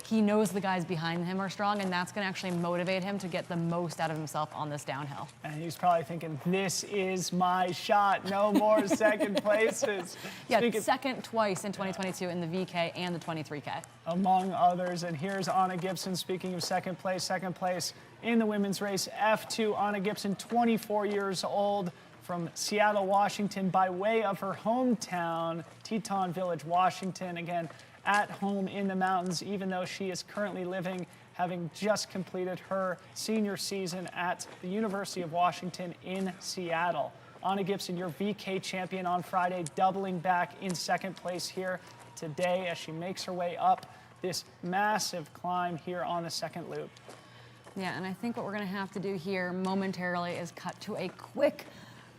he knows the guys behind him are strong, and that's going to actually motivate him to get the most out of himself on this downhill.
And he's probably thinking, this is my shot. No more second places.
Yeah, second twice in 2022 in the VK and the 23K.
Among others. And here's Anna Gibson, speaking of second place in the women's race. F2, Anna Gibson, 24 years old, from Seattle, Washington, by way of her hometown, Teton Village, Washington. Again, at home in the mountains, even though she is currently having just completed her senior season at the University of Washington in Seattle. Anna Gibson, your VK champion on Friday, doubling back in second place here today as she makes her way up this massive climb here on the second loop.
Yeah, and I think what we're going to have to do here momentarily is cut to a quick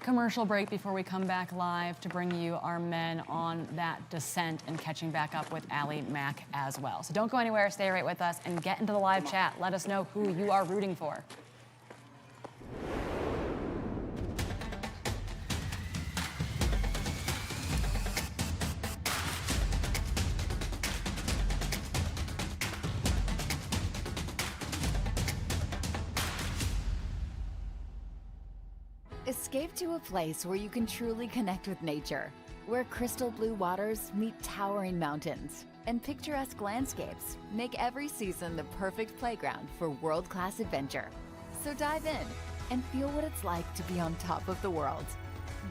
commercial break before we come back live to bring you our men on that descent and catching back up with Allie Mack as well. So don't go anywhere, stay right with us and get into the live chat. Let us know who you are rooting for.
Escape to a place where you can truly connect with nature, where crystal blue waters meet towering mountains, and picturesque landscapes make every season the perfect playground for world-class adventure. So dive in and feel what it's like to be on top of the world.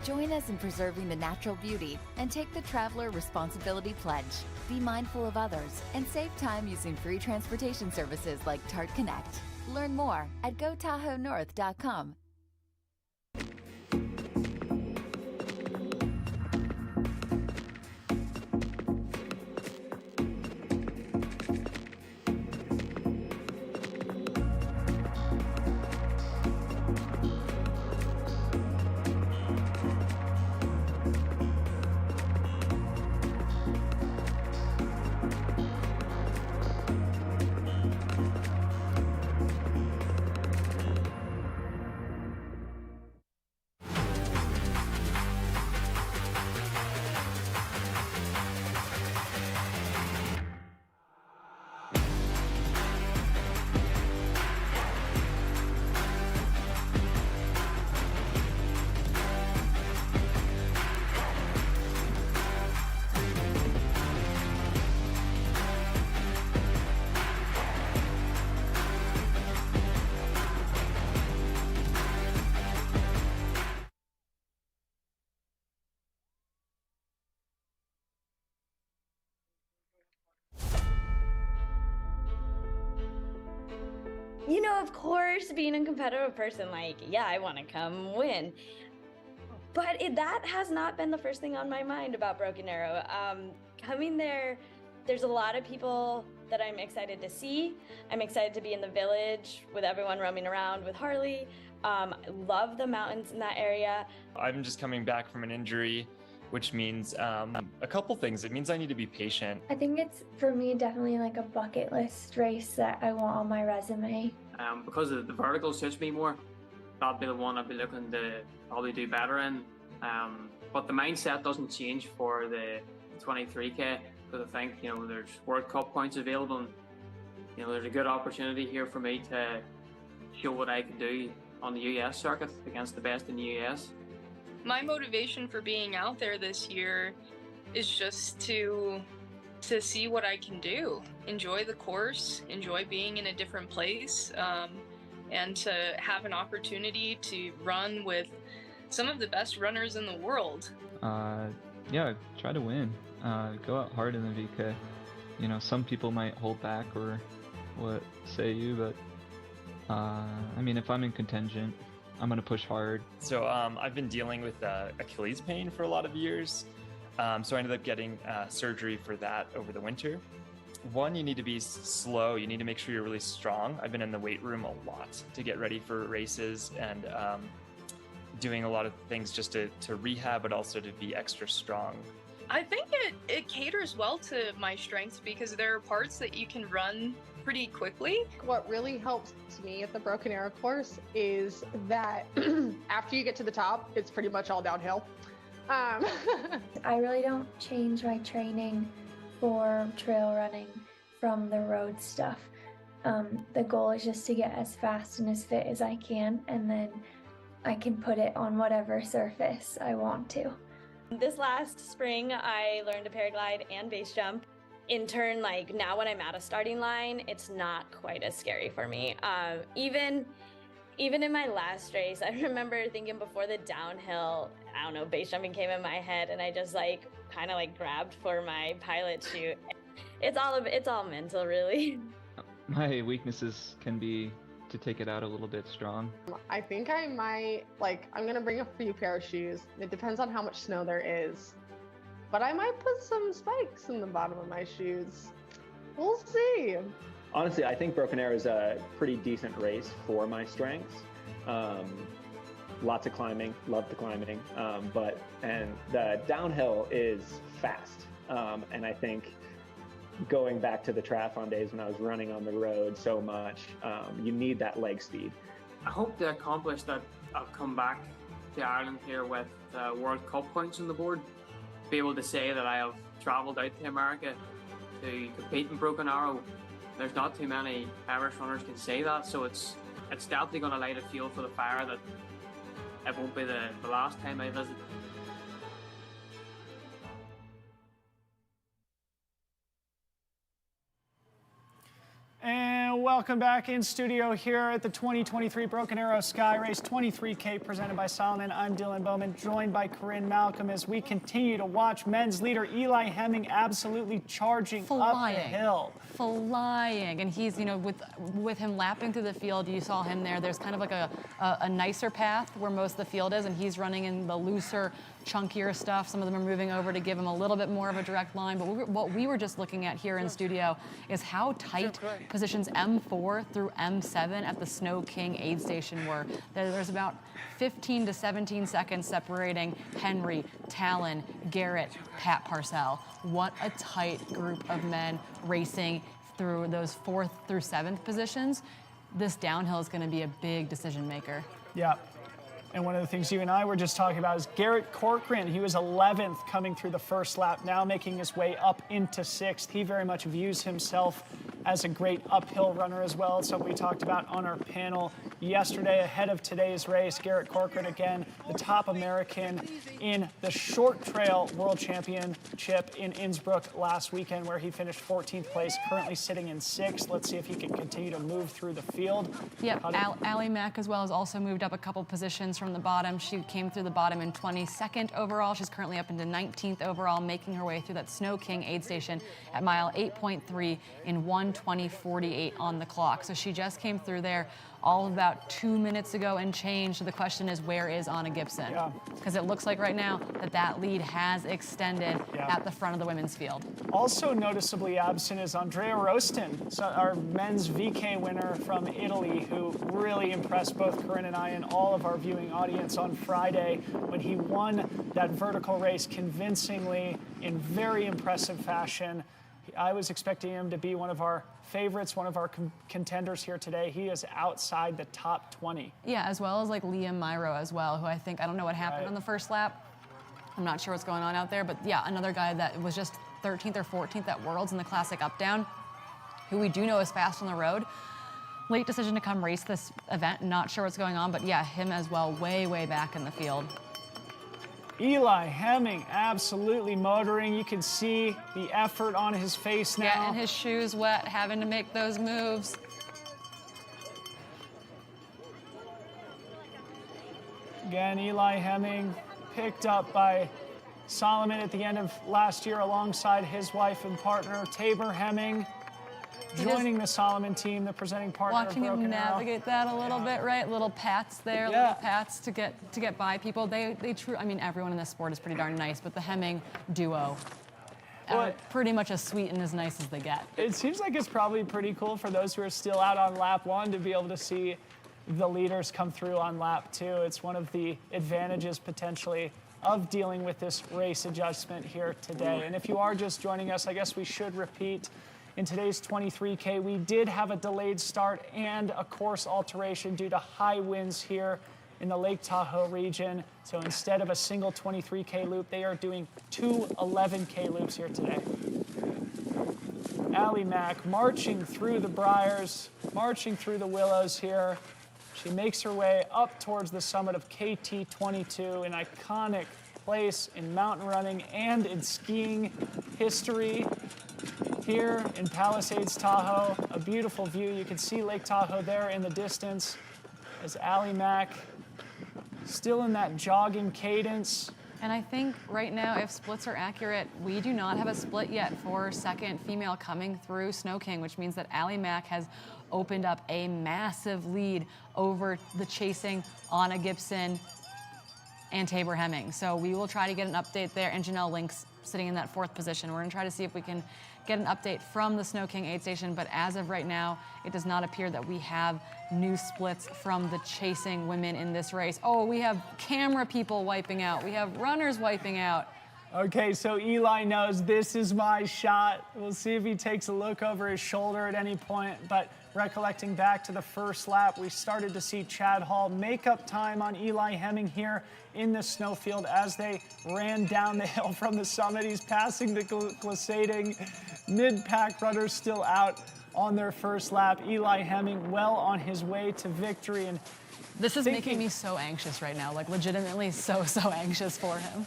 Join us in preserving the natural beauty and take the Traveler Responsibility Pledge. Be mindful of others and save time using free transportation services like Tart Connect. Learn more at GoTahoeNorth.com.
You know, of course, being a competitive person, like, yeah, I want to come win. But that has not been the first thing on my mind about Broken Arrow. Coming there, there's a lot of people that I'm excited to see. I'm excited to be in the village with everyone roaming around with Harley. Love the mountains in that area.
I'm just coming back from an injury, which means a couple things. It means I need to be patient.
I think it's, for me, definitely like a bucket list race that I want on my resume.
Because the vertical suits me more, that'll be the one I'll be looking to probably do better in. But the mindset doesn't change for the 23K, because I think, you know, there's World Cup points available, and, you know, there's a good opportunity here for me to show what I can do on the US circuit against the best in the US.
My motivation for being out there this year is just to see what I can do, enjoy the course, enjoy being in a different place, and to have an opportunity to run with some of the best runners in the world.
Yeah, try to win. Go out hard in the VK. You know, some people might hold back or what say you, but I mean, if I'm in contention, I'm gonna push hard.
So I've been dealing with Achilles pain for a lot of years. So I ended up getting surgery for that over the winter. One, you need to be slow. You need to make sure you're really strong. I've been in the weight room a lot to get ready for races and doing a lot of things just to rehab, but also to be extra strong.
I think it caters well to my strengths because there are parts that you can run pretty quickly.
What really helps me at the Broken Arrow course is that after you get to the top, it's pretty much all downhill.
I really don't change my training for trail running from the road stuff. The goal is just to get as fast and as fit as I can, and then I can put it on whatever surface I want to.
This last spring, I learned to paraglide and base jump. In turn, like now when I'm at a starting line, it's not quite as scary for me. Even in my last race, I remember thinking before the downhill, I don't know, base jumping came in my head, and I just like kind of like grabbed for my pilot chute. It's all mental, really.
My weaknesses can be to take it out a little bit strong.
I think I might, I'm gonna bring a few pair of shoes. It depends on how much snow there is. But I might put some spikes in the bottom of my shoes. We'll see.
Honestly, I think Broken Arrow is a pretty decent race for my strengths. lots of climbing, love the climbing, and the downhill is fast. And I think going back to the triathlon days when I was running on the road so much, you need that leg speed.
I hope to accomplish that. I'll come back to Ireland here with World Cup points on the board, be able to say that I have travelled out to America to compete in Broken Arrow. There's not too many Irish runners can say that, so it's definitely going to light a fuel for the fire that it won't be the last time I visit.
And welcome back in studio here at the 2023 Broken Arrow Skyrace 23K presented by Solomon. I'm Dylan Bowman, joined by Corinne Malcolm as we continue to watch men's leader Eli Hemming absolutely charging up the hill.
Flying, and he's, you know, with him lapping through the field, you saw him there. There's kind of like a nicer path where most of the field is, and he's running in the looser, chunkier stuff. Some of them are moving over to give him a little bit more of a direct line. But what we were just looking at here in studio is how tight positions M4 through M7 at the Snow King aid station were. There's about 15 to 17 seconds separating Henry, Talon, Garrett, Pat Parcell. What a tight group of men racing through those 4th through 7th positions. This downhill is going to be a big decision maker.
Yeah. And one of the things you and I were just talking about is Garrett Corcoran. He was 11th coming through the first lap, now making his way up into 6th. He very much views himself as a great uphill runner as well. So we talked about on our panel yesterday ahead of today's race. Garrett Corcoran, again, the top American in the short trail world championship in Innsbruck last weekend, where he finished 14th place, currently sitting in 6th. Let's see if he can continue to move through the field.
Yep, Allie Mack as well has also moved up a couple positions from the bottom. She came through the bottom in 22nd overall. She's currently up into 19th overall, making her way through that Snow King aid station at mile 8.3 in 1:20:48 on the clock. So she just came through there all about 2 minutes ago and changed. So the question is, where is Anna Gibson? Because it looks like right now that lead has extended at the front of the women's field.
Also noticeably absent is Andrea Rostin, our men's VK winner from Italy, who really impressed both Corinne and I and all of our viewing audience on Friday when he won that vertical race convincingly in very impressive fashion. I was expecting him to be one of our favorites, one of our contenders here today. He is outside the top 20.
Yeah, as well as like Liam Myro as well, who I don't know what happened on the first lap. I'm not sure what's going on out there, but yeah, another guy that was just 13th or 14th at Worlds in the Classic Up-Down, who we do know is fast on the road. Late decision to come race this event, not sure what's going on, but yeah, him as well, way, way back in the field.
Eli Hemming absolutely motoring. You can see the effort on his face now.
Getting his shoes wet, having to make those moves.
Again, Eli Hemming picked up by Solomon at the end of last year alongside his wife and partner, Tabor Hemming, joining the Solomon team, the presenting partner of
Watching
Broken
him navigate that a little bit, right? Little pats there, little pats to get by people. I mean, everyone in this sport is pretty darn nice, but the Hemming duo are pretty much as sweet and as nice as they get.
It seems like it's probably pretty cool for those who are still out on lap 1 to be able to see the leaders come through on lap 2. It's one of the advantages potentially of dealing with this race adjustment here today. And if you are just joining us, I guess we should repeat. In today's 23K, we did have a delayed start and a course alteration due to high winds here in the Lake Tahoe region. So instead of a single 23K loop, they are doing 2 11K loops here today. Allie Mack marching through the briars, marching through the willows here. She makes her way up towards the summit of KT22, an iconic place in mountain running and in skiing history. Here in Palisades, Tahoe, a beautiful view. You can see Lake Tahoe there in the distance as Allie Mack still in that jogging cadence.
And I think right now, if splits are accurate, we do not have a split yet for second female coming through Snow King, which means that Allie Mack has opened up a massive lead over the chasing Anna Gibson. and Tabor Hemming. So we will try to get an update there, and Janelle Link's sitting in that 4th position. We're going to try to see if we can get an update from the Snow King aid station, but as of right now, it does not appear that we have new splits from the chasing women in this race. Oh, we have camera people wiping out. We have runners wiping out.
Okay, so Eli knows this is my shot. We'll see if he takes a look over his shoulder at any point, but recollecting back to the first lap, we started to see Chad Hall make up time on Eli Hemming here in the snowfield as they ran down the hill from the summit. He's passing the glissading mid-pack runners still out on their first lap. Eli Hemming well on his way to victory. And
this is making me so anxious right now, like legitimately so anxious for him.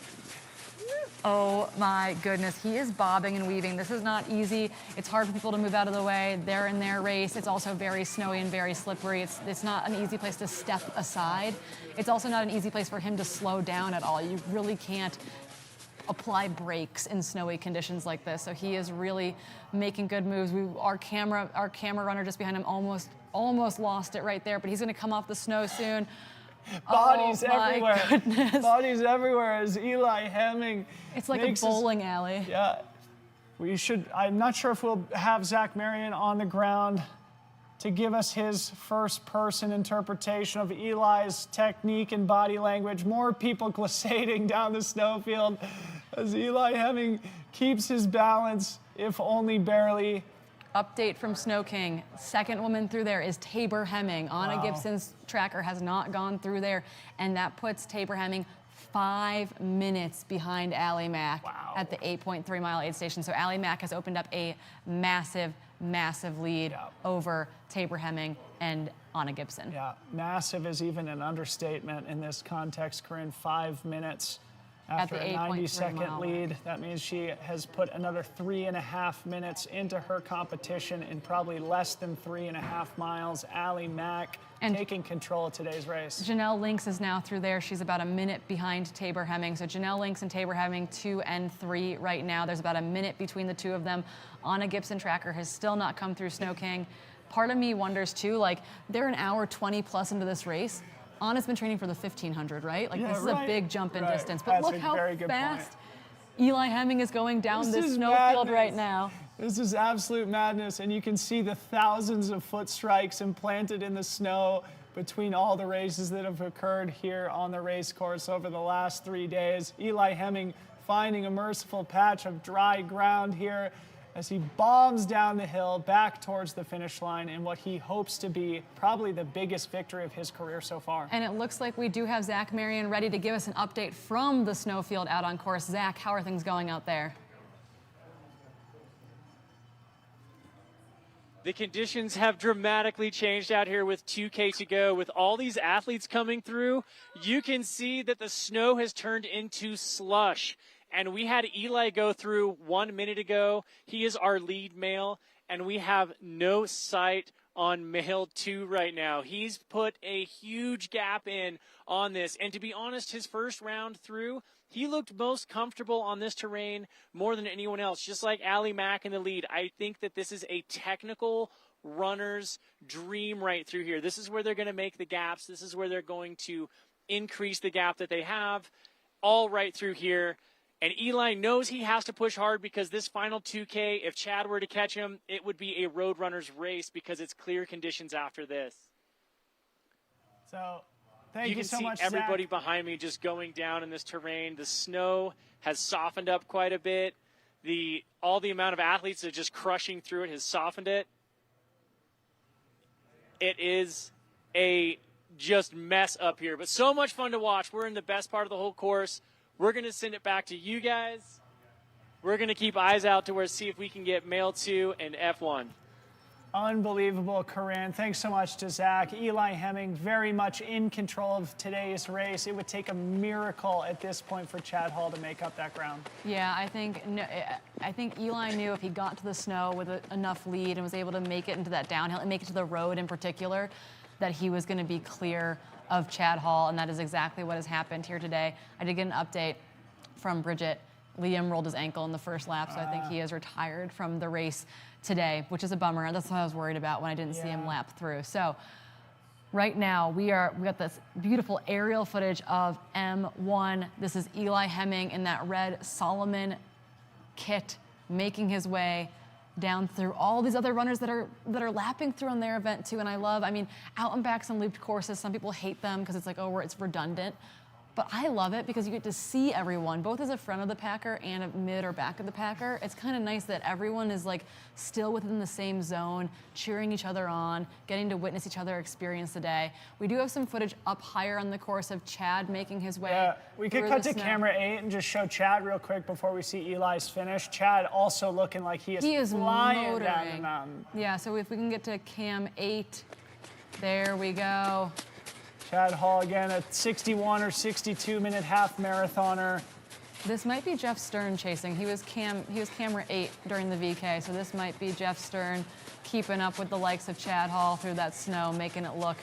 Oh my goodness, he is bobbing and weaving. This is not easy. It's hard for people to move out of the way. They're in their race. It's also very snowy and very slippery. It's not an easy place to step aside. It's also not an easy place for him to slow down at all. You really can't apply brakes in snowy conditions like this. So he is really making good moves. Our camera runner just behind him almost lost it right there, but he's gonna come off the snow soon.
Bodies everywhere.
Goodness.
Bodies everywhere as Eli Hemming.
It's like a bowling alley.
Yeah. I'm not sure if we'll have Zach Marion on the ground to give us his first-person interpretation of Eli's technique and body language. More people glissading down the snowfield as Eli Hemming keeps his balance, if only barely.
Update from Snow King. Second woman through there is Tabor Hemming. Anna
Wow.
Gibson's tracker has not gone through there, and that puts Tabor Hemming 5 minutes behind Allie Mack at the 8.3 mile aid station. So Allie Mack has opened up a massive lead over Tabor Hemming and Anna Gibson.
Yeah, massive is even an understatement in this context, Corinne. 5 minutes after a 90-second lead. That means she has put another 3.5 minutes into her competition in probably less than 3.5 miles. Allie Mack taking control of today's race.
Janelle Links is now through there. She's about a minute behind Tabor Hemming. So Janelle Links and Tabor Hemming 2 and 3 right now. There's about a minute between the two of them. Anna Gibson tracker has still not come through Snow King. Part of me wonders too, like they're an hour 20 plus into this race. Anna's been training for the 1500, right? Like this is a big jump in distance. But look how fast Eli Hemming is going down this snowfield right now.
This is absolute madness, and you can see the thousands of foot strikes implanted in the snow between all the races that have occurred here on the race course over the last 3 days. Eli Hemming finding a merciful patch of dry ground here as he bombs down the hill back towards the finish line in what he hopes to be probably the biggest victory of his career so far.
And it looks like we do have Zach Marion ready to give us an update from the snowfield out on course. Zach, how are things going out there?
The conditions have dramatically changed out here with 2K to go. With all these athletes coming through, you can see that the snow has turned into slush. And we had Eli go through 1 minute ago. He is our lead male, and we have no sight on male 2 right now. He's put a huge gap in on this. And to be honest, his first round through, he looked most comfortable on this terrain more than anyone else, just like Allie Mack in the lead. I think that this is a technical runner's dream right through here. This is where they're going to make the gaps. This is where they're going to increase the gap that they have, all right through here. And Eli knows he has to push hard because this final 2K, if Chad were to catch him, it would be a road runner's race because it's clear conditions after this.
So thank you so much,
Zach. You can see everybody
Zach.
behind me just going down in this terrain. The snow has softened up quite a bit. All the amount of athletes that are just crushing through it has softened it. It is a just mess up here, but so much fun to watch. We're in the best part of the whole course. We're going to send it back to you guys. We're going to keep eyes out to see if we can get male 2 and F1.
Unbelievable, Corinne. Thanks so much to Zach. Eli Hemming very much in control of today's race. It would take a miracle at this point for Chad Hall to make up that ground.
Yeah, I think Eli knew if he got to the snow with enough lead and was able to make it into that downhill and make it to the road in particular, that he was going to be clear of Chad Hall, and that is exactly what has happened here today. I did get an update from Bridget. Liam rolled his ankle in the first lap, so I think he is retired from the race today, which is a bummer. That's what I was worried about when I didn't see him lap through. So Right now, we got this beautiful aerial footage of M1. This is Eli Hemming in that red Solomon kit, making his way down through all these other runners that are lapping through on their event too. And I love, I mean, out and backs and looped courses, some people hate them because it's like, oh, it's redundant. But I love it because you get to see everyone, both as a front of the packer and a mid or back of the packer. It's kind of nice that everyone is like still within the same zone, cheering each other on, getting to witness each other experience the day. We do have some footage up higher on the course of Chad making his way.
Yeah, we could cut to camera 8 and just show Chad real quick before we see Eli's finish. Chad also looking like he is flying down the mountain.
Yeah, so if we can get to cam 8, there we go.
Chad Hall again, a 61 or 62 minute half marathoner.
This might be Jeff Stern chasing. He was camera 8 during the VK, so this might be Jeff Stern keeping up with the likes of Chad Hall through that snow, making it look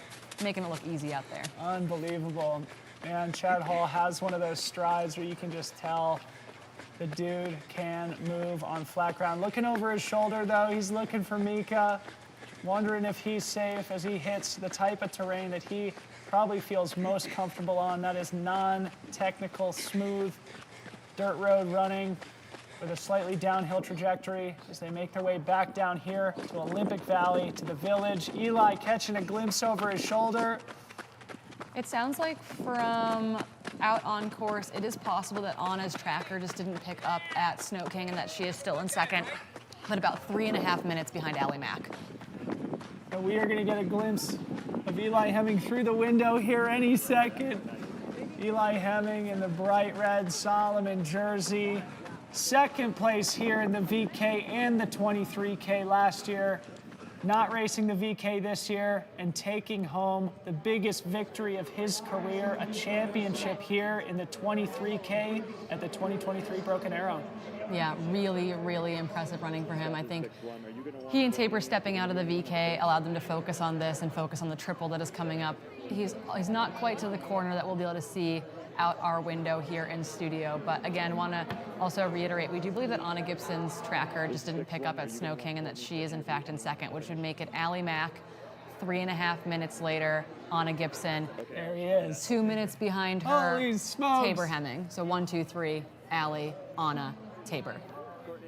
easy out there.
Unbelievable. Man, Chad Hall has one of those strides where you can just tell the dude can move on flat ground. Looking over his shoulder though, he's looking for Mika, wondering if he's safe as he hits the type of terrain that he probably feels most comfortable on. That is non-technical, smooth dirt road running with a slightly downhill trajectory as they make their way back down here to Olympic Valley, to the village. Eli catching a glimpse over his shoulder.
It sounds like from out on course, it is possible that Anna's tracker just didn't pick up at Snow King and that she is still in second, but about 3.5 minutes behind Allie Mack.
And we are going to get a glimpse of Eli Hemming through the window here any second. Eli Hemming in the bright red Solomon jersey. Second place here in the VK and the 23K last year. Not racing the VK this year and taking home the biggest victory of his career, a championship here in the 23K at the 2023 Broken Arrow.
Yeah, really, really impressive running for him. I think he and Tabor stepping out of the VK allowed them to focus on this and focus on the triple that is coming up. He's not quite to the corner that we'll be able to see out our window here in studio. But again, want to also reiterate, we do believe that Anna Gibson's tracker just didn't pick up at Snow King and that she is in fact in second, which would make it Allie Mack 3.5 minutes later, Anna Gibson.
There he is.
2 minutes behind her,
Holy smokes.
Tabor Hemming. So 1, 2, 3, Allie, Anna, Tabor.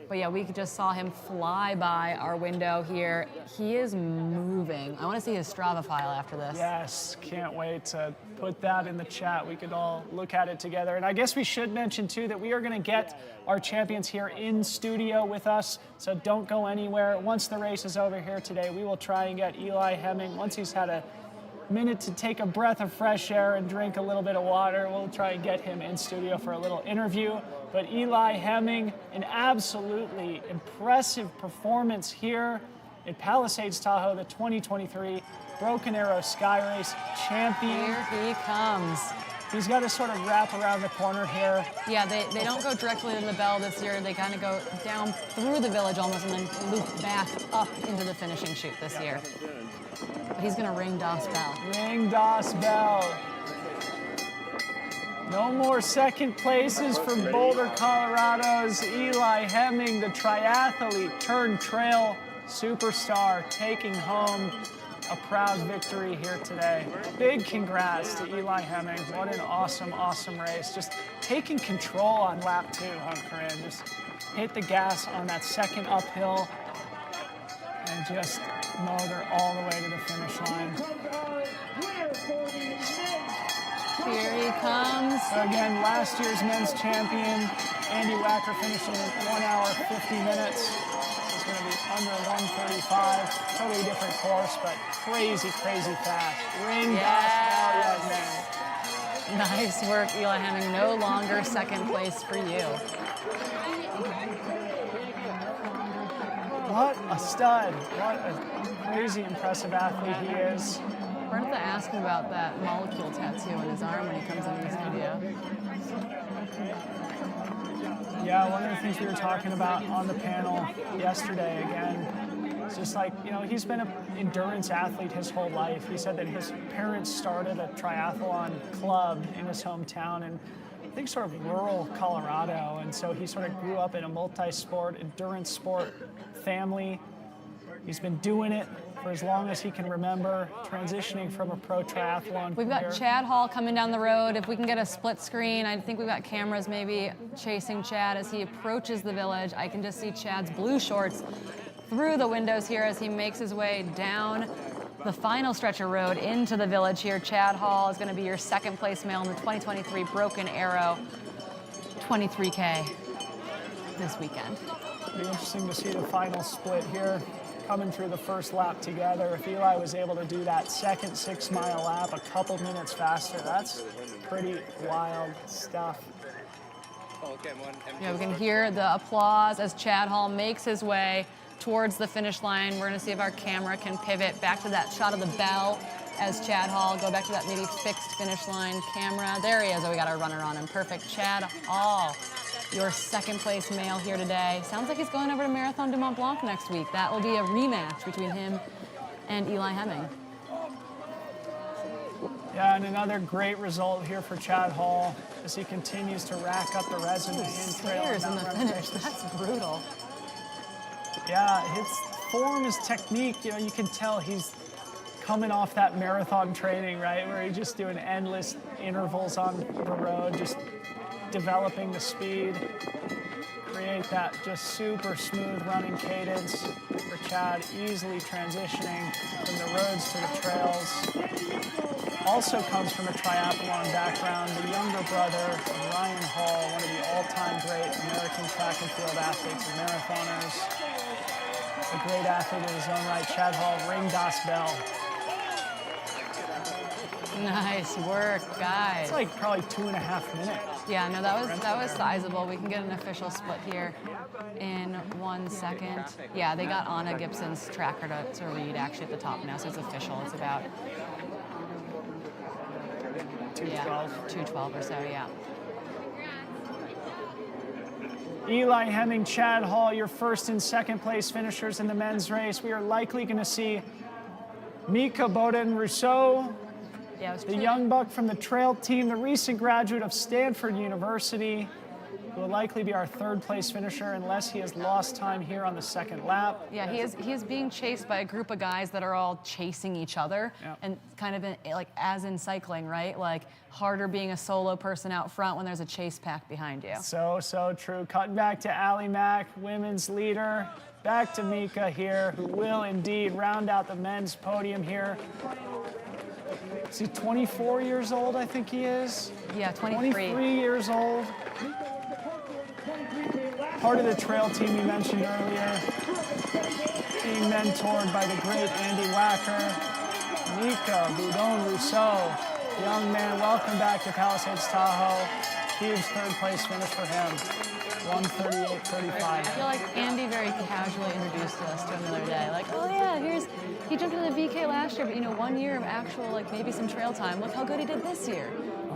But yeah, we just saw him fly by our window here. He is moving. I want to see his Strava file after this.
Yes, can't wait to put that in the chat. We could all look at it together. And I guess we should mention too that we are going to get our champions here in studio with us. So don't go anywhere. Once the race is over here today, we will try and get Eli Hemming. Once he's had a minute to take a breath of fresh air and drink a little bit of water, we'll try and get him in studio for a little interview. But Eli Hemming, an absolutely impressive performance here at Palisades Tahoe, the 2023 Broken Arrow Skyrace champion.
Here he comes.
He's got to sort of wrap around the corner here.
Yeah, they don't go directly to the bell this year. They kind of go down through the village almost and then loop back up into the finishing chute this year. But he's going to ring Das Bell.
Ring Das Bell. No more second places for Boulder, Colorado's Eli Hemming, the triathlete turned trail superstar, taking home a proud victory here today. Big congrats to Eli Hemming. What an awesome, awesome race. Just taking control on lap 2, huh, Corinne? Just hit the gas on that second uphill and just motor all the way to the finish line.
Here he comes.
So again, last year's men's champion, Andy Wacker, finishing in 1 hour, 50 minutes. It's going to be under 1:35. Totally different course, but crazy, crazy fast. Ring Das Bell, young man.
Nice work, Eli Hemming. No longer second place for you.
What a stud. What a crazy, impressive athlete he is.
We're going to ask him about that molecule tattoo on his arm when he comes into the studio.
Yeah, one of the things we were talking about on the panel yesterday, again, it's just like, you know, he's been an endurance athlete his whole life. He said that his parents started a triathlon club in his hometown in, I think, sort of rural Colorado. And so he sort of grew up in a multi-sport, endurance sport family. He's been doing it for as long as he can remember, transitioning from a pro triathlon
We've got
career.
Chad Hall coming down the road. If we can get a split screen, I think we've got cameras maybe chasing Chad as he approaches the village. I can just see Chad's blue shorts through the windows here as he makes his way down the final stretch of road into the village here. Chad Hall is going to be your second place male in the 2023 Broken Arrow 23K this weekend.
It'll be interesting to see the final split here coming through the first lap together. If Eli was able to do that second 6 mile lap a couple minutes faster, that's pretty wild stuff.
Yeah, we can hear the applause as Chad Hall makes his way towards the finish line. We're going to see if our camera can pivot back to that shot of the bell as Chad Hall, go back to that maybe fixed finish line camera. There he is. Oh, we got our runner on him. Perfect. Chad Hall, your second place male here today. Sounds like he's going over to Marathon du Mont Blanc next week. That will be a rematch between him and Eli Hemming.
Yeah, and another great result here for Chad Hall as he continues to rack up the resume in trail and
Stairs in the
mountain
finish.
races.
That's brutal.
Yeah, his form, his technique, you know, you can tell he's coming off that marathon training, right, where he's just doing endless intervals on the road, just developing the speed, create that just super smooth running cadence for Chad, easily transitioning from the roads to the trails. Also comes from a triathlon background, the younger brother of Ryan Hall, one of the all-time great American track and field athletes and marathoners. A great athlete in his own right, Chad Hall, ring das Bell.
Nice work, guys.
It's like probably 2.5 minutes.
Yeah, no, that was sizable. We can get an official split here in 1 second. Yeah, they got Anna Gibson's tracker to read actually at the top now, so it's official. It's about 2:12 or so, yeah.
Eli Hemming, Chad Hall, your first and second place finishers in the men's race. We are likely going to see Mika Bowden-Rousseau, the young buck from the trail team, the recent graduate of Stanford University, who will likely be our third place finisher unless he has lost time here on the second lap.
Yeah, he is being chased by a group of guys that are all chasing each other, and kind of like as in cycling, right? Like harder being a solo person out front when there's a chase pack behind you.
So true. Cutting back to Allie Mack, women's leader. Back to Mika here, who will indeed round out the men's podium here. Is he 24 years old, I think he is?
Yeah, 23.
23 years old. Part of the trail team you mentioned earlier. Being mentored by the great Andy Wacker. Mika Boudon-Rousseau. Young man, welcome back to Palisades Tahoe. Huge third place finish for him. 1:38.35.
I feel like Andy very casually introduced us to him the other day. Like, oh yeah, he jumped into the VK last year, but 1 year of actual, like maybe some trail time. Look how good he did this year,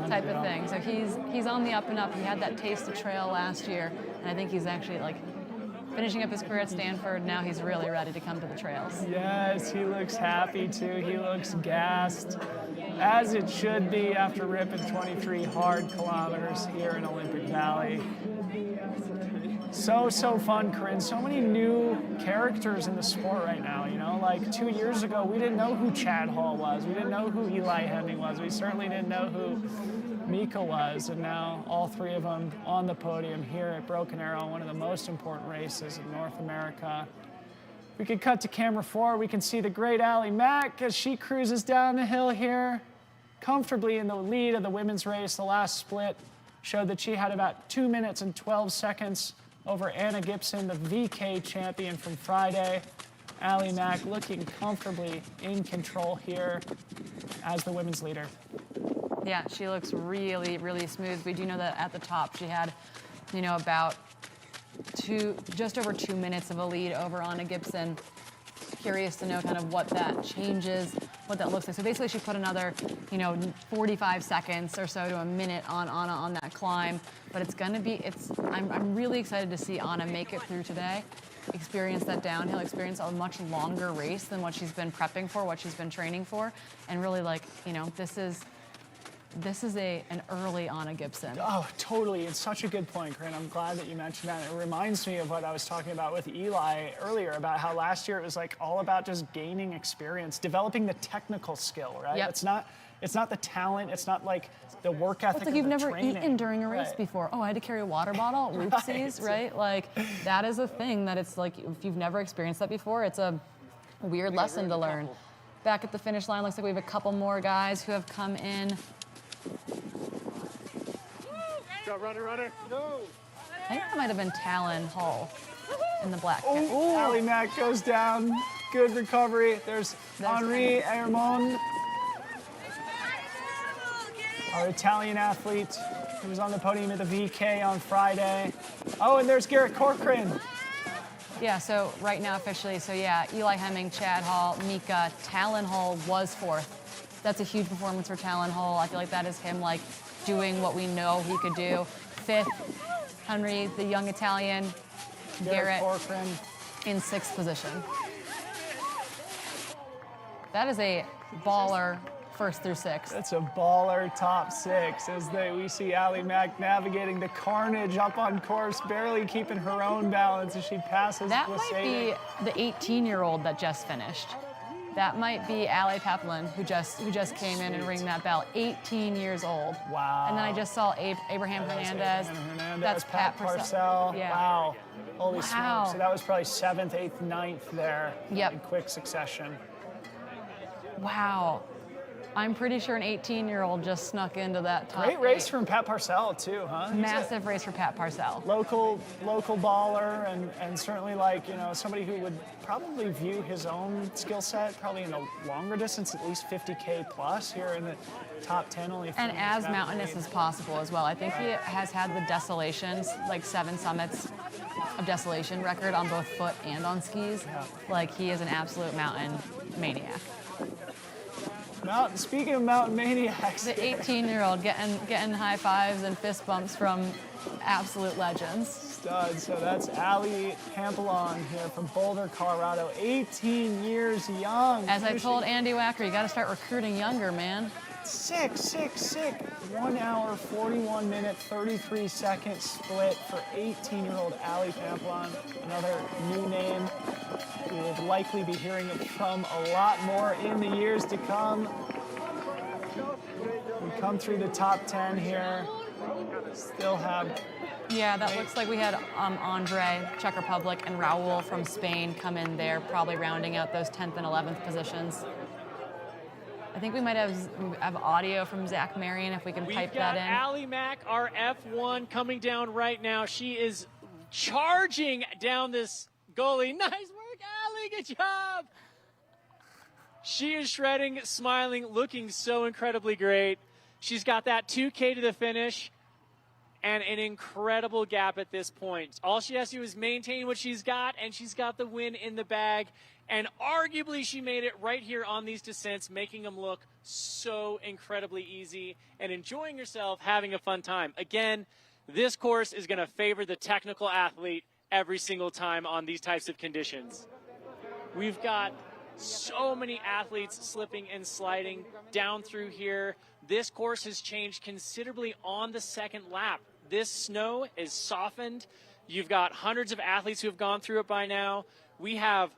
type of thing. So he's on the up and up. He had that taste of trail last year, and I think he's actually like finishing up his career at Stanford. Now he's really ready to come to the trails.
Yes, he looks happy too. He looks gassed, as it should be after ripping 23 hard kilometers here in Olympic Valley. So fun, Corinne. So many new characters in the sport right now, Like 2 years ago, we didn't know who Chad Hall was. We didn't know who Eli Hemming was. We certainly didn't know who Mika was. And now all three of them on the podium here at Broken Arrow, one of the most important races in North America. We could cut to camera 4. We can see the great Allie Mack as she cruises down the hill here, comfortably in the lead of the women's race. The last split showed that she had about 2 minutes and 12 seconds over Anna Gibson, the VK champion from Friday. Allie Mack looking comfortably in control here as the women's leader.
Yeah, she looks really, really smooth. We do know that at the top she had, about just over 2 minutes of a lead over Anna Gibson. Curious to know kind of what that changes, what that looks like. So basically she put another, 45 seconds or so to a minute on Anna on that climb. But I'm really excited to see Anna make it through today, experience that downhill, experience a much longer race than what she's been prepping for, what she's been training for. And really this this is an early Anna Gibson.
Oh, totally. It's such a good point, Corinne. I'm glad that you mentioned that. It reminds me of what I was talking about with Eli earlier, about how last year it was like all about just gaining experience, developing the technical skill, right?
Yep.
It's not the talent. It's not like the work ethic.
It's like
of
you've
the
never
training.
eaten during a race
Right.
before. Oh, I had to carry a water bottle. Oopsies, right? Like that is a thing that it's like if you've never experienced that before, it's a weird lesson to learn. Back at the finish line, looks like we have a couple more guys who have come in.
Go, runner. No.
I think that might have been Talon Hall in the black. kit.
Oh, Ali Mack goes down. Good recovery. There's Henri Hermon, our Italian athlete who was on the podium at the VK on Friday. Oh, and there's Garrett Corcoran.
Yeah, so right now officially, so yeah, Eli Hemming, Chad Hall, Mika, Talon Hall was fourth. That's a huge performance for Talon Hall. I feel like that is him like doing what we know he could do. Fifth, Henry, the young Italian, Garrett
Corcoran
in sixth position. That is a baller first through sixth.
That's a baller top six as we see Ali Mack navigating the carnage up on course, barely keeping her own balance as she passes.
That might be the 18-year-old that just finished. That might be Ali Paplin who just came in and ring that bell. 18 years old.
Wow.
And then I just saw Abraham Hernandez. That's Pat
Parcell.
Yeah.
Wow. Holy
Wow.
smokes. So that was probably 7th, 8th, 9th there.
Yep.
In quick succession.
Wow. I'm pretty sure an 18-year-old just snuck into that top
Great race
8.
from Pat Parcell too, huh? He's
Massive race for Pat Parcell.
local baller and certainly like, somebody who would probably view his own skill set probably in a longer distance, at least 50K plus here in the top 10 only.
And as mountainous as possible as well. I think he has had the Desolations, like 7 summits of Desolation record on both foot and on skis. Like he is an absolute mountain maniac.
Speaking of mountain maniacs,
the 18-year-old getting high fives and fist bumps from absolute legends.
Stud. So that's Ali Pampelon here from Boulder, Colorado, 18 years young.
As I told Andy Wacker, you got to start recruiting younger, man.
Sick. 1 hour, 41 minute, 33 second split for 18-year-old Ali Pampelon. Another new name we will likely be hearing from a lot more in the years to come. We come through the top 10 here. Still have...
Yeah, that looks like we had Andre, Czech Republic, and Raul from Spain come in there, probably rounding out those 10th and 11th positions. I think we might have audio from Zach Marion if we can pipe that in.
We've got Ali Mack, our F1, coming down right now. She is charging down this gully. Nice work, Ali. Good job. She is shredding, smiling, looking so incredibly great. She's got that 2K to the finish and an incredible gap at this point. All she has to do is maintain what she's got, and she's got the win in the bag. And arguably she made it right here on these descents, making them look so incredibly easy and enjoying yourself, having a fun time. Again, this course is going to favor the technical athlete every single time on these types of conditions. We've got so many athletes slipping and sliding down through here. This course has changed considerably on the second lap. This snow is softened. You've got hundreds of athletes who have gone through it by now. We have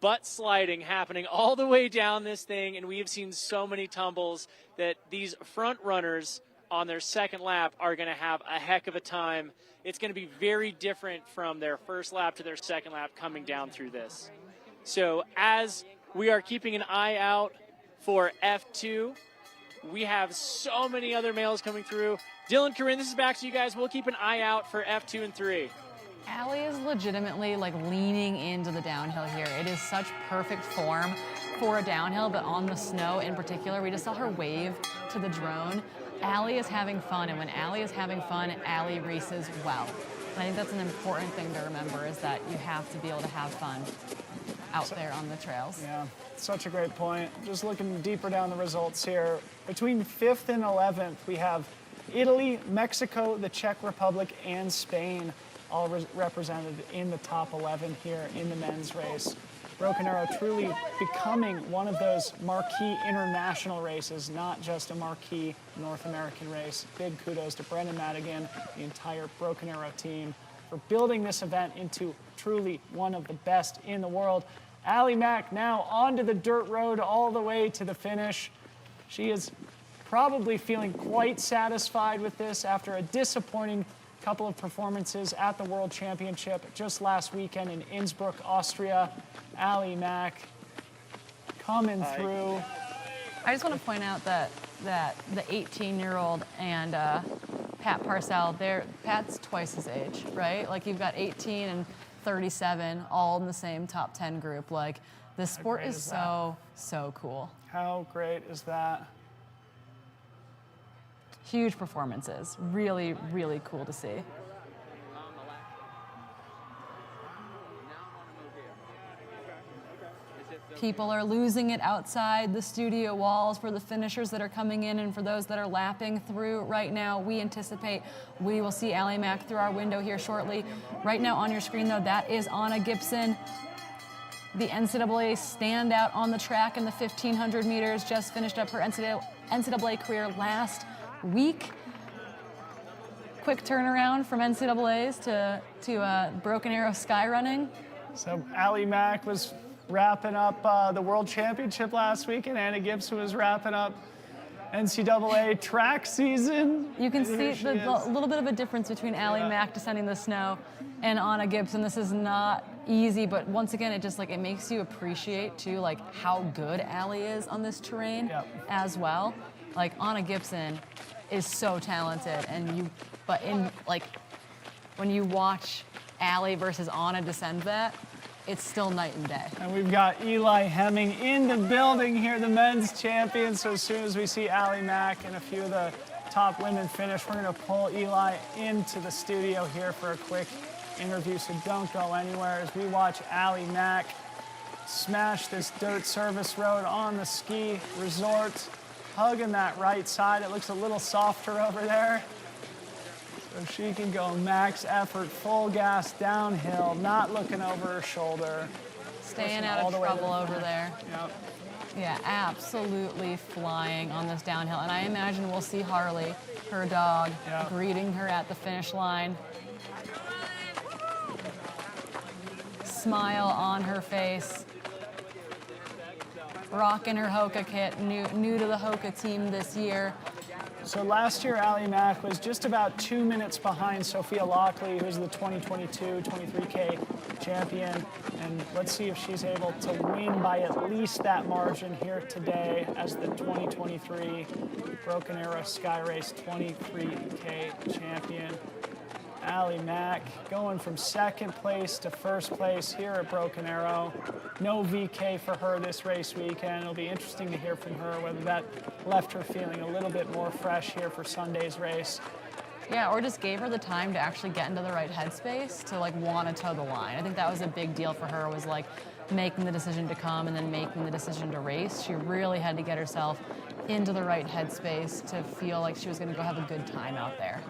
butt sliding happening all the way down this thing, and we have seen so many tumbles that these front runners on their second lap are going to have a heck of a time. It's going to be very different from their first lap to their second lap coming down through this. So as we are keeping an eye out for F2, we have so many other males coming through. Dylan, Corinne, this is back to you guys. We'll keep an eye out for F2 and 3.
Ali is legitimately like leaning into the downhill here. It is such perfect form for a downhill, but on the snow in particular, we just saw her wave to the drone. Ali is having fun, and when Ali is having fun, Ali races well. And I think that's an important thing to remember, is that you have to be able to have fun out there on the trails.
Yeah, such a great point. Just looking deeper down the results here. Between 5th and 11th, we have Italy, Mexico, the Czech Republic, and Spain all represented in the top 11 here in the men's race. Broken Arrow truly becoming one of those marquee international races, not just a marquee North American race. Big kudos to Brendan Madigan, the entire Broken Arrow team, for building this event into truly one of the best in the world. Allie Mack now onto the dirt road all the way to the finish. She is probably feeling quite satisfied with this after a disappointing couple of performances at the World Championship just last weekend in Innsbruck, Austria. Allie Mack coming through.
I just want to point out that the 18-year-old and Pat Parcell, Pat's twice his age, right? Like you've got 18 and 37 all in the same top 10 group. Like this sport is so cool.
How great is that?
Huge performances. Really, really cool to see. People are losing it outside the studio walls for the finishers that are coming in and for those that are lapping through right now. We anticipate we will see Allie Mack through our window here shortly. Right now on your screen, though, that is Anna Gibson, the NCAA standout on the track in the 1,500 meters, just finished up her NCAA career last week. Quick turnaround from NCAAs to Broken Arrow skyrunning.
So Allie Mack was wrapping up the World Championship last week, and Anna Gibson was wrapping up NCAA track season.
You can see a little bit of a difference between Allie Mack descending the snow and Anna Gibson. This is not easy, but once again, it makes you appreciate too, like how good Allie is on this terrain as well. Like Anna Gibson is so talented, when you watch Allie versus Anna descend that, it's still night and day.
And we've got Eli Hemming in the building here, the men's champion. So as soon as we see Allie Mack and a few of the top women finish, we're gonna pull Eli into the studio here for a quick interview. So don't go anywhere as we watch Allie Mack smash this dirt service road on the ski resort, hugging that right side. It looks a little softer over there. So she can go max effort, full gas downhill, not looking over her shoulder.
Staying out of trouble over there.
Yep.
Yeah, absolutely flying on this downhill. And I imagine we'll see Harley, her dog, greeting her at the finish line. Smile on her face. Rocking her Hoka kit, new to the Hoka team this year.
So last year, Allie Mack was just about 2 minutes behind Sophia Lockley, who's the 2022 23K champion. And let's see if she's able to win by at least that margin here today as the 2023 Broken Arrow Skyrace 23K champion. Allie Mack going from second place to first place here at Broken Arrow. No VK for her this race weekend. It'll be interesting to hear from her whether that left her feeling a little bit more fresh here for Sunday's race.
Yeah, or just gave her the time to actually get into the right headspace to want to toe the line. I think that was a big deal for her, was making the decision to come and then making the decision to race. She really had to get herself into the right headspace to feel like she was going to go have a good time out there.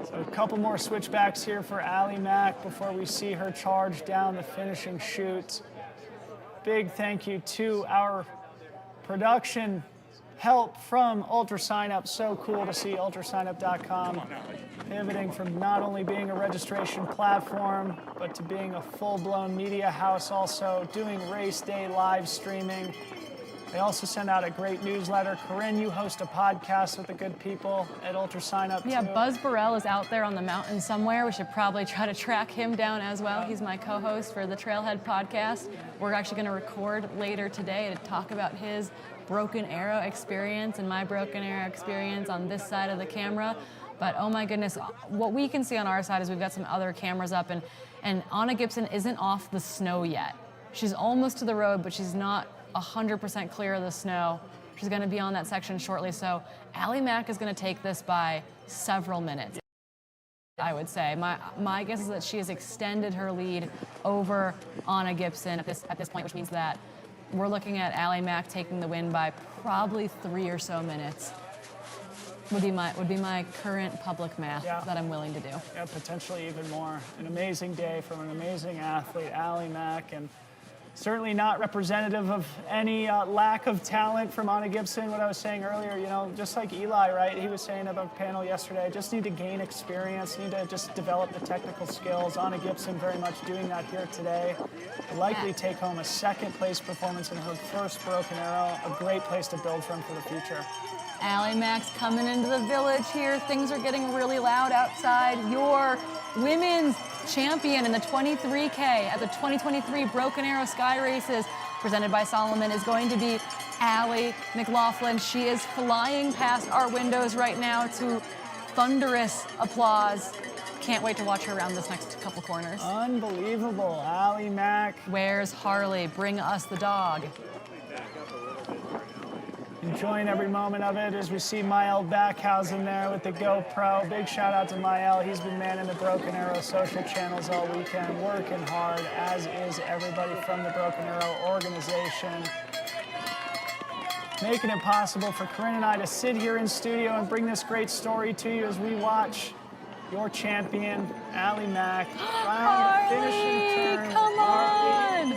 So a couple more switchbacks here for Allie Mack before we see her charge down the finishing chute. Big thank you to our production help from UltraSignup. So cool to see UltraSignup.com pivoting from not only being a registration platform, but to being a full-blown media house, also doing race day live streaming. They also send out a great newsletter. Corinne, you host a podcast with the good people at UltraSignup too.
Yeah, Buzz Burrell is out there on the mountain somewhere. We should probably try to track him down as well. He's my co-host for the Trailhead podcast. We're actually going to record later today to talk about his Broken Arrow experience and my Broken Arrow experience on this side of the camera. But oh my goodness, what we can see on our side is we've got some other cameras up, and Anna Gibson isn't off the snow yet. She's almost to the road, but she's not 100% clear of the snow. She's going to be on that section shortly. So Allie Mack is going to take this by several minutes, I would say. My guess is that she has extended her lead over Anna Gibson at this point, which means that we're looking at Allie Mack taking the win by probably 3 or so minutes. would be my current public math that I'm willing to do.
Yeah, potentially even more. An amazing day from an amazing athlete, Allie Mack, and certainly not representative of any lack of talent from Anna Gibson. What I was saying earlier, you know, just like Eli, right? He was saying about the panel yesterday, just need to gain experience, need to just develop the technical skills. Anna Gibson very much doing that here today. Likely take home a second place performance in her first broken arrow. A great place to build from for the future.
Allie Mack's coming into the village here. Things are getting really loud outside. Your women's champion in the 23K at the 2023 Broken Arrow Sky Races presented by Solomon is going to be Allie McLaughlin. She is flying past our windows right now to thunderous applause. Can't wait to watch her around this next couple corners.
Unbelievable, Allie Mack.
Where's Harley? Bring us the dog.
Enjoying every moment of it as we see Mael Backhausen there with the GoPro. Big shout out to Mael. He's been manning the Broken Arrow social channels all weekend, working hard, as is everybody from the Broken Arrow organization. Making it possible for Corinne and I to sit here in studio and bring this great story to you as we watch your champion, Allie Mack, round finishing turn.
Come on!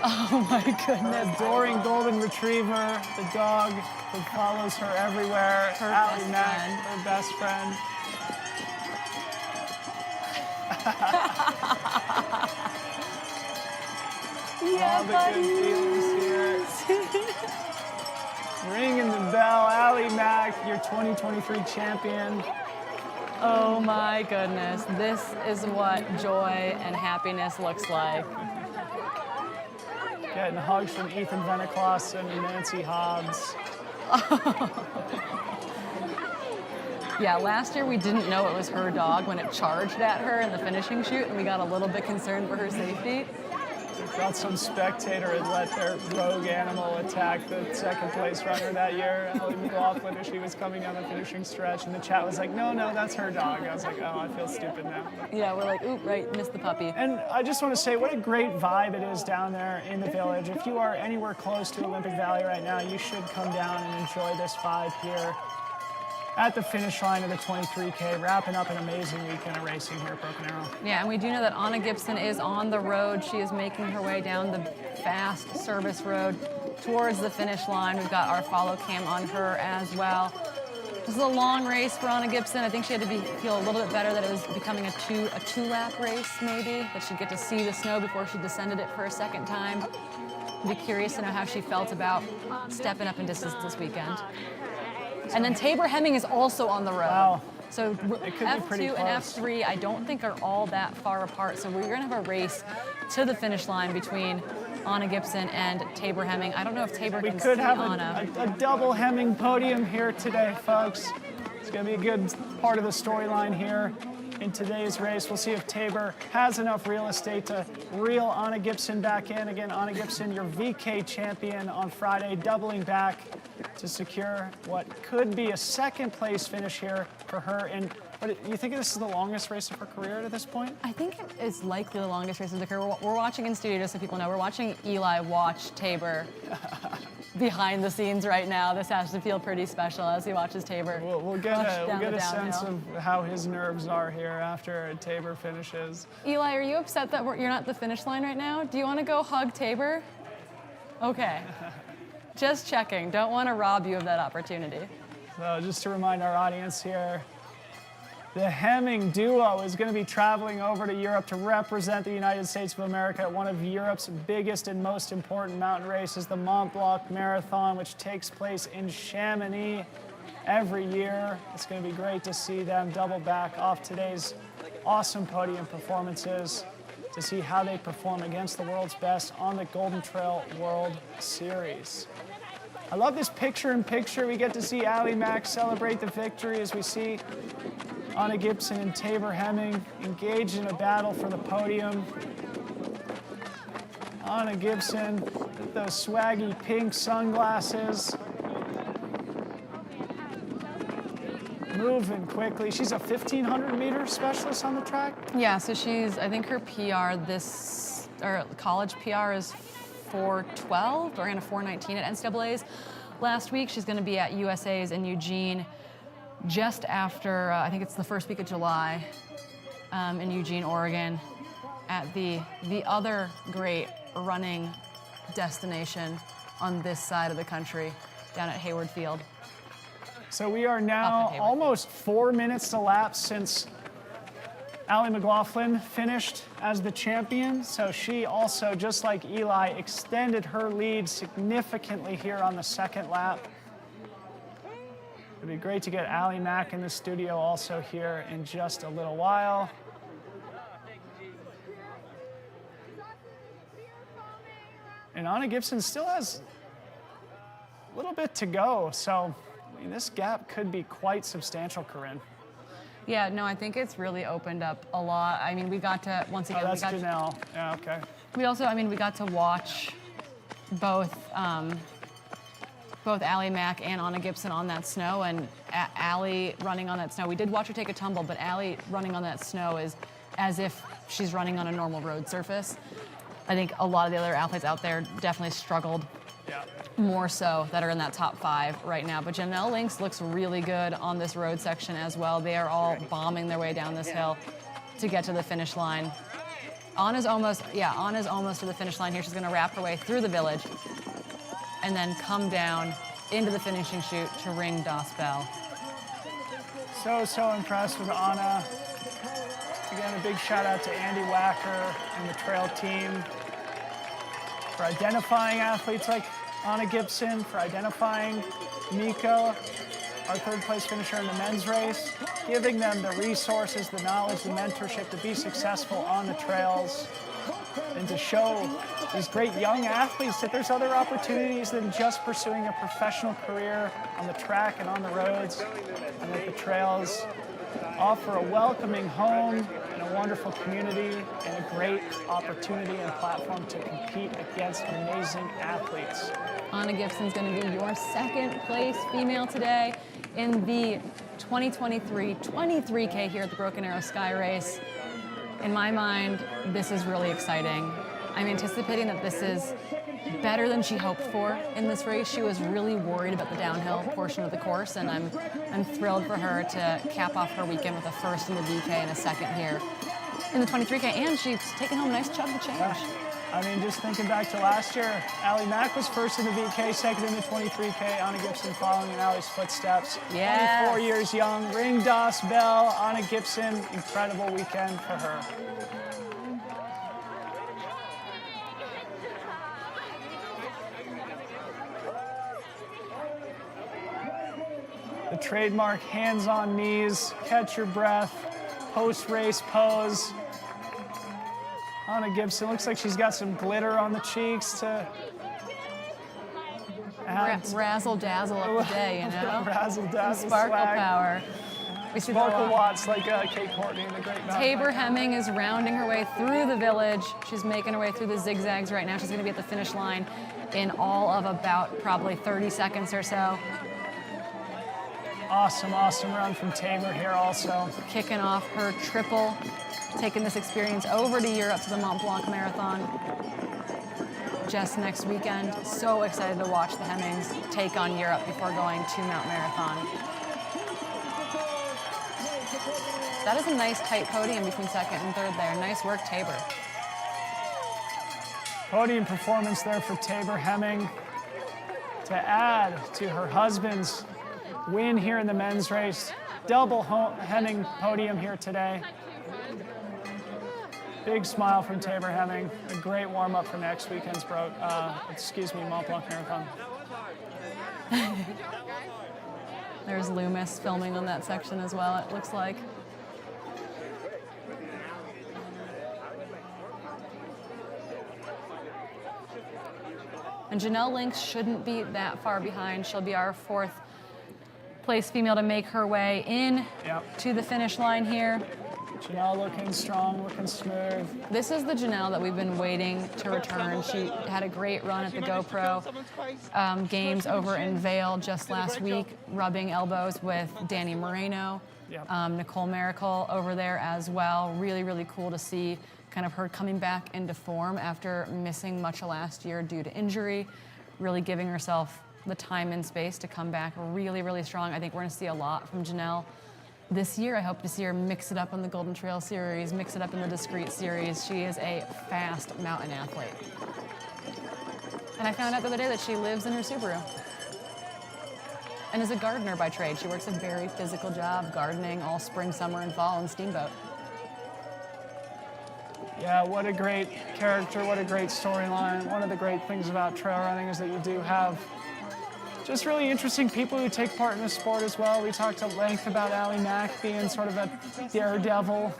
Oh my goodness.
Adoring golden retriever, the dog that follows her everywhere.
Her
Allie
best
Mack,
friend.
her best friend.
Yeah,
all the good feelings here. Ringing the bell, Allie Mack, your 2023 champion.
Oh my goodness. This is what joy and happiness looks like.
Getting hugs from Ethan Veniclaus and Nancy Hobbs.
Yeah, last year we didn't know it was her dog when it charged at her in the finishing chute, and we got a little bit concerned for her safety.
Thought some spectator had let their rogue animal attack the second place runner that year, Allie McLaughlin, as she was coming down the finishing stretch, and the chat was like, no, that's her dog. I was like, oh, I feel stupid now.
Yeah, we're like, oop, right, missed the puppy.
And I just want to say what a great vibe it is down there in the village. If you are anywhere close to Olympic Valley right now, you should come down and enjoy this vibe here at the finish line of the 23K, wrapping up an amazing weekend of racing here at Broken Arrow.
Yeah, and we do know that Anna Gibson is on the road. She is making her way down the fast service road towards the finish line. We've got our follow cam on her as well. This is a long race for Anna Gibson. I think she had to feel a little bit better that it was becoming a two-lap race, maybe, that she'd get to see the snow before she descended it for a second time. I'd be curious to know how she felt about stepping up in distance this weekend. And then Tabor Hemming is also on the road.
Wow.
So
F2
and F3 I don't think are all that far apart. So we're going to have a race to the finish line between Anna Gibson and Tabor Hemming. I don't know if Tabor can see
We could have
Anna.
a double Hemming podium here today, folks. It's going to be a good part of the storyline here in today's race. We'll see if Tabor has enough real estate to reel Anna Gibson back in. Again, Anna Gibson, your VK champion on Friday, doubling back to secure what could be a second place finish here for her. And you think this is the longest race of her career at this point?
I think it is likely the longest race of the career. We're watching in studio, just so people know, we're watching Eli watch Tabor behind the scenes right now. This has to feel pretty special as he watches Tabor.
We'll get a sense of how his nerves are here after Tabor finishes.
Eli, are you upset that you're not at the finish line right now? Do you want to go hug Tabor? Okay. Just checking. Don't want to rob you of that opportunity.
So just to remind our audience here, the Hemming duo is going to be traveling over to Europe to represent the United States of America at one of Europe's biggest and most important mountain races, the Mont Blanc Marathon, which takes place in Chamonix every year. It's going to be great to see them double back off today's awesome podium performances to see how they perform against the world's best on the Golden Trail World Series. I love this picture-in-picture. We get to see Allie Mack celebrate the victory as we see Anna Gibson and Tabor Hemming engaged in a battle for the podium. Anna Gibson with those swaggy pink sunglasses. Moving quickly. She's a 1,500-meter specialist on the track.
Yeah, so I think her PR college PR is 4:12. We're in a 4:19 at NCAA's. last week. She's going to be at USA's in Eugene just after, I think it's the first week of July, in Eugene, Oregon, at the other great running destination on this side of the country, down at Hayward Field.
So we are now almost 4 minutes to lapse since Allie McLaughlin finished as the champion. So she also, just like Eli, extended her lead significantly here on the second lap. It'd be great to get Allie Mack in the studio also here in just a little while. And Anna Gibson still has a little bit to go, so I mean, this gap could be quite substantial, Corinne.
Yeah, no, I think it's really opened up a lot. I mean, we got to, once again,
that's Janelle. Yeah, okay.
We also, I mean, we got to watch both Allie Mack and Anna Gibson on that snow, and Allie running on that snow. We did watch her take a tumble, but Allie running on that snow is as if she's running on a normal road surface. I think a lot of the other athletes out there definitely struggled more so that are in that top 5 right now. But Janelle Lynx looks really good on this road section as well. They are all bombing their way down this hill to get to the finish line. Anna's almost to the finish line here. She's going to wrap her way through the village and then come down into the finishing chute to ring Das Bell.
So impressed with Anna. Again, a big shout out to Andy Wacker and the trail team for identifying athletes like Anna Gibson, for identifying Nico, our third place finisher in the men's race, giving them the resources, the knowledge, the mentorship to be successful on the trails, and to show these great young athletes that there's other opportunities than just pursuing a professional career on the track and on the roads, and that the trails offer a welcoming home and a wonderful community and a great opportunity and platform to compete against amazing athletes.
Anna Gibson's going to be your second place female today in the 2023 23K here at the Broken Arrow Skyrace. In my mind, this is really exciting. I'm anticipating that this is better than she hoped for in this race. She was really worried about the downhill portion of the course, and I'm thrilled for her to cap off her weekend with a first in the VK and a second here in the 23K, and she's taking home a nice chunk of change.
I mean, just thinking back to last year, Allie Mack was first in the VK, second in the 23K, Anna Gibson following in Allie's footsteps.
Yes.
24 years young, ring Das Bell, Anna Gibson, incredible weekend for her. The trademark hands on knees, catch your breath, post-race pose. Anna Gibson looks like she's got some glitter on the cheeks to
razzle dazzle of the day, you know?
Razzle dazzle
sparkle
swag.
power. We see
Sparkle Watts like Kate Courtney in the Great Mountain.
Tabor Hemming is rounding her way through the village. She's making her way through the zigzags right now. She's going to be at the finish line in all of about probably 30 seconds or so.
Awesome run from Tabor here also.
Kicking off her triple, taking this experience over to Europe to the Mont Blanc Marathon just next weekend. So excited to watch the Hemmings take on Europe before going to Mount Marathon. That is a nice tight podium between second and third there. Nice work, Tabor.
Podium performance there for Tabor Hemming to add to her husband's win here in the men's race. Double Hemming podium here today. Big smile from Tabor Hemming. A great warm-up for next weekend's Mont Blanc Marathon.
There's Loomis filming on that section as well, it looks like. And Janelle Lynx shouldn't be that far behind. She'll be our fourth place female to make her way in to the finish line here.
Janelle looking strong, looking smooth.
This is the Janelle that we've been waiting to return. She had a great run at the GoPro games over in Vail just last week, rubbing elbows with Danny Moreno, Nicole Miracle over there as well. Really, really cool to see kind of her coming back into form after missing much of last year due to injury, really giving herself the time and space to come back really, really strong. I think we're going to see a lot from Janelle this year. I hope to see her mix it up in the Golden Trail Series, mix it up in the Discreet Series. She is a fast mountain athlete. And I found out the other day that she lives in her Subaru and is a gardener by trade. She works a very physical job, gardening all spring, summer, and fall, and steamboat.
Yeah, what a great character, what a great storyline. One of the great things about trail running is that you do have just really interesting people who take part in the sport as well. We talked at length about Allie Mack being sort of a daredevil,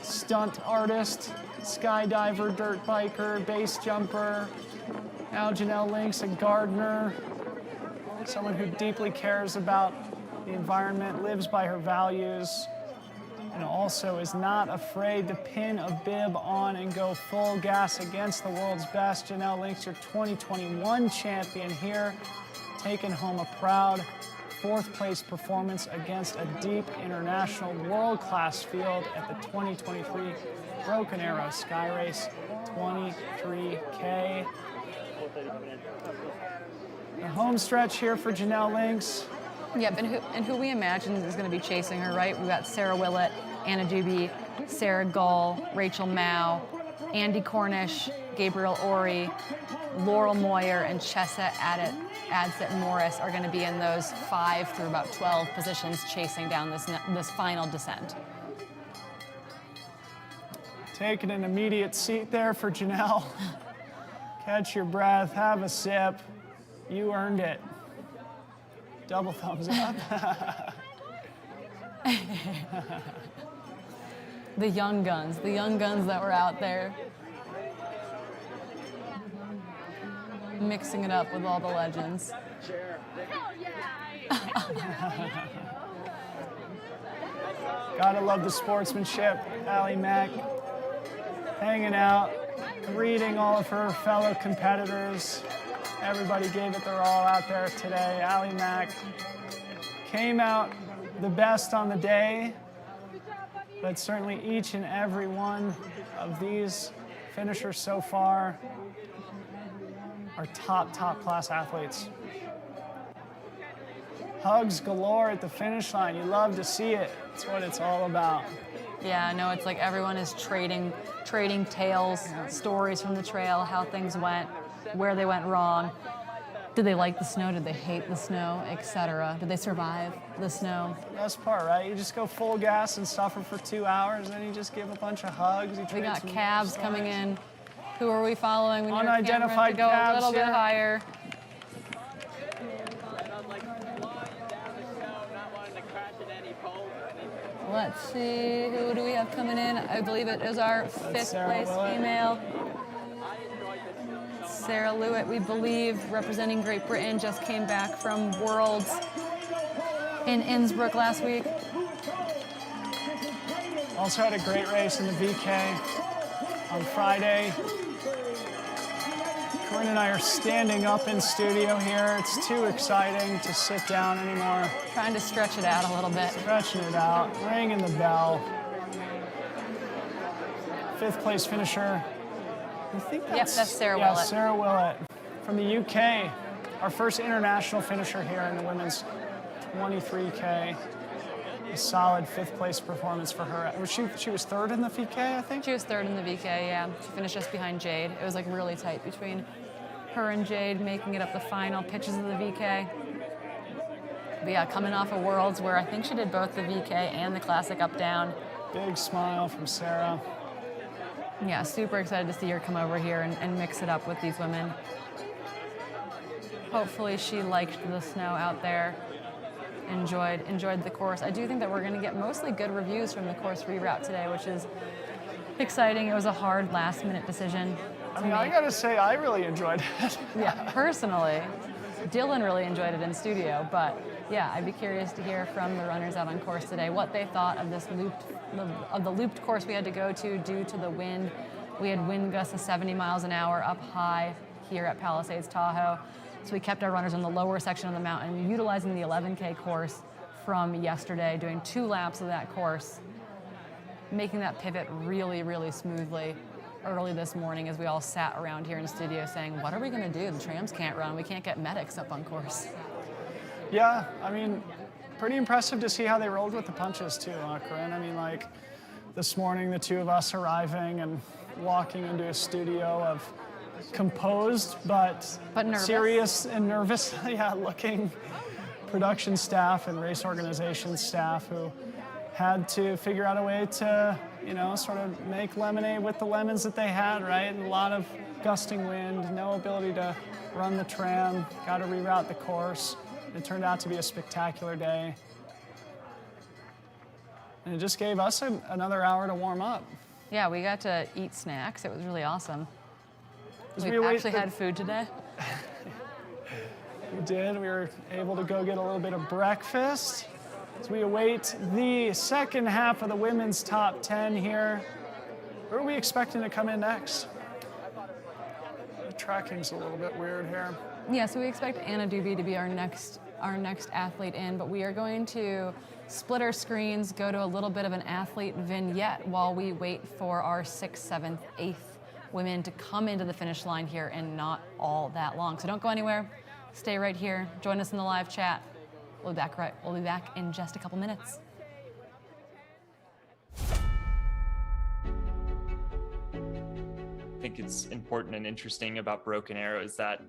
stunt artist, skydiver, dirt biker, base jumper. Now Janelle Link's a gardener, someone who deeply cares about the environment, lives by her values, and also is not afraid to pin a bib on and go full gas against the world's best. Janelle Link's your 2021 champion here, taking home a proud 4th place performance against a deep international world-class field at the 2023 Broken Arrow Skyrace 23K. The home stretch here for Janelle Link's.
Yep, and who we imagine is going to be chasing her, right? We've got Sarah Willett, Anna Doobie, Sarah Gull, Rachel Mao, Andy Cornish, Gabriel Ori, Laurel Moyer, and Chessa Adset Morris are going to be in those 5 through about 12 positions chasing down this final descent.
Taking an immediate seat there for Janelle. Catch your breath, have a sip. You earned it. Double thumbs up.
The young guns that were out there. Mixing it up with all the legends.
Gotta love the sportsmanship. Allie Mack hanging out, greeting all of her fellow competitors. Everybody gave it their all out there today. Allie Mack came out the best on the day, but certainly each and every one of these finishers so far are top class athletes. Hugs galore at the finish line. You love to see it. It's what it's all about.
Yeah, no, it's like everyone is trading tales, stories from the trail, how things went, where they went wrong. Did they like the snow? Did they hate the snow, etc.? Did they survive the snow?
Best part, right? You just go full gas and suffer for 2 hours, and then you just give a bunch of hugs.
We got calves coming in. Who are we following? We need our
unidentified
camera to go
calves
a little bit higher. Let's see, who do we have coming in? I believe it is our 5th place female. Sarah Lewitt, we believe, representing Great Britain, just came back from Worlds in Innsbruck last week.
Also had a great race in the VK on Friday. Corinne and I are standing up in studio here. It's too exciting to sit down anymore.
Trying to stretch it out a little bit.
Stretching it out, ringing the bell. 5th place finisher. I think that's
Sarah Willett.
Yeah, Sarah Willett from the UK. Our first international finisher here in the women's 23K. A solid 5th place performance for her. She was 3rd in the VK, I think?
She was 3rd in the VK, yeah. She finished just behind Jade. It was like really tight between her and Jade, making it up the final pitches of the VK. But yeah, coming off of Worlds where I think she did both the VK and the Classic up-down.
Big smile from Sarah.
Yeah, super excited to see her come over here and mix it up with these women. Hopefully she liked the snow out there. Enjoyed the course. I do think that we're going to get mostly good reviews from the course reroute today, which is exciting. It was a hard last-minute decision.
I mean, I gotta say, I really enjoyed it.
Yeah, personally. Dylan really enjoyed it in studio, but yeah, I'd be curious to hear from the runners out on course today what they thought of this looped course we had to go to due to the wind. We had wind gusts of 70 miles an hour up high here at Palisades Tahoe. So we kept our runners on the lower section of the mountain, utilizing the 11K course from yesterday, doing 2 laps of that course, making that pivot really, really smoothly early this morning as we all sat around here in the studio saying, what are we going to do? The trams can't run. We can't get medics up on course.
Yeah, I mean, pretty impressive to see how they rolled with the punches too, Corinne. I mean, like this morning, the two of us arriving and walking into a studio of composed but
nervous.
Serious and nervous, yeah, looking production staff and race organization staff who had to figure out a way to, you know, sort of make lemonade with the lemons that they had, right? And a lot of gusting wind, no ability to run the tram, got to reroute the course. It turned out to be a spectacular day. And it just gave us another hour to warm up.
Yeah, we got to eat snacks. It was really awesome.
We
We actually had food today.
We did. We were able to go get a little bit of breakfast as we await the second half of the women's top 10 here. Where are we expecting to come in next? The tracking's a little bit weird here.
Yeah, so we expect Anna Doobie to be our next athlete in, but we are going to split our screens, go to a little bit of an athlete vignette while we wait for our 6th, 7th, 8th women to come into the finish line here in not all that long. So don't go anywhere. Stay right here. Join us in the live chat. We'll be back in just a couple minutes.
I think it's important and interesting about Broken Arrow is that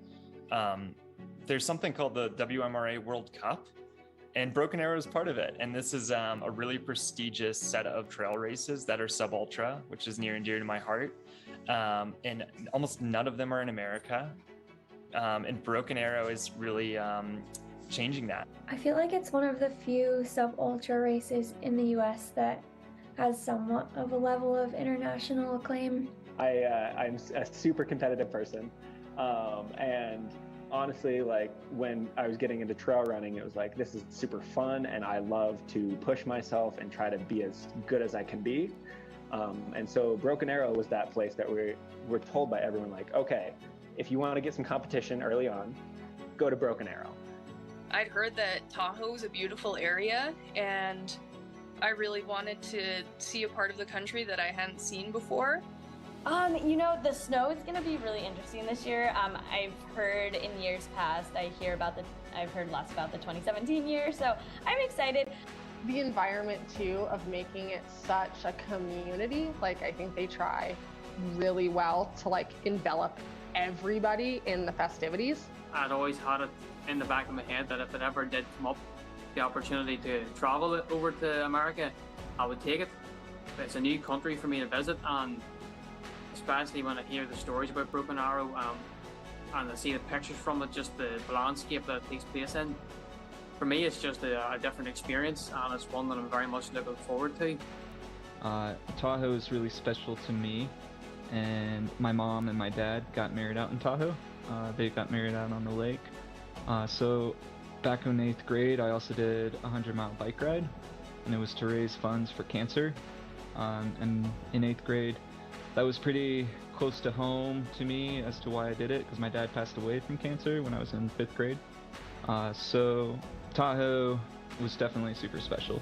there's something called the WMRA World Cup, and Broken Arrow is part of it. And this is a really prestigious set of trail races that are sub-ultra, which is near and dear to my heart. And almost none of them are in America. And Broken Arrow is really changing that.
I feel like it's one of the few sub-ultra races in the US that has somewhat of a level of international acclaim.
I'm a super competitive person. And honestly, like when I was getting into trail running, it was like, this is super fun and I love to push myself and try to be as good as I can be. And so Broken Arrow was that place that we're told by everyone, like, okay, if you want to get some competition early on, go to Broken Arrow.
I'd heard that Tahoe is a beautiful area, and I really wanted to see a part of the country that I hadn't seen before.
You know, the snow is going to be really interesting this year. I've heard in years past, I've heard less about the 2017 year, so I'm excited.
The environment too of making it such a community, like I think they try really well to like envelop everybody in the festivities.
I'd always had it in the back of my head that if it ever did come up, the opportunity to travel over to America, I would take it. It's a new country for me to visit, and especially when I hear the stories about Broken Arrow and I see the pictures from it, just the landscape that it takes place in. For me, it's just a different experience, and it's one that I'm very much looking forward to.
Tahoe is really special to me, and my mom and my dad got married out in Tahoe. They got married out on the lake. So back in 8th grade, I also did a 100-mile bike ride, and it was to raise funds for cancer. And in 8th grade, that was pretty close to home to me as to why I did it, because my dad passed away from cancer when I was in 5th grade. So Tahoe was definitely super special.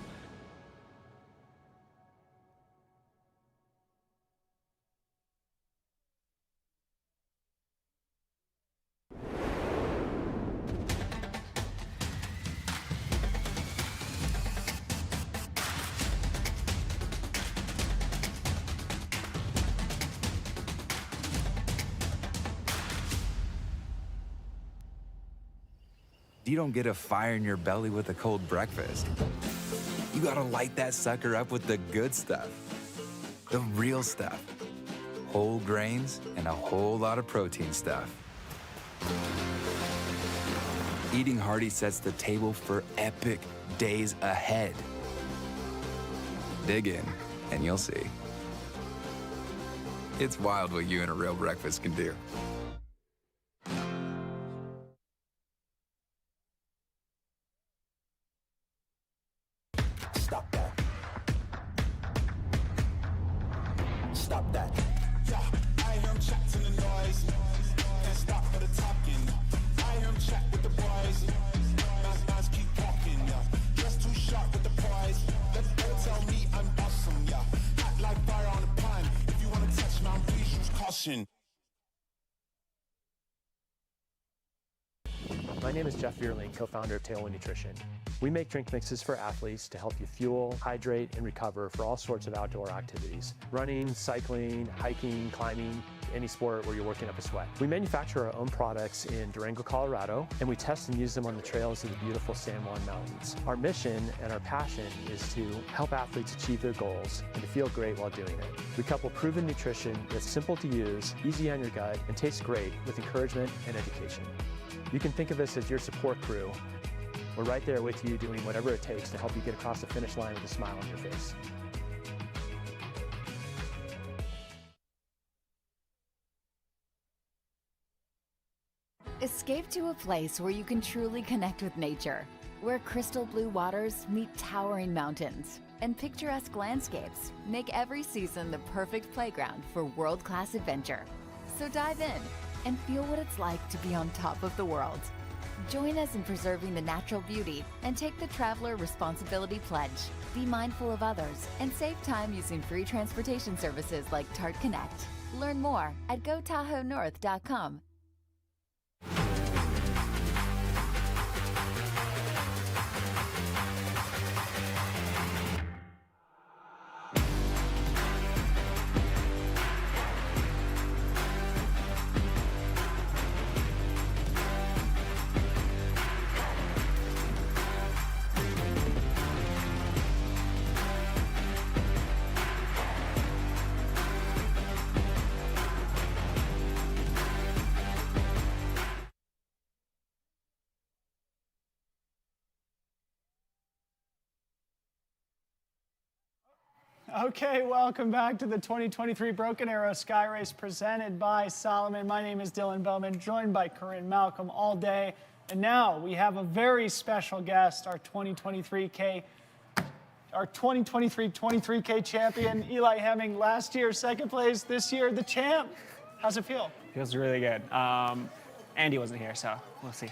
You don't get a fire in your belly with a cold breakfast. You gotta light that sucker up with the good stuff. The real stuff. Whole grains and a whole lot of protein stuff. Eating hearty sets the table for epic days ahead. Dig in and you'll see. It's wild what you and a real breakfast can do.
Stop that. Stop that. Yeah, I hear him chat to the noise. Can't stop for the talking. I hear him chat with the boys. Nice keep walking, yeah. Just too sharp with the prize. Let them tell me I'm awesome, yeah. Hot like fire on the pine. If you wanna touch me, I'm please use
Nation.
My name is Jeff Vierling, co-founder of Tailwind Nutrition. We make drink mixes for athletes to help you fuel, hydrate, and recover for all sorts of outdoor activities. Running, cycling, hiking, climbing, any sport where you're working up a sweat. We manufacture our own products in Durango, Colorado, and we test and use them on the trails of the beautiful San Juan Mountains. Our mission and our passion is to help athletes achieve their goals and to feel great while doing it. We couple proven nutrition that's simple to use, easy on your gut, and tastes great with encouragement and education. You can think of us as your support crew. We're right there with you doing whatever it takes to help you get across the finish line with a smile on your face.
Escape to a place where you can truly connect with nature, where crystal blue waters meet towering mountains, and picturesque landscapes make every season the perfect playground for world-class adventure. So dive in and feel what it's like to be on top of the world. Join us in preserving the natural beauty and take the Traveler Responsibility Pledge. Be mindful of others and save time using free transportation services like Tart Connect. Learn more at GoTahoeNorth.com.
Okay, welcome back to the 2023 Broken Arrow Skyrace presented by Solomon. My name is Dylan Bowman, joined by Corinne Malcolm all day. And now we have a very special guest, our 2023 23K champion, Eli Hemming. Last year, second place. This year, the champ. How's it feel?
Feels really good. Andy wasn't here, so we'll see.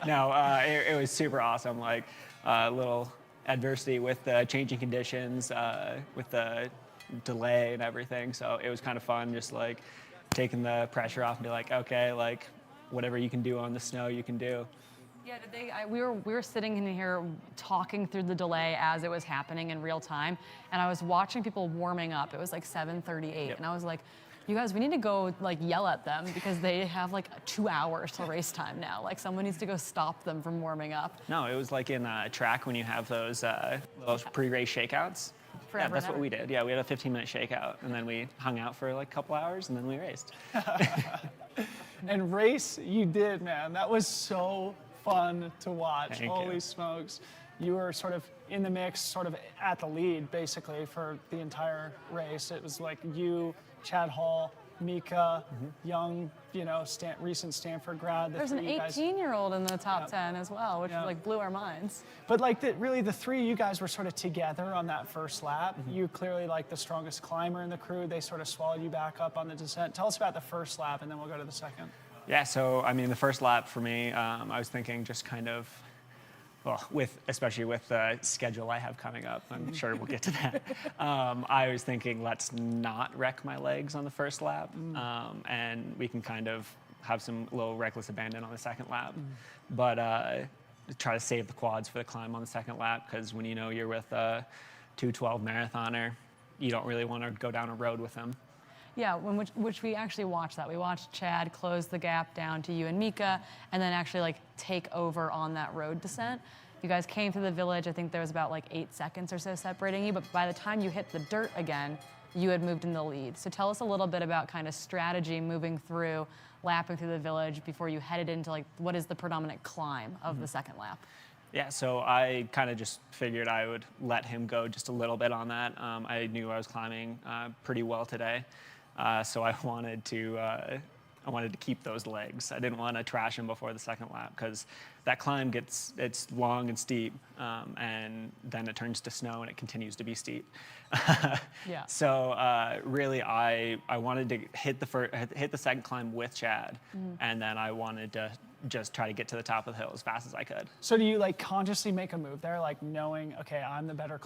No, it was super awesome. Like a little adversity with the changing conditions, with the delay and everything. So it was kind of fun, just like taking the pressure off and be like, okay, like whatever you can do on the snow, you can do.
Yeah, we were sitting in here talking through the delay as it was happening in real time, and I was watching people warming up. It was like 7:38, and I was like, you guys, we need to go like yell at them because they have like 2 hours till race time now. Like someone needs to go stop them from warming up.
No, it was like in track when you have those pre-race shakeouts.
Forever
yeah, that's
and
what we did. Yeah, we had a 15-minute shakeout, and then we hung out for like a couple hours, and then we raced.
And race you did, man. That was so fun to watch.
Thank
Holy
you.
smokes. You were sort of in the mix, sort of at the lead, basically, for the entire race. It was like you, Chad Hall, Mika, young, recent Stanford grad.
There's an 18-year-old in the top 10 as well, which like blew our minds.
But like really the three, you guys were sort of together on that first lap. You clearly like the strongest climber in the crew. They sort of swallowed you back up on the descent. Tell us about the first lap, and then we'll go to the second.
Yeah, so I mean, the first lap for me, I was thinking just kind of, well, especially with the schedule I have coming up, I'm sure we'll get to that. I was thinking, let's not wreck my legs on the first lap, and we can kind of have some little reckless abandon on the second lap. But try to save the quads for the climb on the second lap, because when you know you're with a 2:12 marathoner, you don't really want to go down a road with them.
Yeah, which we actually watched that. We watched Chad close the gap down to you and Mika, and then actually like take over on that road descent. You guys came through the village. I think there was about like 8 seconds or so separating you, but by the time you hit the dirt again, you had moved in the lead. So tell us a little bit about kind of strategy moving through, lapping through the village before you headed into like what is the predominant climb of the second lap.
Yeah, so I kind of just figured I would let him go just a little bit on that. I knew I was climbing pretty well today. So I wanted to keep those legs. I didn't want to trash them before the second lap, because that climb it's long and steep, and then it turns to snow and it continues to be steep.
Yeah.
So really, I wanted to hit the second climb with Chad, and then I wanted to just try to get to the top of the hill as fast as I could.
So do you like consciously make a move there, like knowing, okay, I'm the better